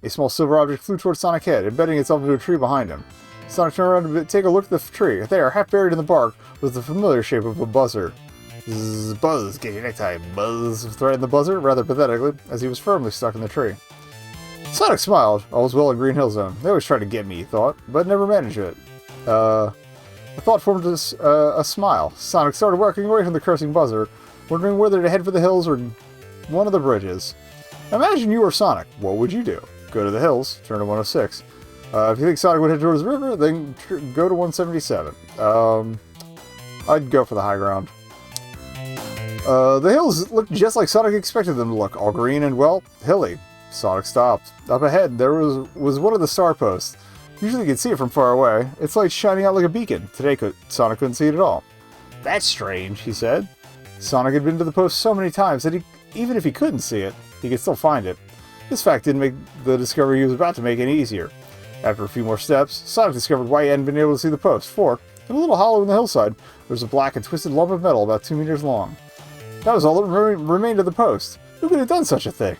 A small silver object flew towards Sonic's head, embedding itself into a tree behind him. Sonic turned around to take a look at the tree. There, half buried in the bark, was the familiar shape of a buzzer. Zzz, buzz, get your necktie, buzz, threatened the buzzer, rather pathetically, as he was firmly stuck in the tree. Sonic smiled. All was well in Green Hill Zone. They always tried to get me, he thought, but never managed it. A thought formed a smile. Sonic started walking away from the cursing buzzer, wondering whether to head for the hills or one of the bridges. Imagine you were Sonic. What would you do? Go to the hills, turn to 106. If you think Sonic would head towards the river, then go to 177. I'd go for the high ground. The hills looked just like Sonic expected them to look, all green and, well, hilly. Sonic stopped. Up ahead, there was one of the star posts. Usually you could see it from far away. Its light shining out like a beacon. Today, Sonic couldn't see it at all. That's strange, he said. Sonic had been to the post so many times that even if he couldn't see it, he could still find it. This fact didn't make the discovery he was about to make any easier. After a few more steps, Sonic discovered why he hadn't been able to see the post, for, in a little hollow in the hillside, there was a black and twisted lump of metal about 2 meters long. That was all that remained of the post. Who could have done such a thing?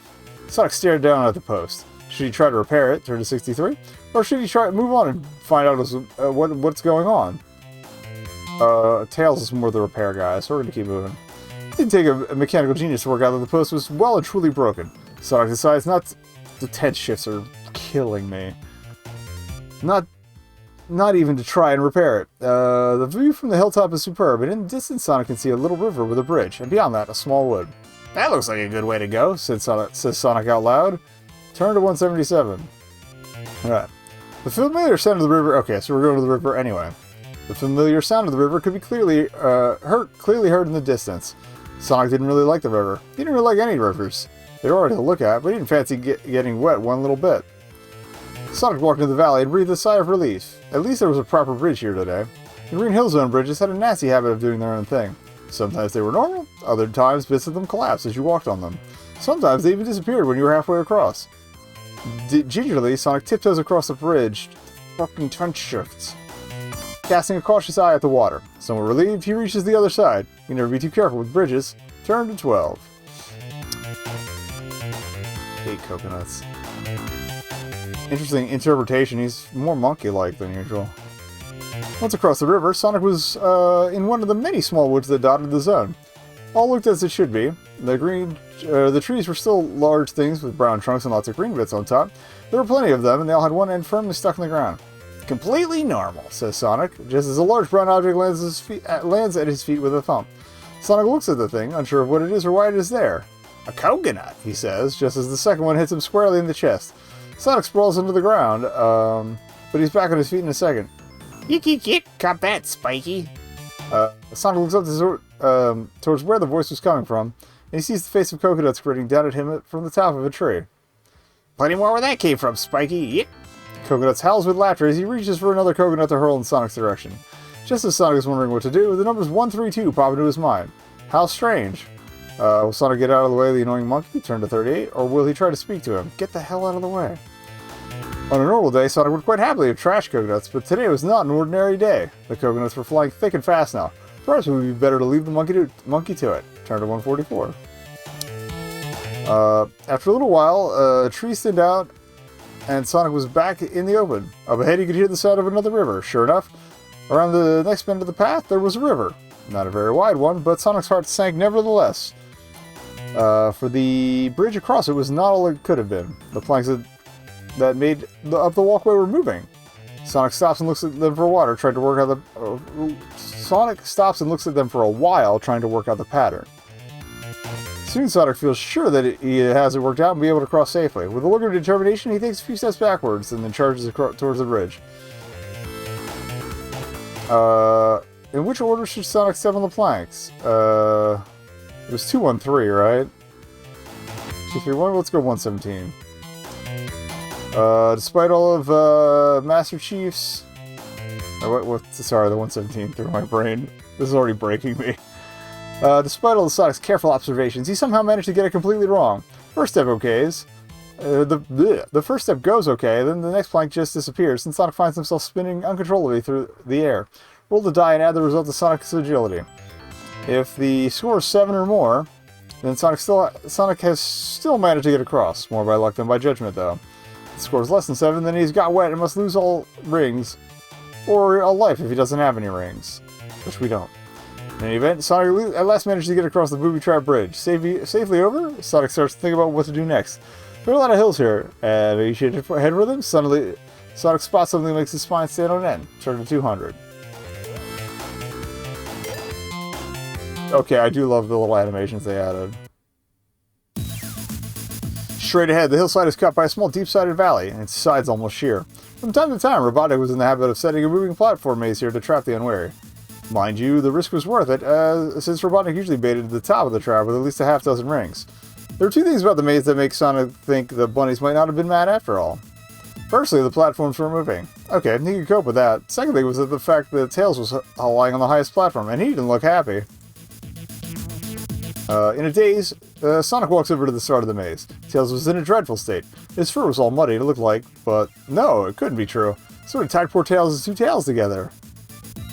Sonic stared down at the post. Should he try to repair it, turn to 63, or should he try to move on and find out what's going on? Tails is more the repair guy, so we're going to keep moving. It didn't take a mechanical genius to work out that the post was well and truly broken. Sonic decides not. The tense shifts are killing me. Not even to try and repair it. The view from the hilltop is superb, and in the distance Sonic can see a little river with a bridge, and beyond that, a small wood. That looks like a good way to go, says Sonic out loud. Turn to 177. Alright. The familiar sound of the river... Okay, so we're going to the river anyway. The familiar sound of the river could be clearly heard in the distance. Sonic didn't really like the river. He didn't really like any rivers. They were hard to look at, but he didn't fancy getting wet one little bit. Sonic walked into the valley and breathed a sigh of relief. At least there was a proper bridge here today. The Green Hill Zone bridges had a nasty habit of doing their own thing. Sometimes they were normal, other times bits of them collapsed as you walked on them. Sometimes they even disappeared when you were halfway across. Gingerly, Sonic tiptoes across the bridge. Fucking tense shifts. Casting a cautious eye at the water. Somewhat relieved, he reaches the other side. You never be too careful with bridges. Turn to 12. Hate coconuts. Interesting interpretation. He's more monkey-like than usual. Once across the river, Sonic was in one of the many small woods that dotted the zone. All looked as it should be. The trees were still large things with brown trunks and lots of green bits on top. There were plenty of them, and they all had one end firmly stuck in the ground. Completely normal, says Sonic, just as a large brown object lands at his feet with a thump. Sonic looks at the thing, unsure of what it is or why it is there. A coconut, he says, just as the second one hits him squarely in the chest. Sonic sprawls into the ground, but he's back on his feet in a second. Yik yik yik, caught that, Spiky. Sonic looks up towards where the voice was coming from, and he sees the face of Coconuts grinning down at him from the top of a tree. Plenty more where that came from, Spiky, yik. Coconuts howls with laughter as he reaches for another coconut to hurl in Sonic's direction. Just as Sonic is wondering what to do, the numbers 132 pop into his mind. How strange. Will Sonic get out of the way of the annoying monkey, turn to 38, or will he try to speak to him? Get the hell out of the way. On a normal day, Sonic would quite happily have trashed coconuts, but today was not an ordinary day. The coconuts were flying thick and fast now. Perhaps it would be better to leave the monkey to it. Turn to 144. After a little while, a tree thinned out, and Sonic was back in the open. Up ahead, he could hear the sound of another river. Sure enough, around the next bend of the path, there was a river. Not a very wide one, but Sonic's heart sank nevertheless. For the bridge across it was not all it could have been. The planks that made up the walkway were moving. Sonic stops and looks at them for a while, trying to work out the... Sonic stops and looks at them for a while, trying to work out the pattern. Soon Sonic feels sure that he has it worked out and be able to cross safely. With a look of determination, he takes a few steps backwards and then charges towards the bridge. In which order should Sonic step on the planks? It was 213, right? 231, let's go 117. Despite all of Master Chief's... sorry, the 117 through my brain. This is already breaking me. Despite all of Sonic's careful observations, he somehow managed to get it completely wrong. First step okays. The first step goes okay, then the next plank just disappears, and Sonic finds himself spinning uncontrollably through the air. Roll the die and add the result to Sonic's agility. If the score is 7 or more, then Sonic has still managed to get across. More by luck than by judgment, though. If the score is less than 7, then he's got wet and must lose all rings, or a life if he doesn't have any rings. Which we don't. In any event, Sonic at last managed to get across the booby-trapped bridge. Safely over, Sonic starts to think about what to do next. There are a lot of hills here, and he should head for them. Suddenly, Sonic spots something that makes his spine stand on end. Turn to 200. Okay, I do love the little animations they added. Straight ahead, the hillside is cut by a small deep-sided valley, and its sides almost sheer. From time to time, Robotnik was in the habit of setting a moving platform maze here to trap the unwary. Mind you, the risk was worth it, since Robotnik usually baited the top of the trap with at least a half dozen rings. There are two things about the maze that make Sonic think the bunnies might not have been mad after all. Firstly, the platforms were moving. Okay, he could cope with that. Secondly was the fact that Tails was lying on the highest platform, and he didn't look happy. In a daze, Sonic walks over to the start of the maze. Tails was in a dreadful state. His fur was all muddy, it looked like, but no, it couldn't be true. Sort of tied poor Tails' two tails together.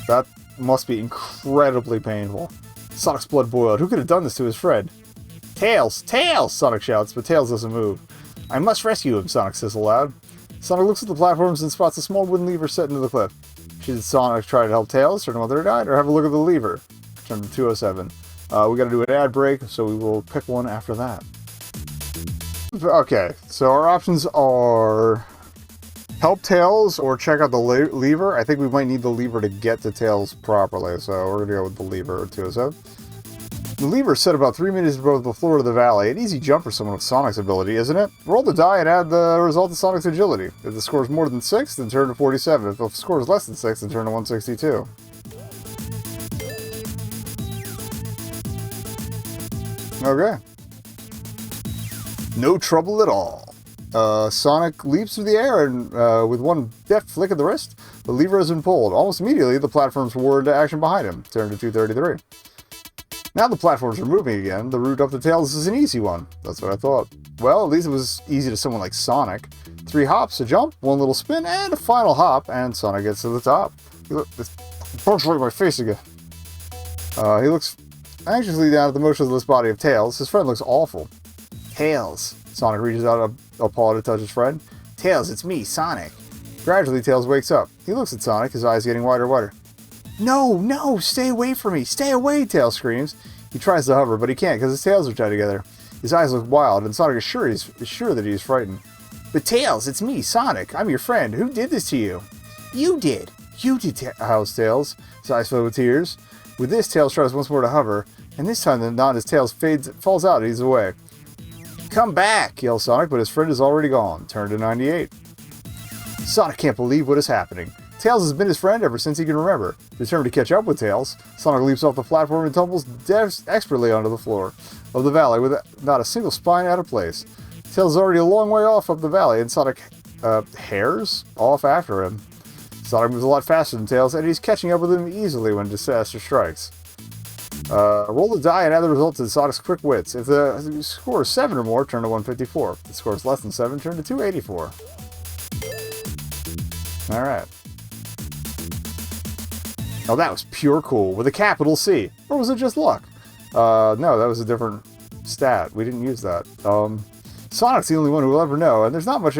That must be incredibly painful. Sonic's blood boiled. Who could have done this to his friend? Tails! Tails! Sonic shouts, but Tails doesn't move. I must rescue him, Sonic says aloud. Sonic looks at the platforms and spots a small wooden lever set into the cliff. Should Sonic try to help Tails, turn him other died, or have a look at the lever? Turn to 207. We gotta do an ad break, so we will pick one after that. Okay, so our options are help Tails or check out the lever. I think we might need the lever to get to Tails properly, so we're gonna go with the lever at 207. The lever is set about 3 meters above the floor of the valley. An easy jump for someone with Sonic's ability, isn't it? Roll the die and add the result to Sonic's agility. If the score is more than 6, then turn to 47. If the score is less than 6, then turn to 162. Okay. No trouble at all. Sonic leaps through the air and with one deft flick of the wrist, the lever has been pulled. Almost immediately, the platforms whirr into action behind him. Turn to 233. Now the platforms are moving again. The route up the Tails is an easy one. That's what I thought. Well, at least it was easy to someone like Sonic. 3 hops, a jump, 1 little spin, and a final hop, and Sonic gets to the top. It's puncturing my face again. He looks anxiously down at the motionless body of Tails. His friend looks awful. Tails. Sonic reaches out a paw to touch his friend. Tails, it's me, Sonic. Gradually, Tails wakes up. He looks at Sonic, his eyes getting wider and wider. No, no, stay away from me. Stay away, Tails screams. He tries to hover, but he can't because his tails are tied together. His eyes look wild, and Sonic is sure that he's frightened. But Tails, it's me, Sonic. I'm your friend. Who did this to you? You did. You did, howls Tails. His eyes fill with tears. With this, Tails tries once more to hover, and this time the knot in his tail falls out and he's away. Come back, yells Sonic, but his friend is already gone. Turn to 98. Sonic can't believe what is happening. Tails has been his friend ever since he can remember. Determined to catch up with Tails, Sonic leaps off the platform and tumbles expertly onto the floor of the valley with not a single spine out of place. Tails is already a long way off up the valley, and Sonic hares off after him. Sonic moves a lot faster than Tails, and he's catching up with him easily when disaster strikes. Roll the die and add the result to Sonic's quick wits. If the score is 7 or more, turn to 154. If the score is less than 7, turn to 284. Alright. Oh, that was pure cool, with a capital C. Or was it just luck? No, that was a different stat. We didn't use that. Sonic's the only one who will ever know, and there's not much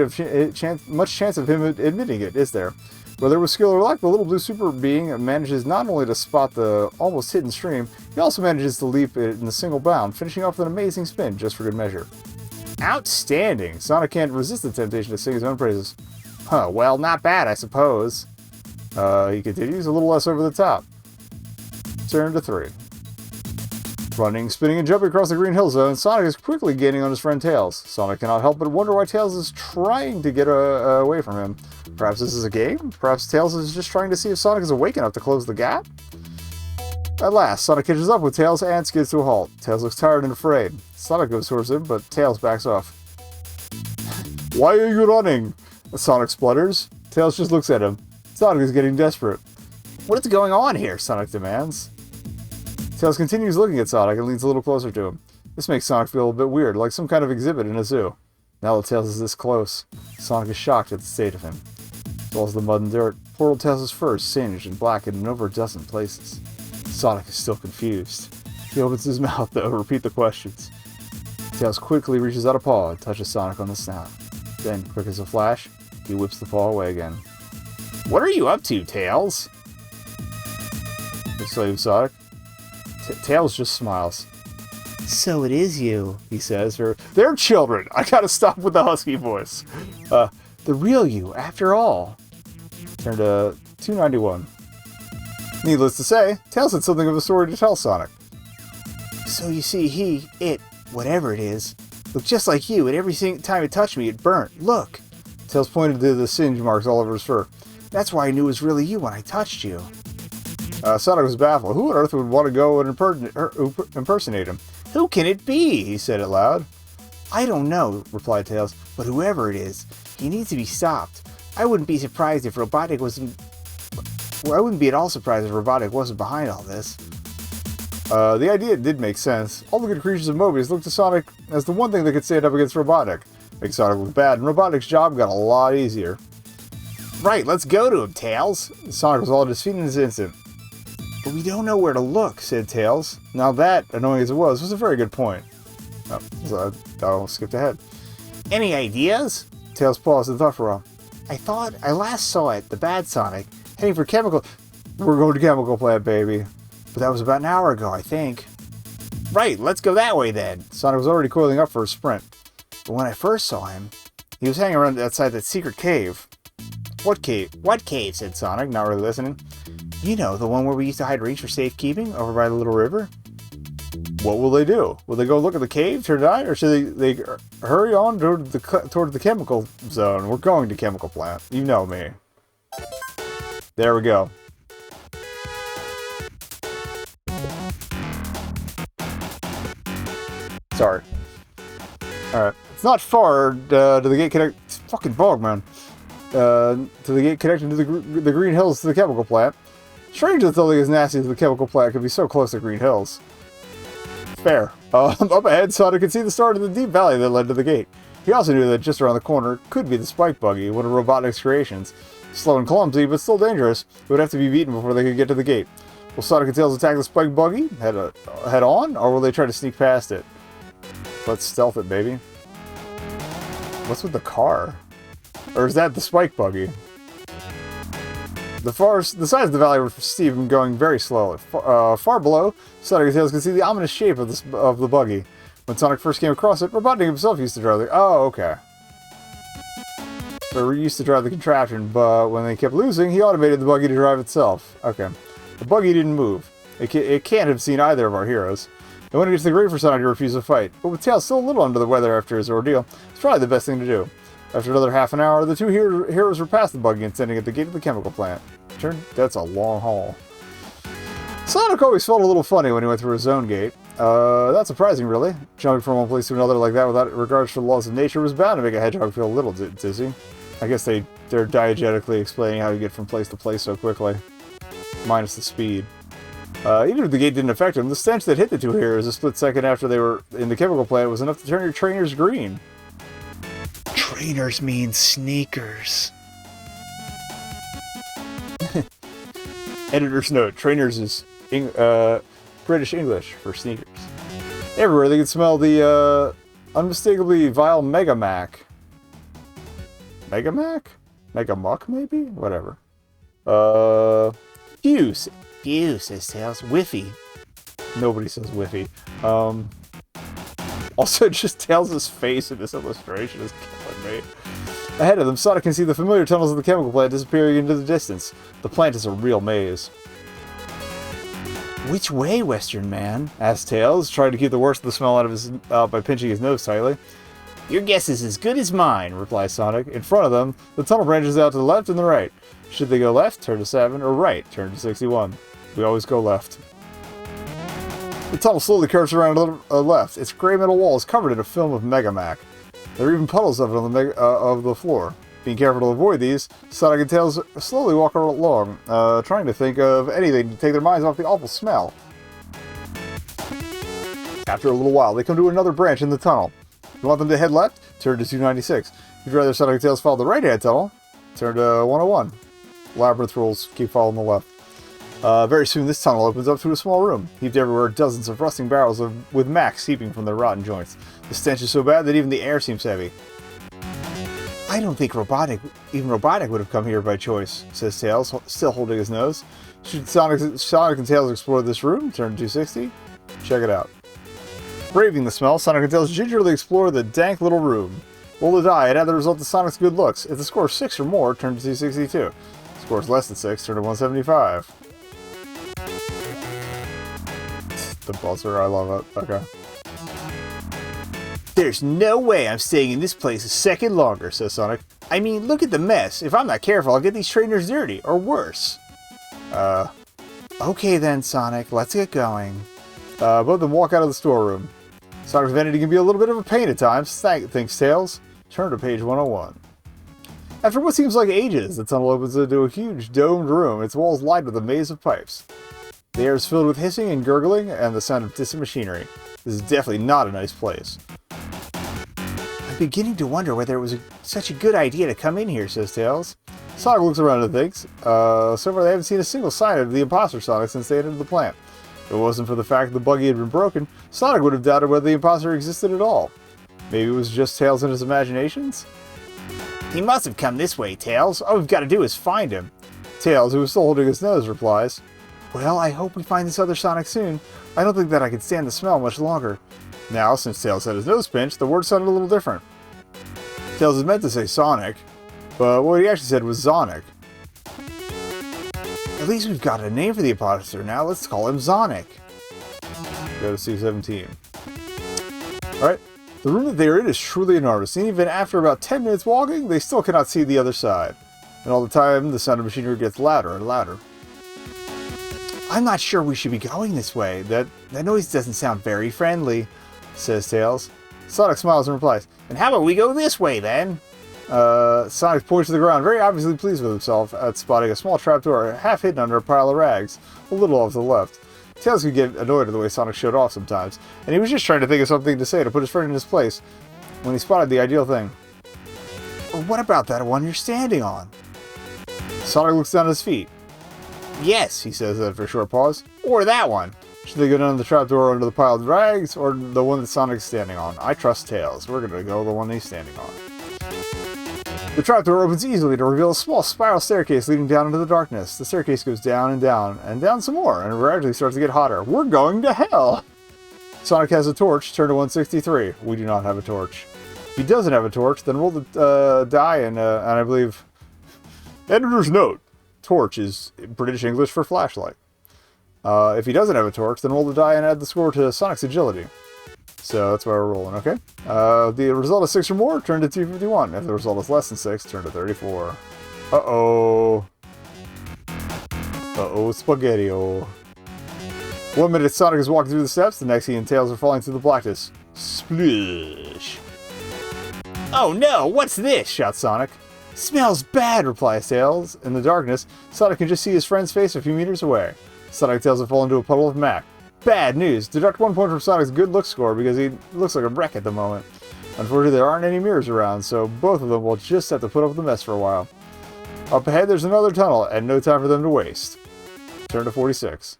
chance of him admitting it, is there? Whether with skill or luck, the little blue super being manages not only to spot the almost hidden stream, he also manages to leap it in a single bound, finishing off with an amazing spin just for good measure. Outstanding. Sonic can't resist the temptation to sing his own praises. Huh, well, not bad, I suppose. He continues, a little less over the top. Turn to 3. Running, spinning, and jumping across the green hill zone, Sonic is quickly gaining on his friend Tails. Sonic cannot help but wonder why Tails is trying to get away from him. Perhaps this is a game? Perhaps Tails is just trying to see if Sonic is awake enough to close the gap? At last, Sonic catches up with Tails and skids to a halt. Tails looks tired and afraid. Sonic goes towards him, but Tails backs off. Why are you running? Sonic splutters. Tails just looks at him. Sonic is getting desperate. What is going on here? Sonic demands. Tails continues looking at Sonic and leans a little closer to him. This makes Sonic feel a bit weird, like some kind of exhibit in a zoo. Now that Tails is this close, Sonic is shocked at the state of him. As well as the mud and dirt, poor old Tails' fur is singed and blackened in over a dozen places. Sonic is still confused. He opens his mouth to repeat the questions. Tails quickly reaches out a paw and touches Sonic on the snout. Then, quick as a flash, he whips the paw away again. What are you up to, Tails? Exclaims Sonic. Tails just smiles. So it is you, he says. They're children! I gotta stop with the husky voice. The real you, after all. Turn to 291. Needless to say, Tails had something of a story to tell Sonic. So you see, whatever it is, looked just like you, and every time it touched me, it burnt. Look! Tails pointed to the singe marks all over his fur. That's why I knew it was really you when I touched you. Sonic was baffled. Who on earth would want to go and impersonate him? Who can it be? He said it loud. I don't know, replied Tails, but whoever it is, he needs to be stopped. I wouldn't be at all surprised if Robotic wasn't behind all this. The idea did make sense. All the good creatures of Mobius looked to Sonic as the one thing that could stand up against Robotic. Make Sonic look bad, and Robotic's job got a lot easier. Right, let's go to him, Tails. Sonic was all at his feet in an instant. But we don't know where to look, said Tails. Now that, annoying as it was a very good point. Oh, so I skipped ahead. Any ideas? Tails paused and thought for a while. I thought I last saw it, the bad Sonic, heading for Chemical... We're going to Chemical Plant, baby. But that was about an hour ago, I think. Right, let's go that way then. Sonic was already coiling up for a sprint. But when I first saw him, he was hanging around outside that secret cave. What cave? What cave? Said Sonic, not really listening. You know, the one where we used to hide rings for safekeeping, over by the little river? What will they do? Will they go look at the cave, turn die, or should they hurry on toward the chemical zone? We're going to Chemical Plant. You know me. There we go. Sorry. Alright. It's not far to the gate connect... It's fucking bog, man. To the gate connecting to the Green Hills to the Chemical Plant. Strange that something as nasty as the Chemical Plant could be so close to Green Hills. Fair. Up ahead, Sonic could see the start of the deep valley that led to the gate. He also knew that just around the corner could be the Spike Buggy, one of Robotnik's creations. Slow and clumsy, but still dangerous, it would have to be beaten before they could get to the gate. Will Sonic and Tails attack the Spike Buggy head on, or will they try to sneak past it? Let's stealth it, baby. What's with the car? Or is that the Spike Buggy? The sides of the valley were steep and going very slowly. Far below, Sonic and Tails could see the ominous shape of the buggy. When Sonic first came across it, Robotnik himself used to drive the... Oh, okay. They used to drive the contraption, but when they kept losing, he automated the buggy to drive itself. Okay. The buggy didn't move. It can't have seen either of our heroes. And when it gets to the grade for Sonic to refuse to fight, but with Tails still a little under the weather after his ordeal, it's probably the best thing to do. After another half an hour, the two heroes were past the buggy and standing at the gate of the chemical plant. That's a long haul. Sonic always felt a little funny when he went through his own gate. Not surprising, really. Jumping from one place to another like that without regards for the laws of nature was bound to make a hedgehog feel a little dizzy. I guess they're diegetically explaining how you get from place to place so quickly. Minus the speed. Even if the gate didn't affect him, the stench that hit the two heroes a split second after they were in the chemical plant was enough to turn your trainers green. Trainers mean sneakers. Editor's note, trainers is British English for sneakers. Everywhere they could smell the unmistakably vile Megamac. Megamac? Megamuck, maybe? Whatever. Pew, says Tails. Whiffy. Nobody says whiffy. Also, just Tails' face in this illustration is killing me. Ahead of them, Sonic can see the familiar tunnels of the chemical plant disappearing into the distance. The plant is a real maze. Which way, Western Man? Asked Tails, trying to keep the worst of the smell out by pinching his nose tightly. Your guess is as good as mine, replies Sonic. In front of them, the tunnel branches out to the left and the right. Should they go left, turn to 7, or right, turn to 61. We always go left. The tunnel slowly curves around to the left. Its gray metal wall is covered in a film of Megamac. There are even puddles of it on the floor. Being careful to avoid these, Sonic and Tails slowly walk along, trying to think of anything to take their minds off the awful smell. After a little while, they come to another branch in the tunnel. If you want them to head left, turn to 296. If you'd rather Sonic and Tails follow the right-hand tunnel, turn to 101. Labyrinth rules, keep following the left. Very soon, this tunnel opens up to a small room. Heaped everywhere, dozens of rusting barrels with mac seeping from their rotten joints. The stench is so bad that even the air seems heavy. I don't think even Robotic would have come here by choice, says Tails, still holding his nose. Should Sonic and Tails explore this room? Turn to 260. Check it out. Braving the smell, Sonic and Tails gingerly explore the dank little room. Roll the die and add the result of Sonic's good looks. If the score is 6 or more, turn to 262. Score is less than 6, turn to 175. The buzzer, I love it. Okay. There's no way I'm staying in this place a second longer, says Sonic. I mean, look at the mess. If I'm not careful, I'll get these trainers dirty, or worse. Okay then, Sonic, let's get going. Both of them walk out of the storeroom. Sonic's vanity can be a little bit of a pain at times, thinks Tails. Turn to page 101. After what seems like ages, the tunnel opens into a huge domed room, its walls lined with a maze of pipes. The air is filled with hissing and gurgling and the sound of distant machinery. This is definitely not a nice place. I'm beginning to wonder whether it was such a good idea to come in here, says Tails. Sonic looks around and thinks, so far they haven't seen a single sign of the imposter Sonic since they entered the plant. If it wasn't for the fact that the buggy had been broken, Sonic would have doubted whether the imposter existed at all. Maybe it was just Tails and his imaginations? He must have come this way, Tails. All we've got to do is find him. Tails, who is still holding his nose, replies, well, I hope we find this other Sonic soon. I don't think that I can stand the smell much longer. Now, since Tails had his nose pinched, the words sounded a little different. Tails is meant to say Sonic, but what he actually said was Zonic. At least we've got a name for the imposter now. Let's call him Zonic. Go to C-17. Alright. The room that they are in is truly enormous, and even after about 10 minutes walking, they still cannot see the other side. And all the time, the sound of machinery gets louder and louder. I'm not sure we should be going this way. That noise doesn't sound very friendly, says Tails. Sonic smiles and replies, and how about we go this way, then? Sonic points to the ground, very obviously pleased with himself at spotting a small trapdoor half hidden under a pile of rags, a little off to the left. Tails could get annoyed at the way Sonic showed off sometimes, and he was just trying to think of something to say to put his friend in his place, when he spotted the ideal thing. Well, what about that one you're standing on? Sonic looks down at his feet. Yes, he says after a short pause. Or that one. Should they go down the trapdoor under the pile of rags, or the one that Sonic's standing on? I trust Tails. We're going to go the one he's standing on. The trapdoor opens easily to reveal a small spiral staircase leading down into the darkness. The staircase goes down and down some more, and gradually starts to get hotter. We're going to hell! Sonic has a torch. Turn to 163. We do not have a torch. If he doesn't have a torch, then roll the die, and I believe... Editor's note. Torch is British English for flashlight. If he doesn't have a torch, then roll the die and add the score to Sonic's agility. So that's why we're rolling, okay? The result is 6 or more, turn to 251. If the result is less than 6, turn to 34. Uh-oh. Uh-oh, spaghetti-o. 1 minute Sonic is walking through the steps, the next he and Tails are falling through the blackness. Splish. Oh no, what's this? Shouts Sonic. Smells bad, replies Tails. In the darkness, Sonic can just see his friend's face a few meters away. Sonic and Tails have fallen into a puddle of mac. Bad news. Deduct 1 point from Sonic's good look score because he looks like a wreck at the moment. Unfortunately, there aren't any mirrors around, so both of them will just have to put up with the mess for a while. Up ahead, there's another tunnel, and no time for them to waste. Turn to 46.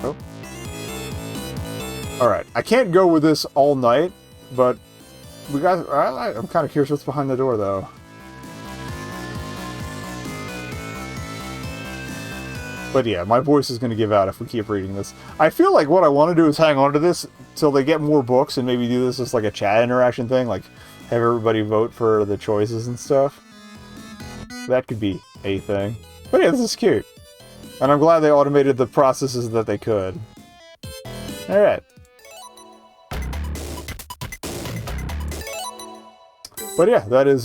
Oh. Alright, I can't go with this all night, but we got... I'm kind of curious what's behind the door, though. But yeah, my voice is going to give out if we keep reading this. I feel like what I want to do is hang on to this till they get more books and maybe do this as like a chat interaction thing. Like, have everybody vote for the choices and stuff. That could be a thing. But yeah, this is cute. And I'm glad they automated the processes that they could. Alright. But yeah, that is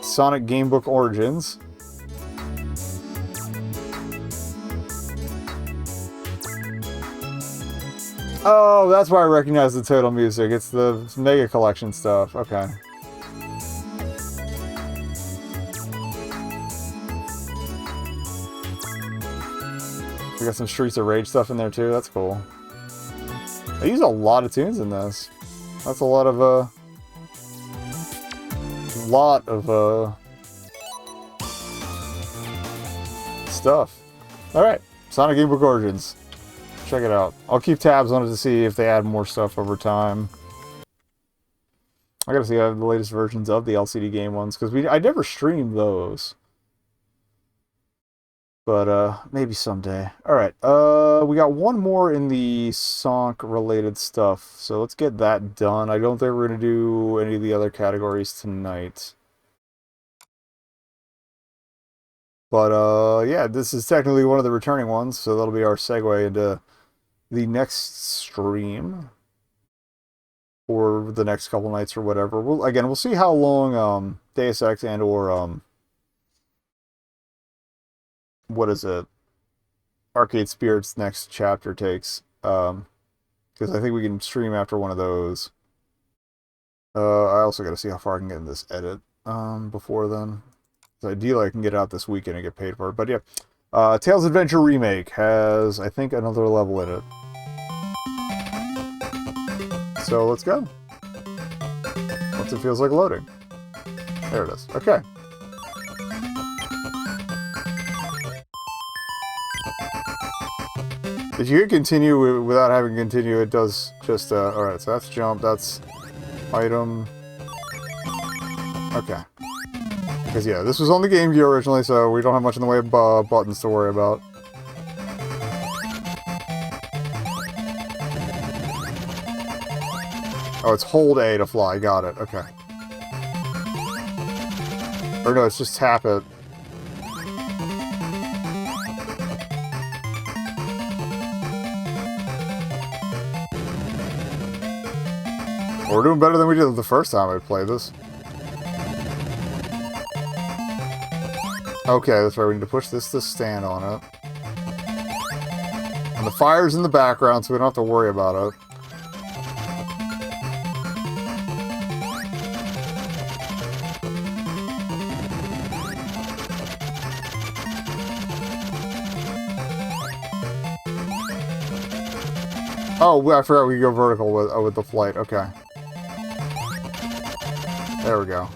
Sonic Gamebook Origins. Oh, that's why I recognize the title music. It's the Mega Collection stuff. Okay. We got some Streets of Rage stuff in there too. That's cool. They use a lot of tunes in this. That's a lot of stuff. All right, Sonic Gamebook Origins. Check it out. I'll keep tabs on it to see if they add more stuff over time. I gotta see the latest versions of the LCD game ones because I never streamed those. But maybe someday. All right. We got one more in the Sonic related stuff, so let's get that done. I don't think we're gonna do any of the other categories tonight. But yeah, this is technically one of the returning ones, so that'll be our segue into the next stream or the next couple nights or whatever. We'll see how long Deus Ex and or what is it? Arcade Spirits next chapter takes. Because I think we can stream after one of those. I also got to see how far I can get in this edit before then. So ideally I can get it out this weekend and get paid for it. But yeah, Tails Adventure Remake has, I think, another level in it. So let's go. Once it feels like loading. There it is. Okay. If you hit continue without having continue, it does just, alright, so that's jump, that's item. Okay. Because, yeah, this was on the Game Gear originally, so we don't have much in the way of buttons to worry about. Oh, it's hold A to fly, got it, okay. Or no, it's just tap it. We're doing better than we did the first time I played this. Okay, that's right. We need to push this to stand on it. And the fire's in the background, so we don't have to worry about it. Oh, I forgot we could go vertical with the flight. Okay. There we go.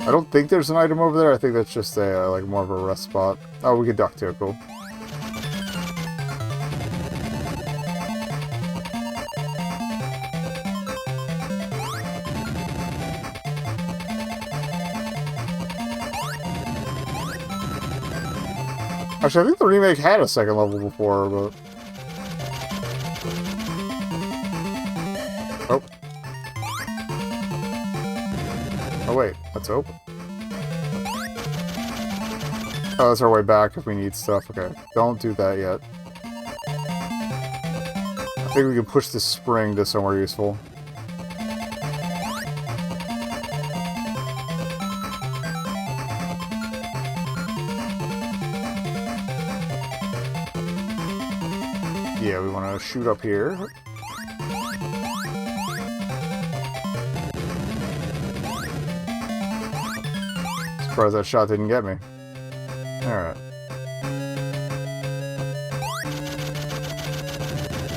I don't think there's an item over there. I think that's just a like more of a rest spot. Oh, we can duck too. Cool. Actually, I think the remake had a second level before, but... Oh. Oh, wait. That's open. Oh, that's our way back if we need stuff. Okay. Don't do that yet. I think we can push this spring to somewhere useful. Yeah, we want to shoot up here. Surprised that shot didn't get me. Alright.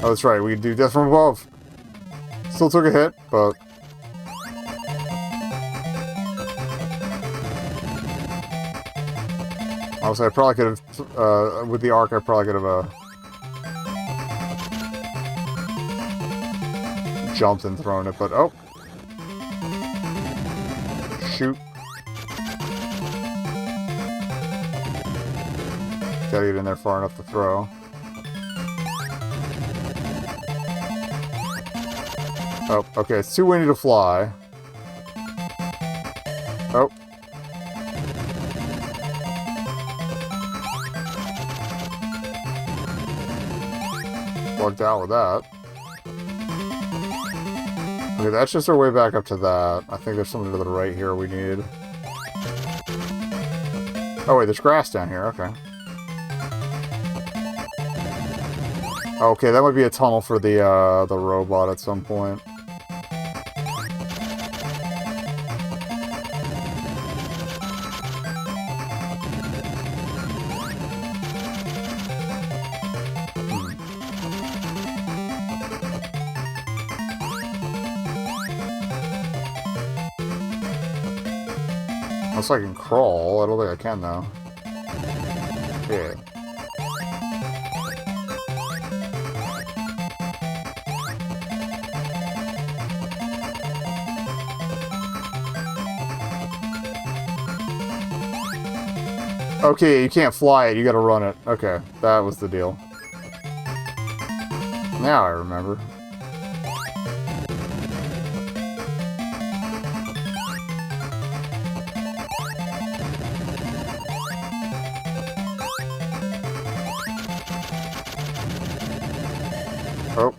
Oh, that's right, we can do death from above. Still took a hit, but... Also, I probably could have, with the arc, I probably could have, jumped and thrown it, but, oh. Shoot. Gotta get in there far enough to throw. Oh, okay, it's too windy to fly. Oh. Plugged out with that. Okay, that's just our way back up to that. I think there's something to the right here we need. Oh wait, there's grass down here, okay. Okay, that might be a tunnel for the robot at some point. Unless I can crawl. I don't think I can, though. Yeah. Okay, you can't fly it. You gotta run it. Okay, that was the deal. Now I remember. Oh.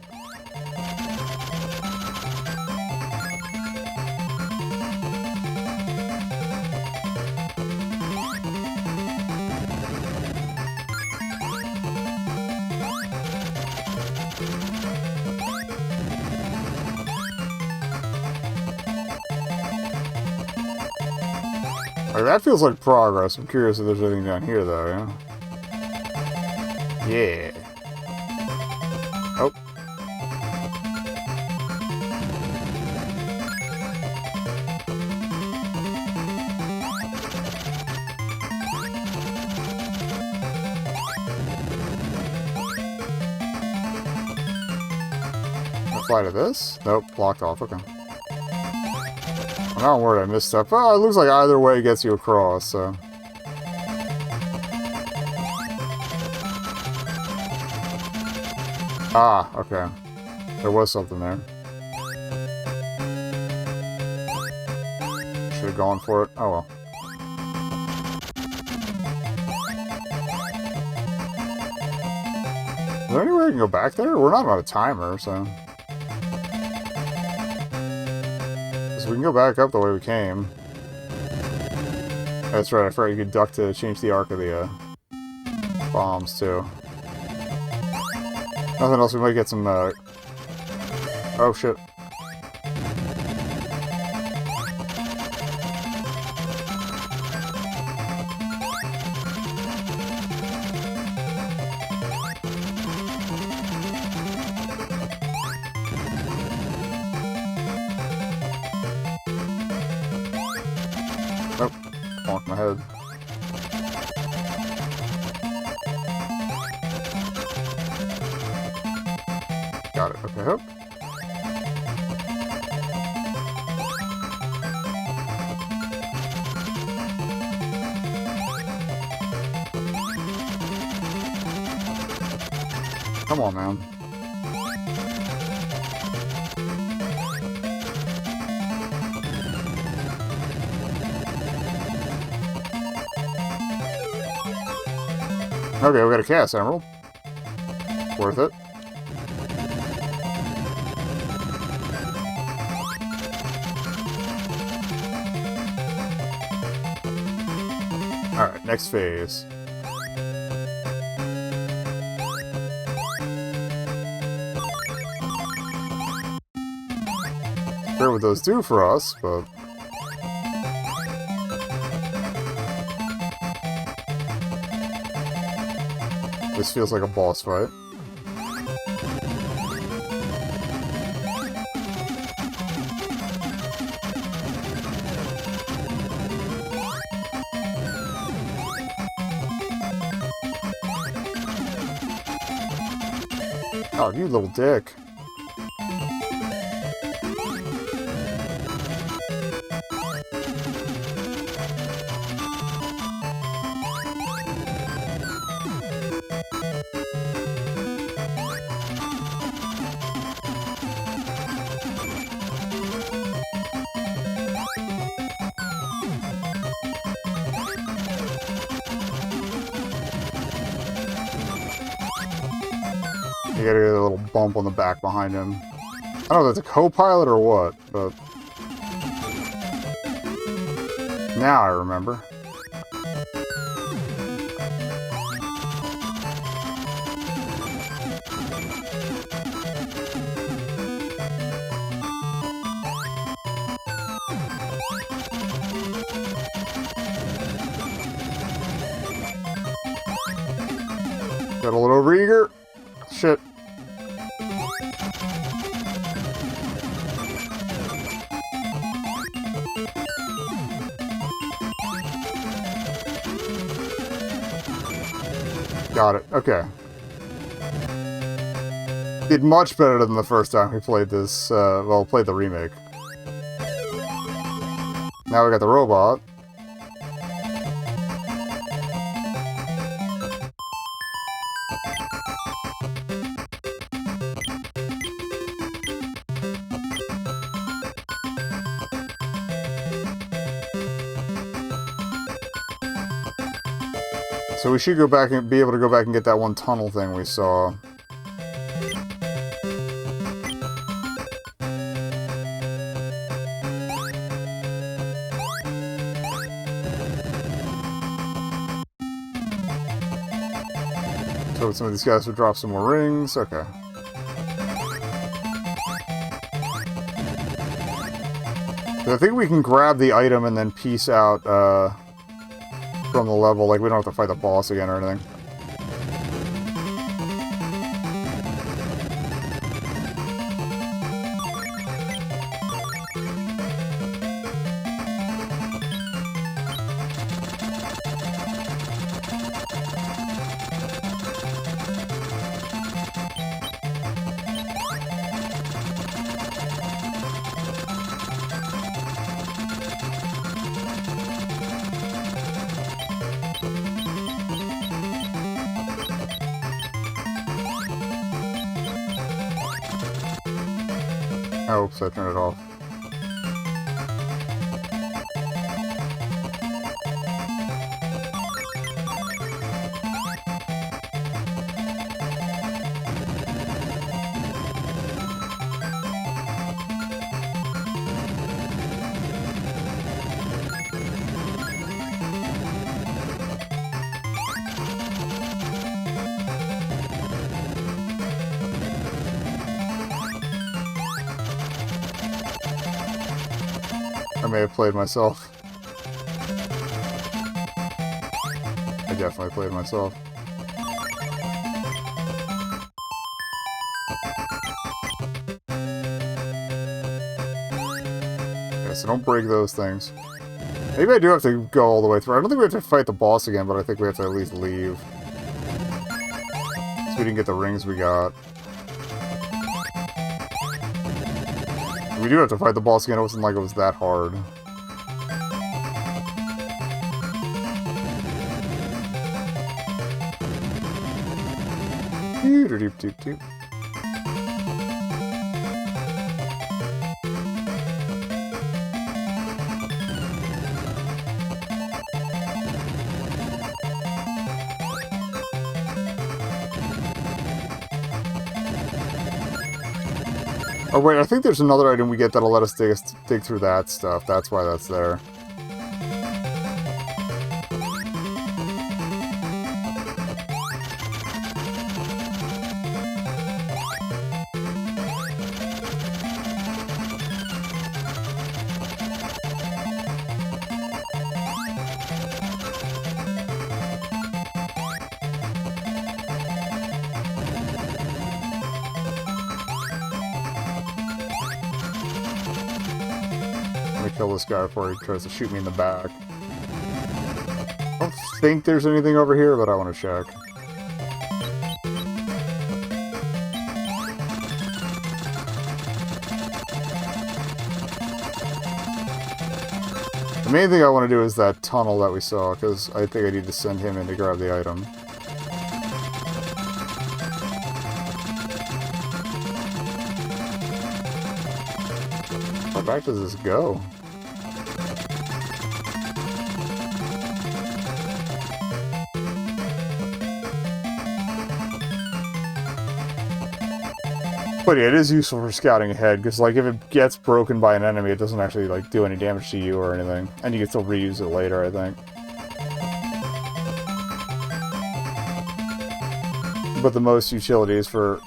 Like, that feels like progress. I'm curious if there's anything down here, though, yeah? Yeah. Oh. Can I fly to this? Nope, blocked off. Okay. I'm not worried I missed stuff. Well, it looks like either way gets you across, so. Ah, okay. There was something there. Should have gone for it. Oh well. Is there any way I can go back there? We're not on a timer, so. We can go back up the way we came. That's right, I forgot you could duck to change the arc of the bombs, too. Nothing else, we might get some, oh, shit. Oh, bonked my head. Got it. Okay, hope. Come on, man. Okay, we got a Chaos Emerald. Worth it. Alright, next phase. Not sure what those do for us, but... This feels like a boss fight. Oh, you little dick. You gotta get a little bump on the back behind him. I don't know if that's a co-pilot or what, but... Now I remember. Got a little overeager. Shit. Got it. Okay. Did much better than the first time we played this, well, played the remake. Now we got the robot. So we should go back and be able to go back and get that one tunnel thing we saw. So some of these guys would drop some more rings. Okay. So I think we can grab the item and then piece out, from the level, like we don't have to fight the boss again or anything. Oh, oops, I turned it off. I may have played myself. I definitely played myself. Okay, so don't break those things. Maybe I do have to go all the way through. I don't think we have to fight the boss again, but I think we have to at least leave. So we didn't get the rings we got. We do have to fight the boss again. It wasn't like it was that hard. Doop-doop-doop-doop. Oh wait, I think there's another item we get that'll let us dig through that stuff. That's why that's there. Kill this guy before he tries to shoot me in the back. I don't think there's anything over here, but I want to check. main thing I want to do is that tunnel that we saw, because I think I need to send him in to grab the item. How back does this go? But yeah, it is useful for scouting ahead, because like if it gets broken by an enemy, it doesn't actually like do any damage to you or anything. And you can still reuse it later, I think. But the most utility is for...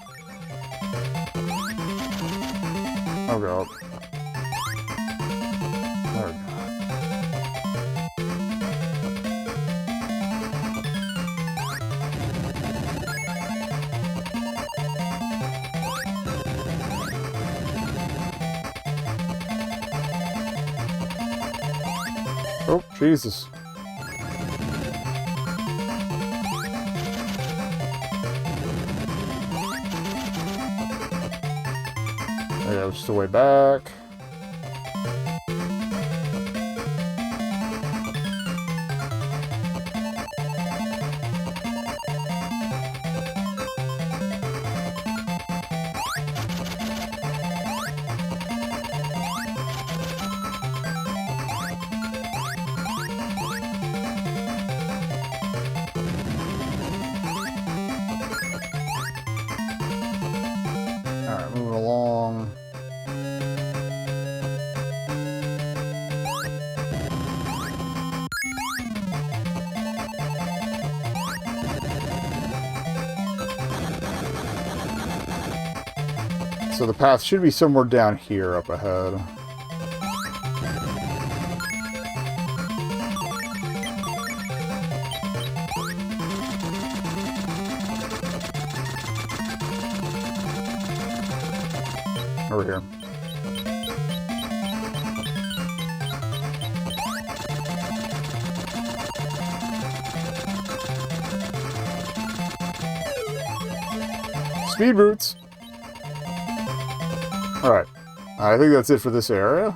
Oh god. Oh god. Oh, Jesus. Okay, just a way back. Alright, moving along. So the path should be somewhere down here up ahead. Over here. Speed boots! Alright. I think that's it for this area.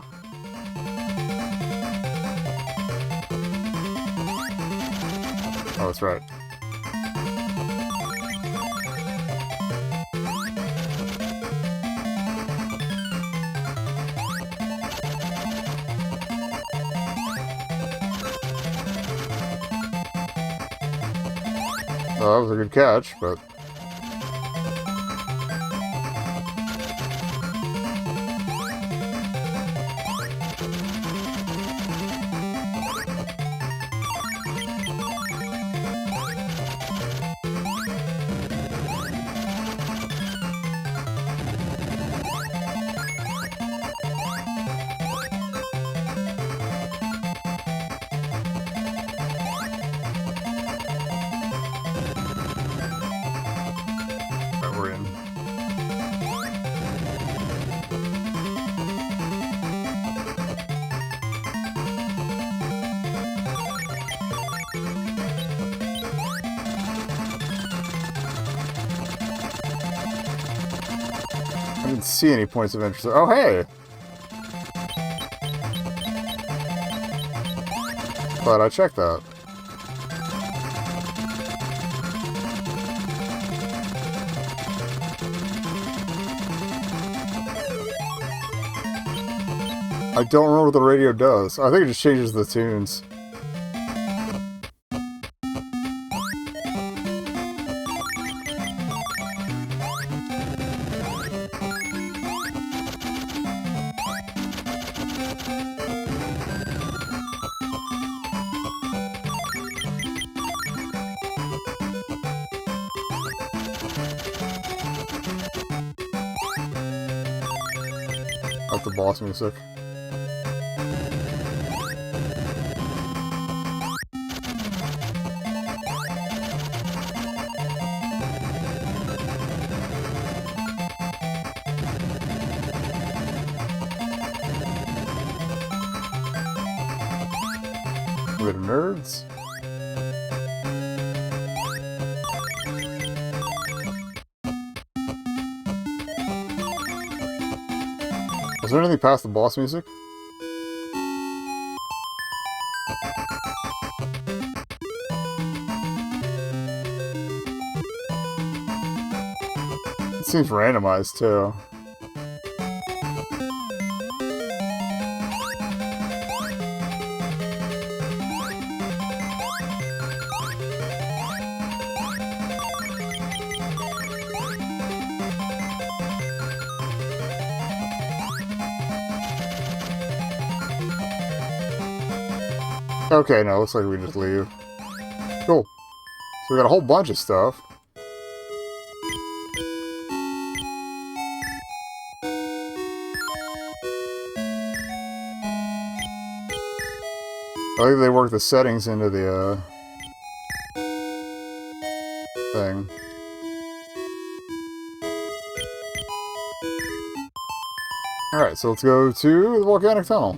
Oh, that's right. Oh, that was a good catch, but... we're in. I didn't see any points of interest. Oh, hey! But I checked that. I don't remember what the radio does. I think it just changes the tunes. That's the boss music. We're the nerds. Was there anything past the boss music? seems randomized, too. Okay, no, looks like we just leave. Cool. So we got a whole bunch of stuff. I think they work the settings into the, thing. Alright, so let's go to the volcanic tunnel.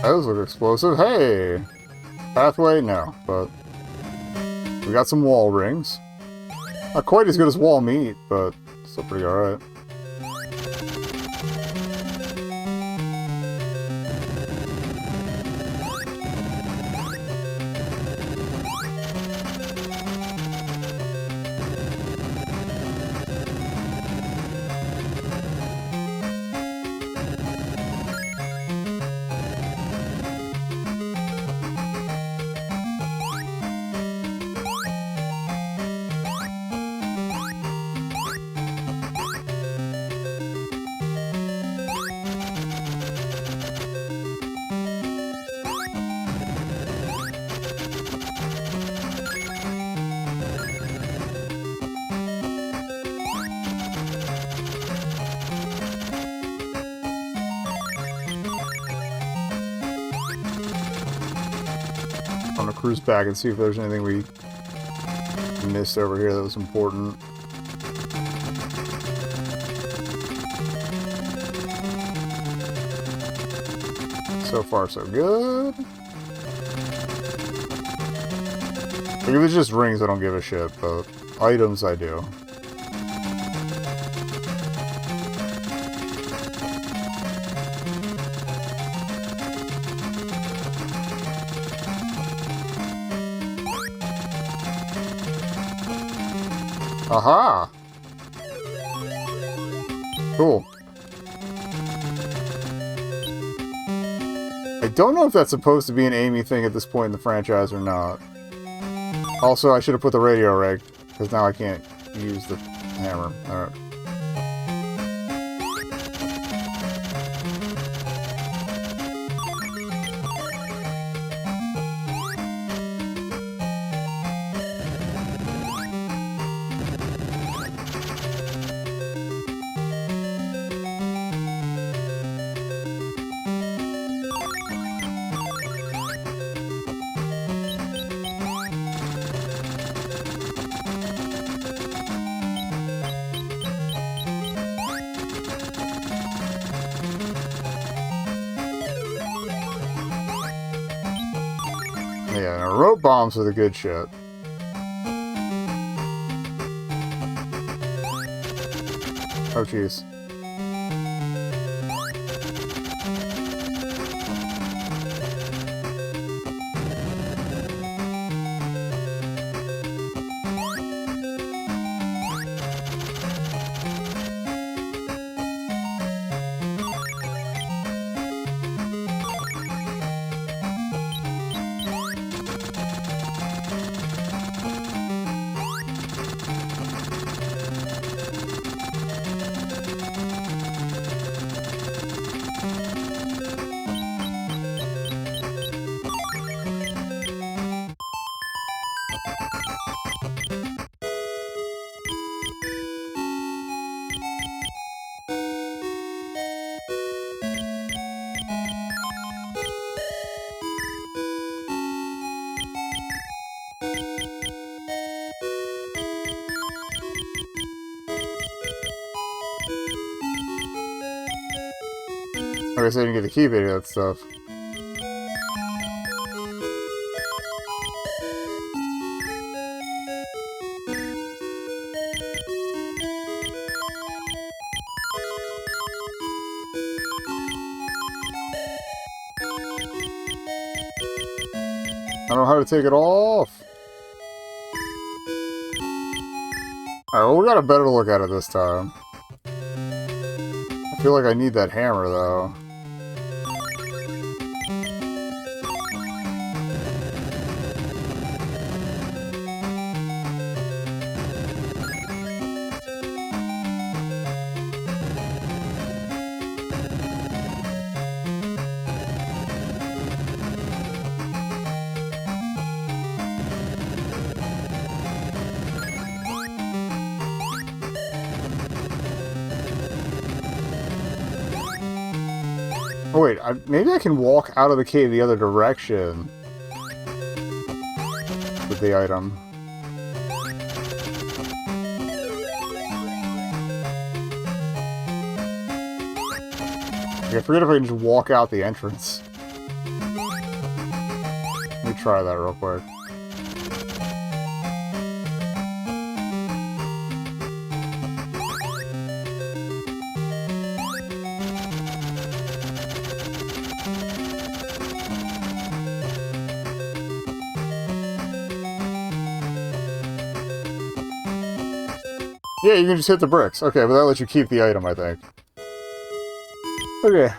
Those look explosive. Hey! Pathway? No, but we got some wall rings. Not quite as good as wall meat, but still pretty alright. I'm gonna cruise back and see if there's anything we missed over here that was important. So far, so good. Like, if it's just rings, I don't give a shit, but items, I do. Aha! Cool. I don't know if that's supposed to be an Amy thing at this point in the franchise or not. Also, I should have put the radio rig, because now I can't use the hammer. Alright. Yeah, rope bombs are the good shit. Oh, jeez. I guess I didn't get to keep any of that stuff. I don't know how to take it off. Alright, well, we got a better look at it this time. I feel like I need that hammer, though. Oh wait, maybe I can walk out of the cave the other direction with the item. I forget if I can just walk out the entrance. Let me try that real quick. Yeah, you can just hit the bricks. Okay, but that lets you keep the item, I think. Okay,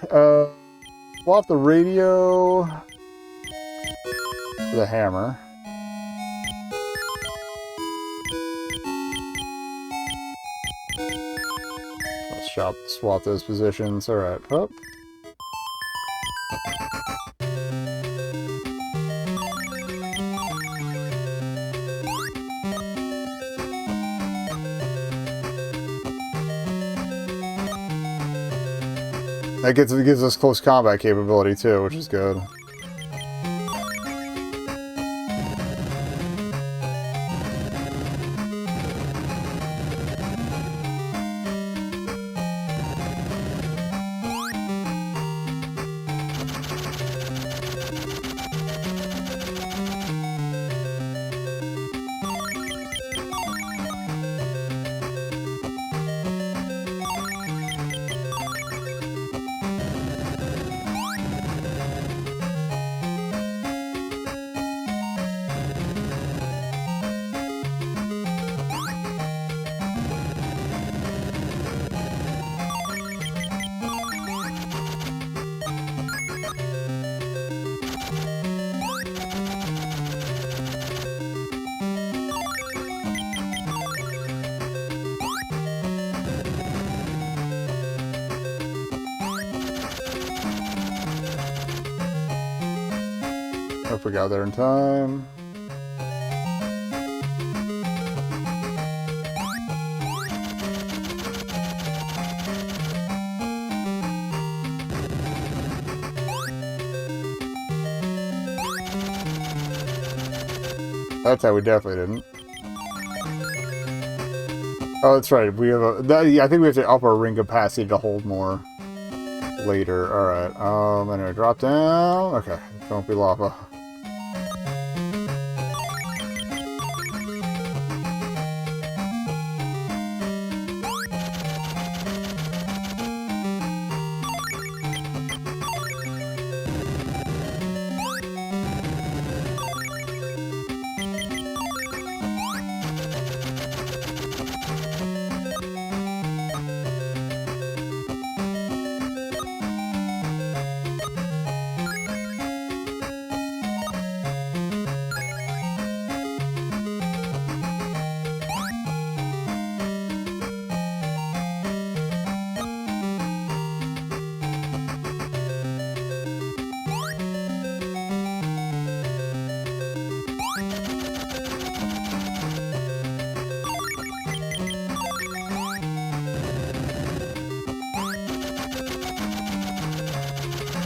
swap the radio for the hammer. Let's swap those positions. Alright, up. That gives us close combat capability too, which is good. Hope we got there in time. That's how we definitely didn't. Oh, that's right. We have I think we have to up our ring capacity to hold more later. Alright. Anyway, drop down. Okay. Don't be lava.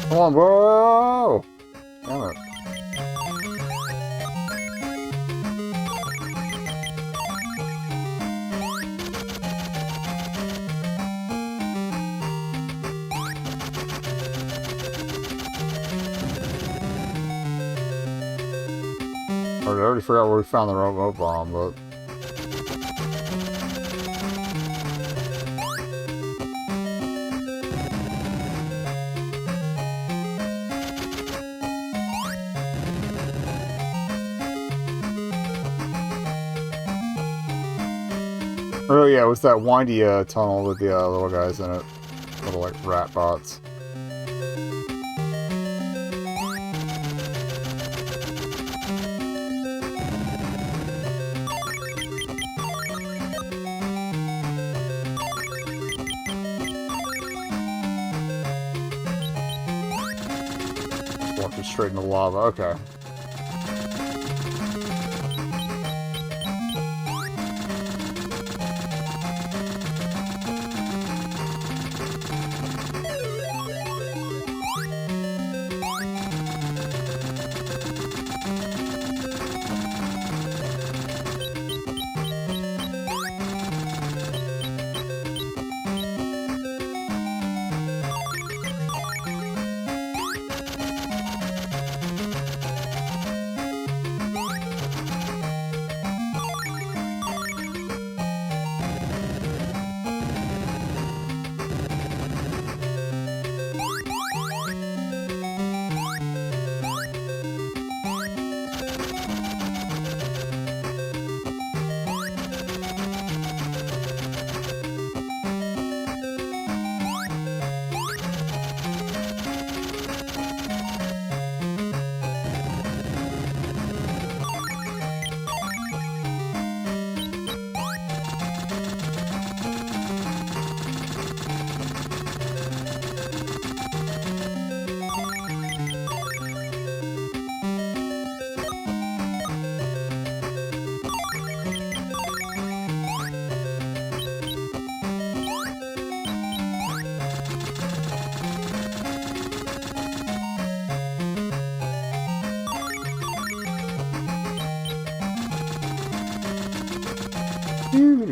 Come on, bro! Damn it. already forgot where we found the remote bomb, but... Oh yeah, it was that windy tunnel with the little guys in it. Little, like, rat bots. Walking straight into lava, okay.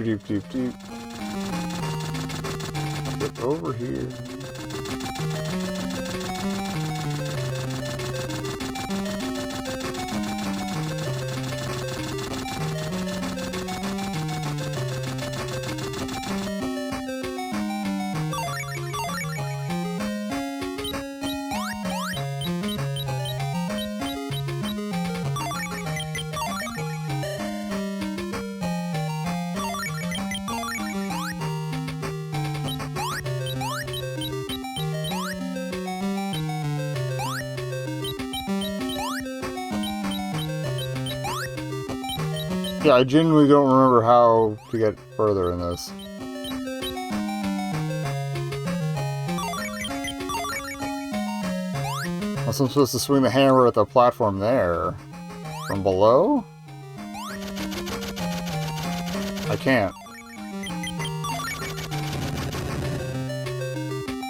Doop, doop, doop. Get over here. Yeah, I genuinely don't remember how to get further in this. Unless I'm supposed to swing the hammer at the platform there. From below? I can't.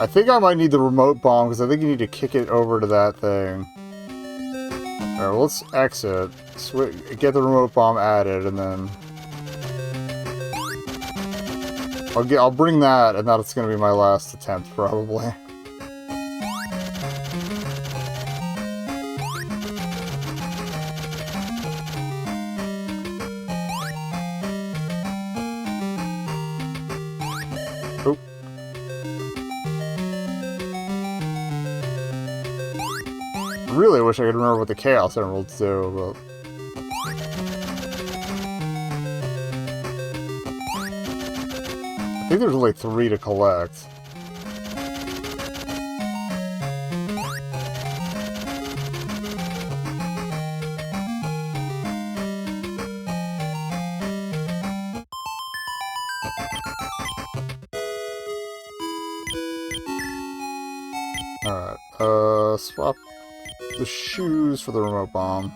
I think I might need the remote bomb, because I think you need to kick it over to that thing. Alright, let's exit. Get the remote bomb added, and then I'll bring that, and that's gonna be my last attempt, probably. Oop. I really wish I could remember what the Chaos Emeralds do, but... I think there's only 3 to collect. Alright, swap the shoes for the remote bomb.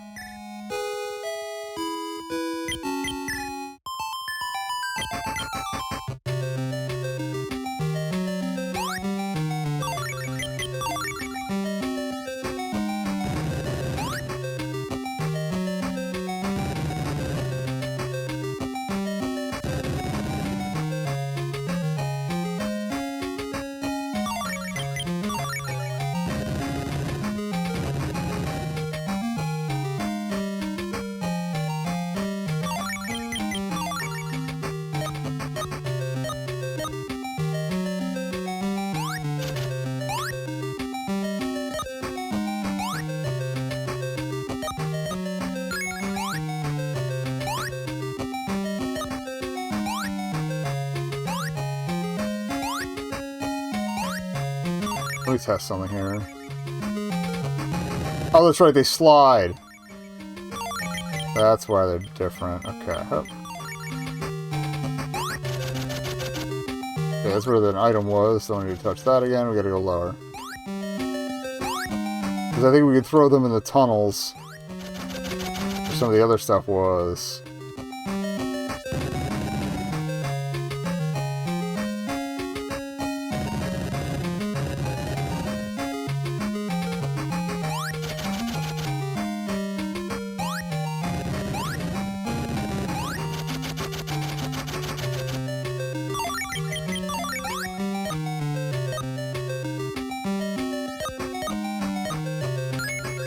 Let me test something here. Oh, that's right, they slide. That's why they're different. Okay. Hup. Okay, that's where the item was. Don't need to touch that again. We gotta go lower. Because I think we could throw them in the tunnels. Where some of the other stuff was.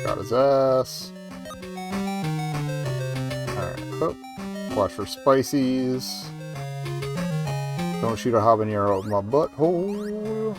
Got his ass. Alright, hook. Watch for spices. Don't shoot a habanero up my butthole.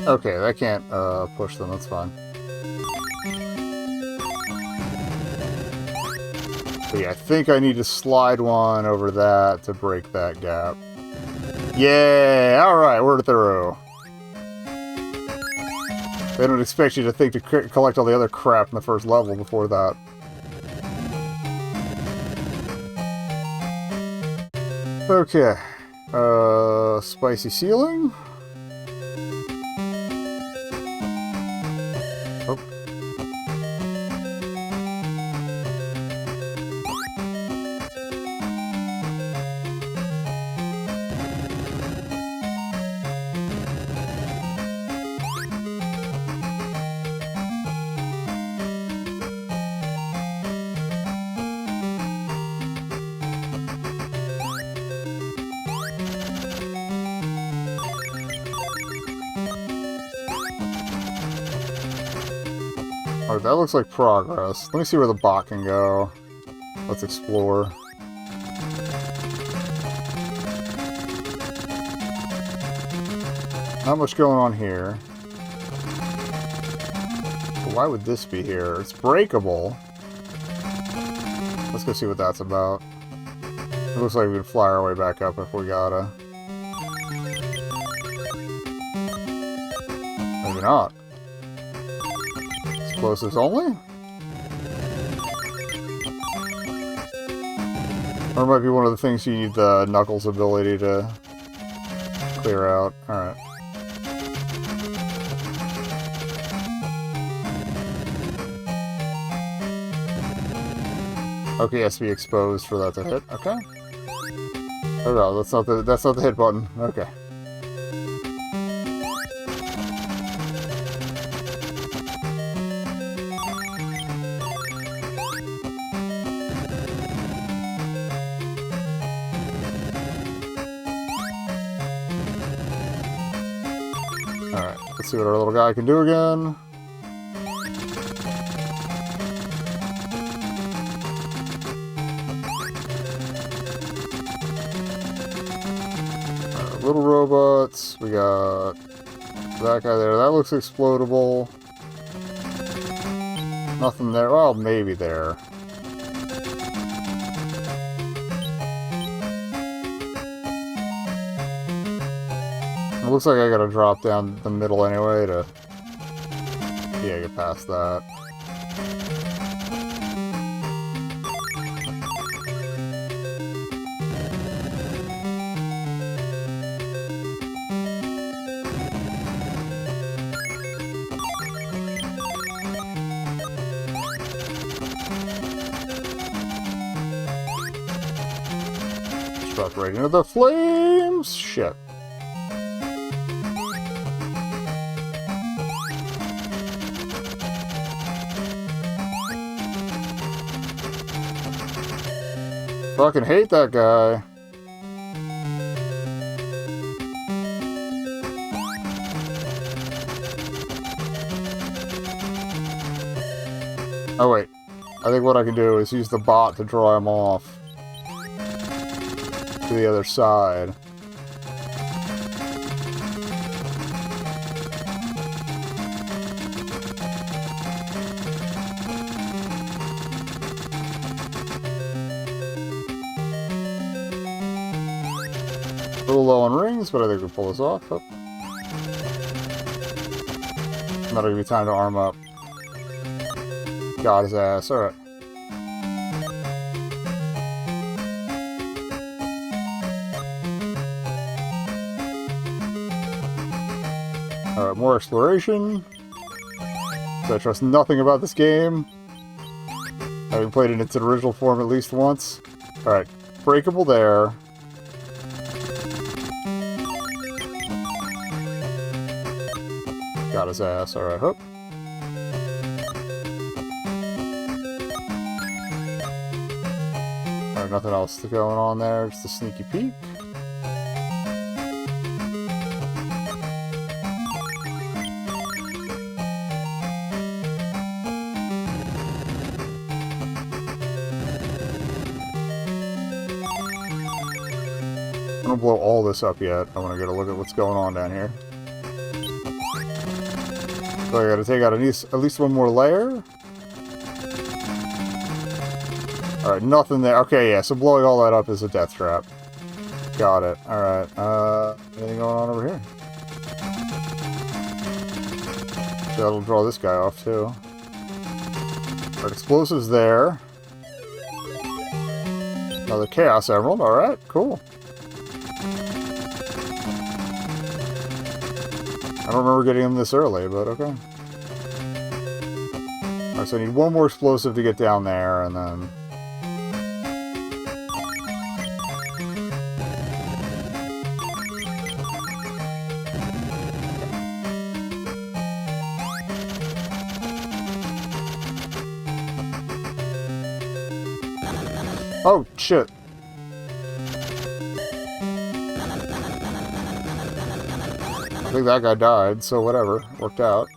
Okay, that can't push them, that's fine. But yeah, I think I need to slide one over that to break that gap. Yeah, alright, we're through. They don't expect you to think to collect all the other crap in the first level before that. Okay. Spicy ceiling? Oh. Alright, that looks like progress. Let me see where the bot can go. Let's explore. Not much going on here. But why would this be here? It's breakable. Let's go see what that's about. It looks like we can fly our way back up if we gotta. Maybe not. Explosives only? Or it might be one of the things you need the Knuckles ability to clear out. Alright. Okay, it has to be exposed for that to hit. Okay. Oh no, that's not the hit button. Okay. Alright, let's see what our little guy can do again. Little robots. We got that guy there. That looks explodable. Nothing there. Well, maybe there. It looks like I gotta drop down the middle anyway to... yeah, get past that. sucked right into the flames! Shit. Fucking hate that guy. Oh wait, I think what I can do is use the bot to draw him off to the other side. A little low on rings, but I think we'll pull this off. Oh. That'll give me time to arm up. Got his ass. Alright. Alright, more exploration. I trust nothing about this game. Having played it in its original form at least once. Alright, breakable there. Got his ass. Alright, hook. Alright, nothing else going on there. Just a sneaky peek. I don't blow all this up yet. I want to get a look at what's going on down here. So I gotta take out at least one more layer. Alright, nothing there. Okay, yeah, so blowing all that up is a death trap. Got it. Alright, anything going on over here? That'll draw this guy off, too. Alright, explosives there. Another Chaos Emerald. Alright, cool. I don't remember getting them this early, but okay. Alright, so I need one more explosive to get down there, and then... Oh, shit. I think that guy died, so whatever. Worked out.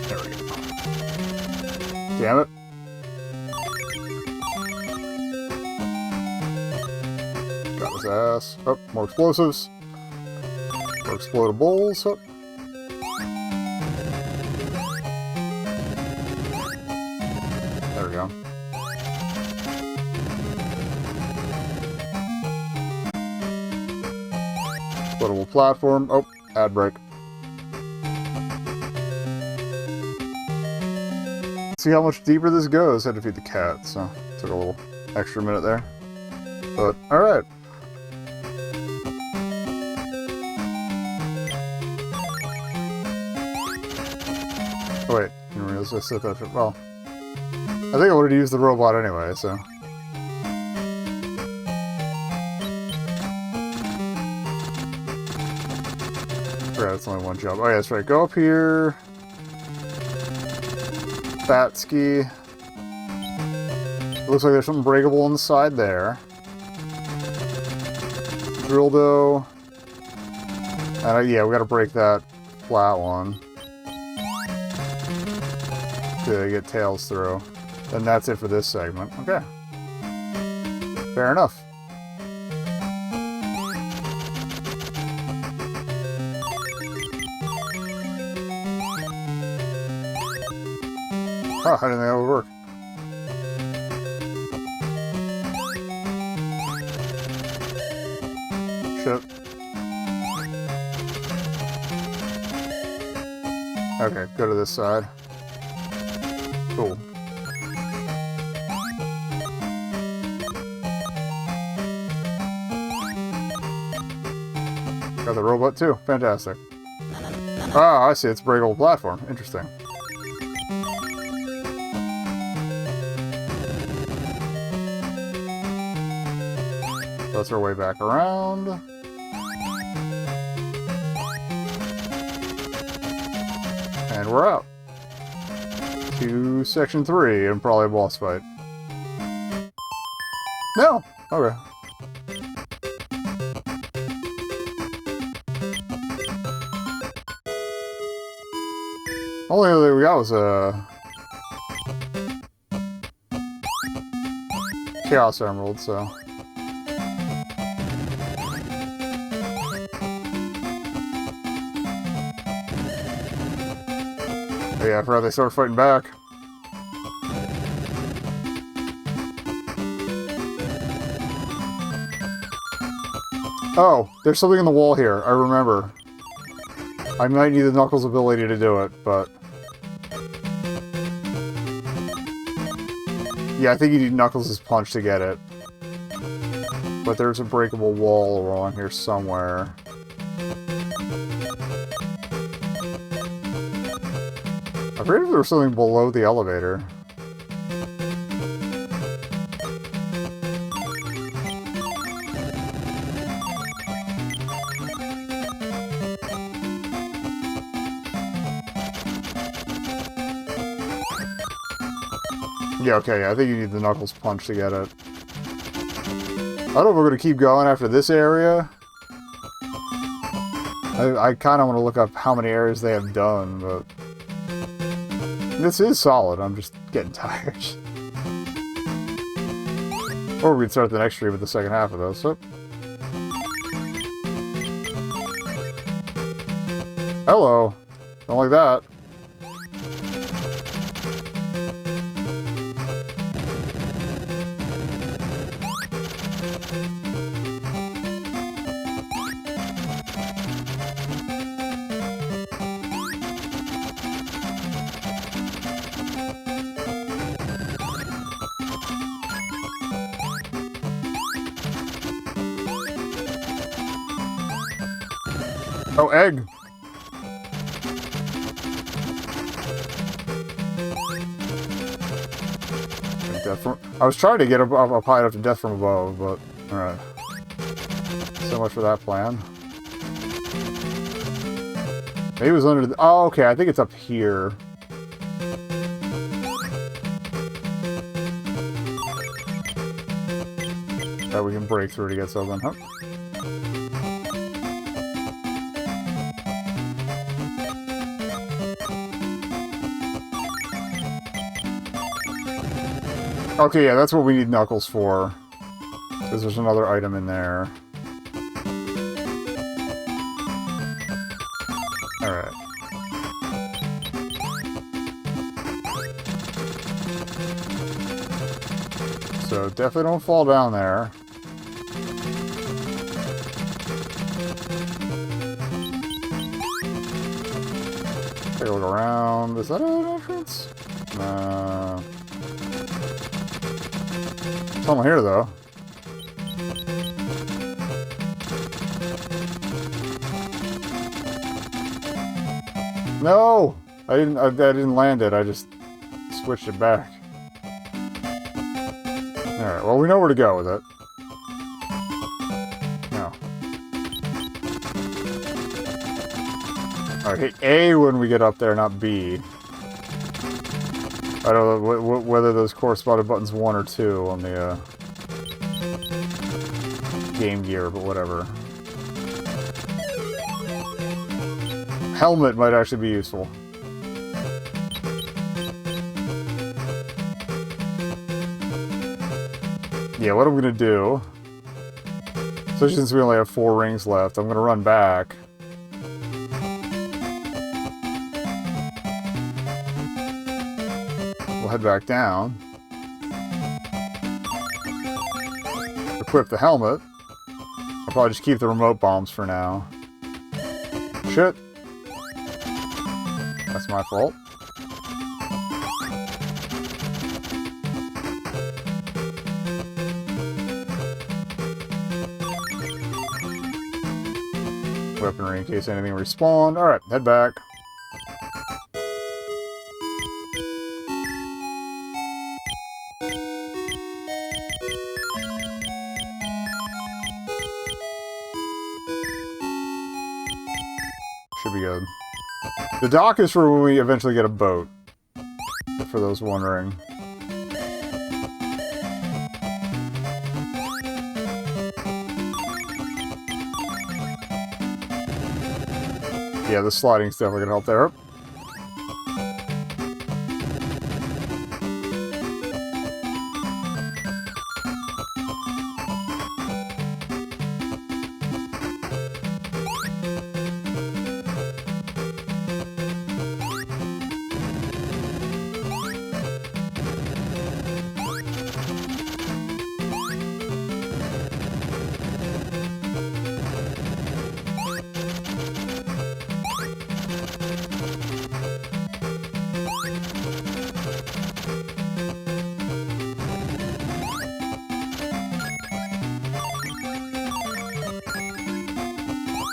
There we go. Damn it. Got his ass. Oh, more explosives. More explodables. Oh. There we go. Explodable platform. Oh, ad break. See how much deeper this goes. Had to feed the cat, so took a little extra minute there. But, alright. Oh, wait, I didn't realize I said that. Well, I think I wanted to use the robot anyway, so. Yeah, it's only one job. Oh, yeah, that's right. Go up here. Fat ski. It looks like there's something breakable on the side there. Drill dough. And yeah, we gotta break that flat one to get tails through. And that's it for this segment. Okay. Fair enough. Huh, I didn't think that would work. Shit. Okay, go to this side. Cool. Got the robot too. Fantastic. Ah, I see. It's a breakable platform. Interesting. That's our way back around. And we're out. To section 3 and probably a boss fight. No! Okay. Only other thing we got was a Chaos Emerald, so. Oh yeah, I forgot they started fighting back. Oh, there's something in the wall here. I remember. I might need the Knuckles ability to do it, but... Yeah, I think you need Knuckles' punch to get it. But there's a breakable wall along here somewhere. I forget if there was something below the elevator. Yeah, okay, I think you need the Knuckles punch to get it. I don't know if we're going to keep going after this area. I kind of want to look up how many areas they have done, but... This is solid, I'm just getting tired. Or we could start the next stream with the second half of this. So. Hello. Don't like that. Oh, egg! Death from... I was trying to get up high enough to death from above, but... Alright. So much for that plan. Maybe it was under the... Oh, okay, I think it's up here. That we can break through to get something. Huh? Okay, yeah, that's what we need Knuckles for. Because there's another item in there. Alright. So, definitely don't fall down there. Take a look around. Is that an entrance? No. Someone here, though. No! I didn't land it, I just switched it back. Alright, well, we know where to go with it. No. Alright, hit A when we get up there, not B. I don't know whether those corresponded buttons 1 or 2 on the Game Gear, but whatever. Helmet might actually be useful. Yeah, what I'm gonna do, especially since we only have 4 rings left, I'm gonna run back. We'll head back down. Equip the helmet. I'll probably just keep the remote bombs for now. Shit. That's my fault. weaponry in case anything respawned. Alright, head back. Should be good. The dock is for when we eventually get a boat. For those wondering. Yeah, the sliding's definitely gonna help there.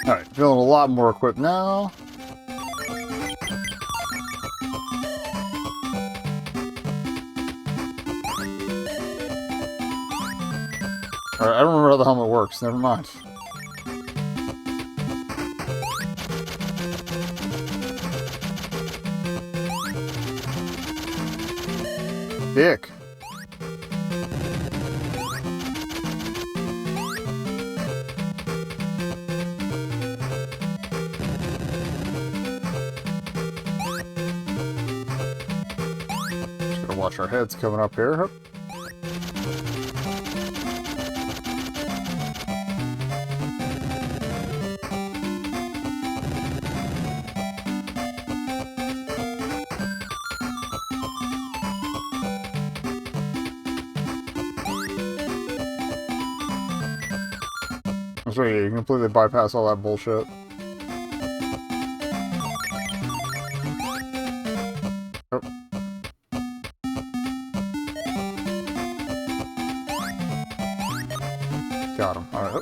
Alright, feeling a lot more equipped now. Alright, I don't remember how the helmet works, never mind. Dick. Watch our heads coming up here. That's right, you can completely bypass all that bullshit. Oh. Got him. Alright.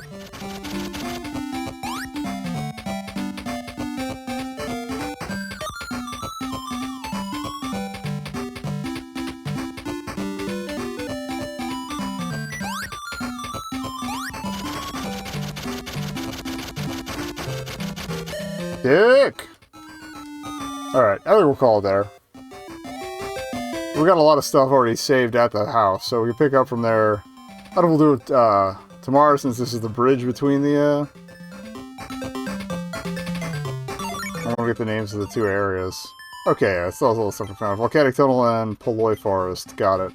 Dick! Alright, I think we'll call it there. We got a lot of stuff already saved at the house, so we can pick up from there. I don't know if we'll do it, tomorrow, since this is the bridge between the, I want to get the names of the two areas. Okay, I still have a little stuff I found. Volcanic Tunnel and Poloy Forest. Got it.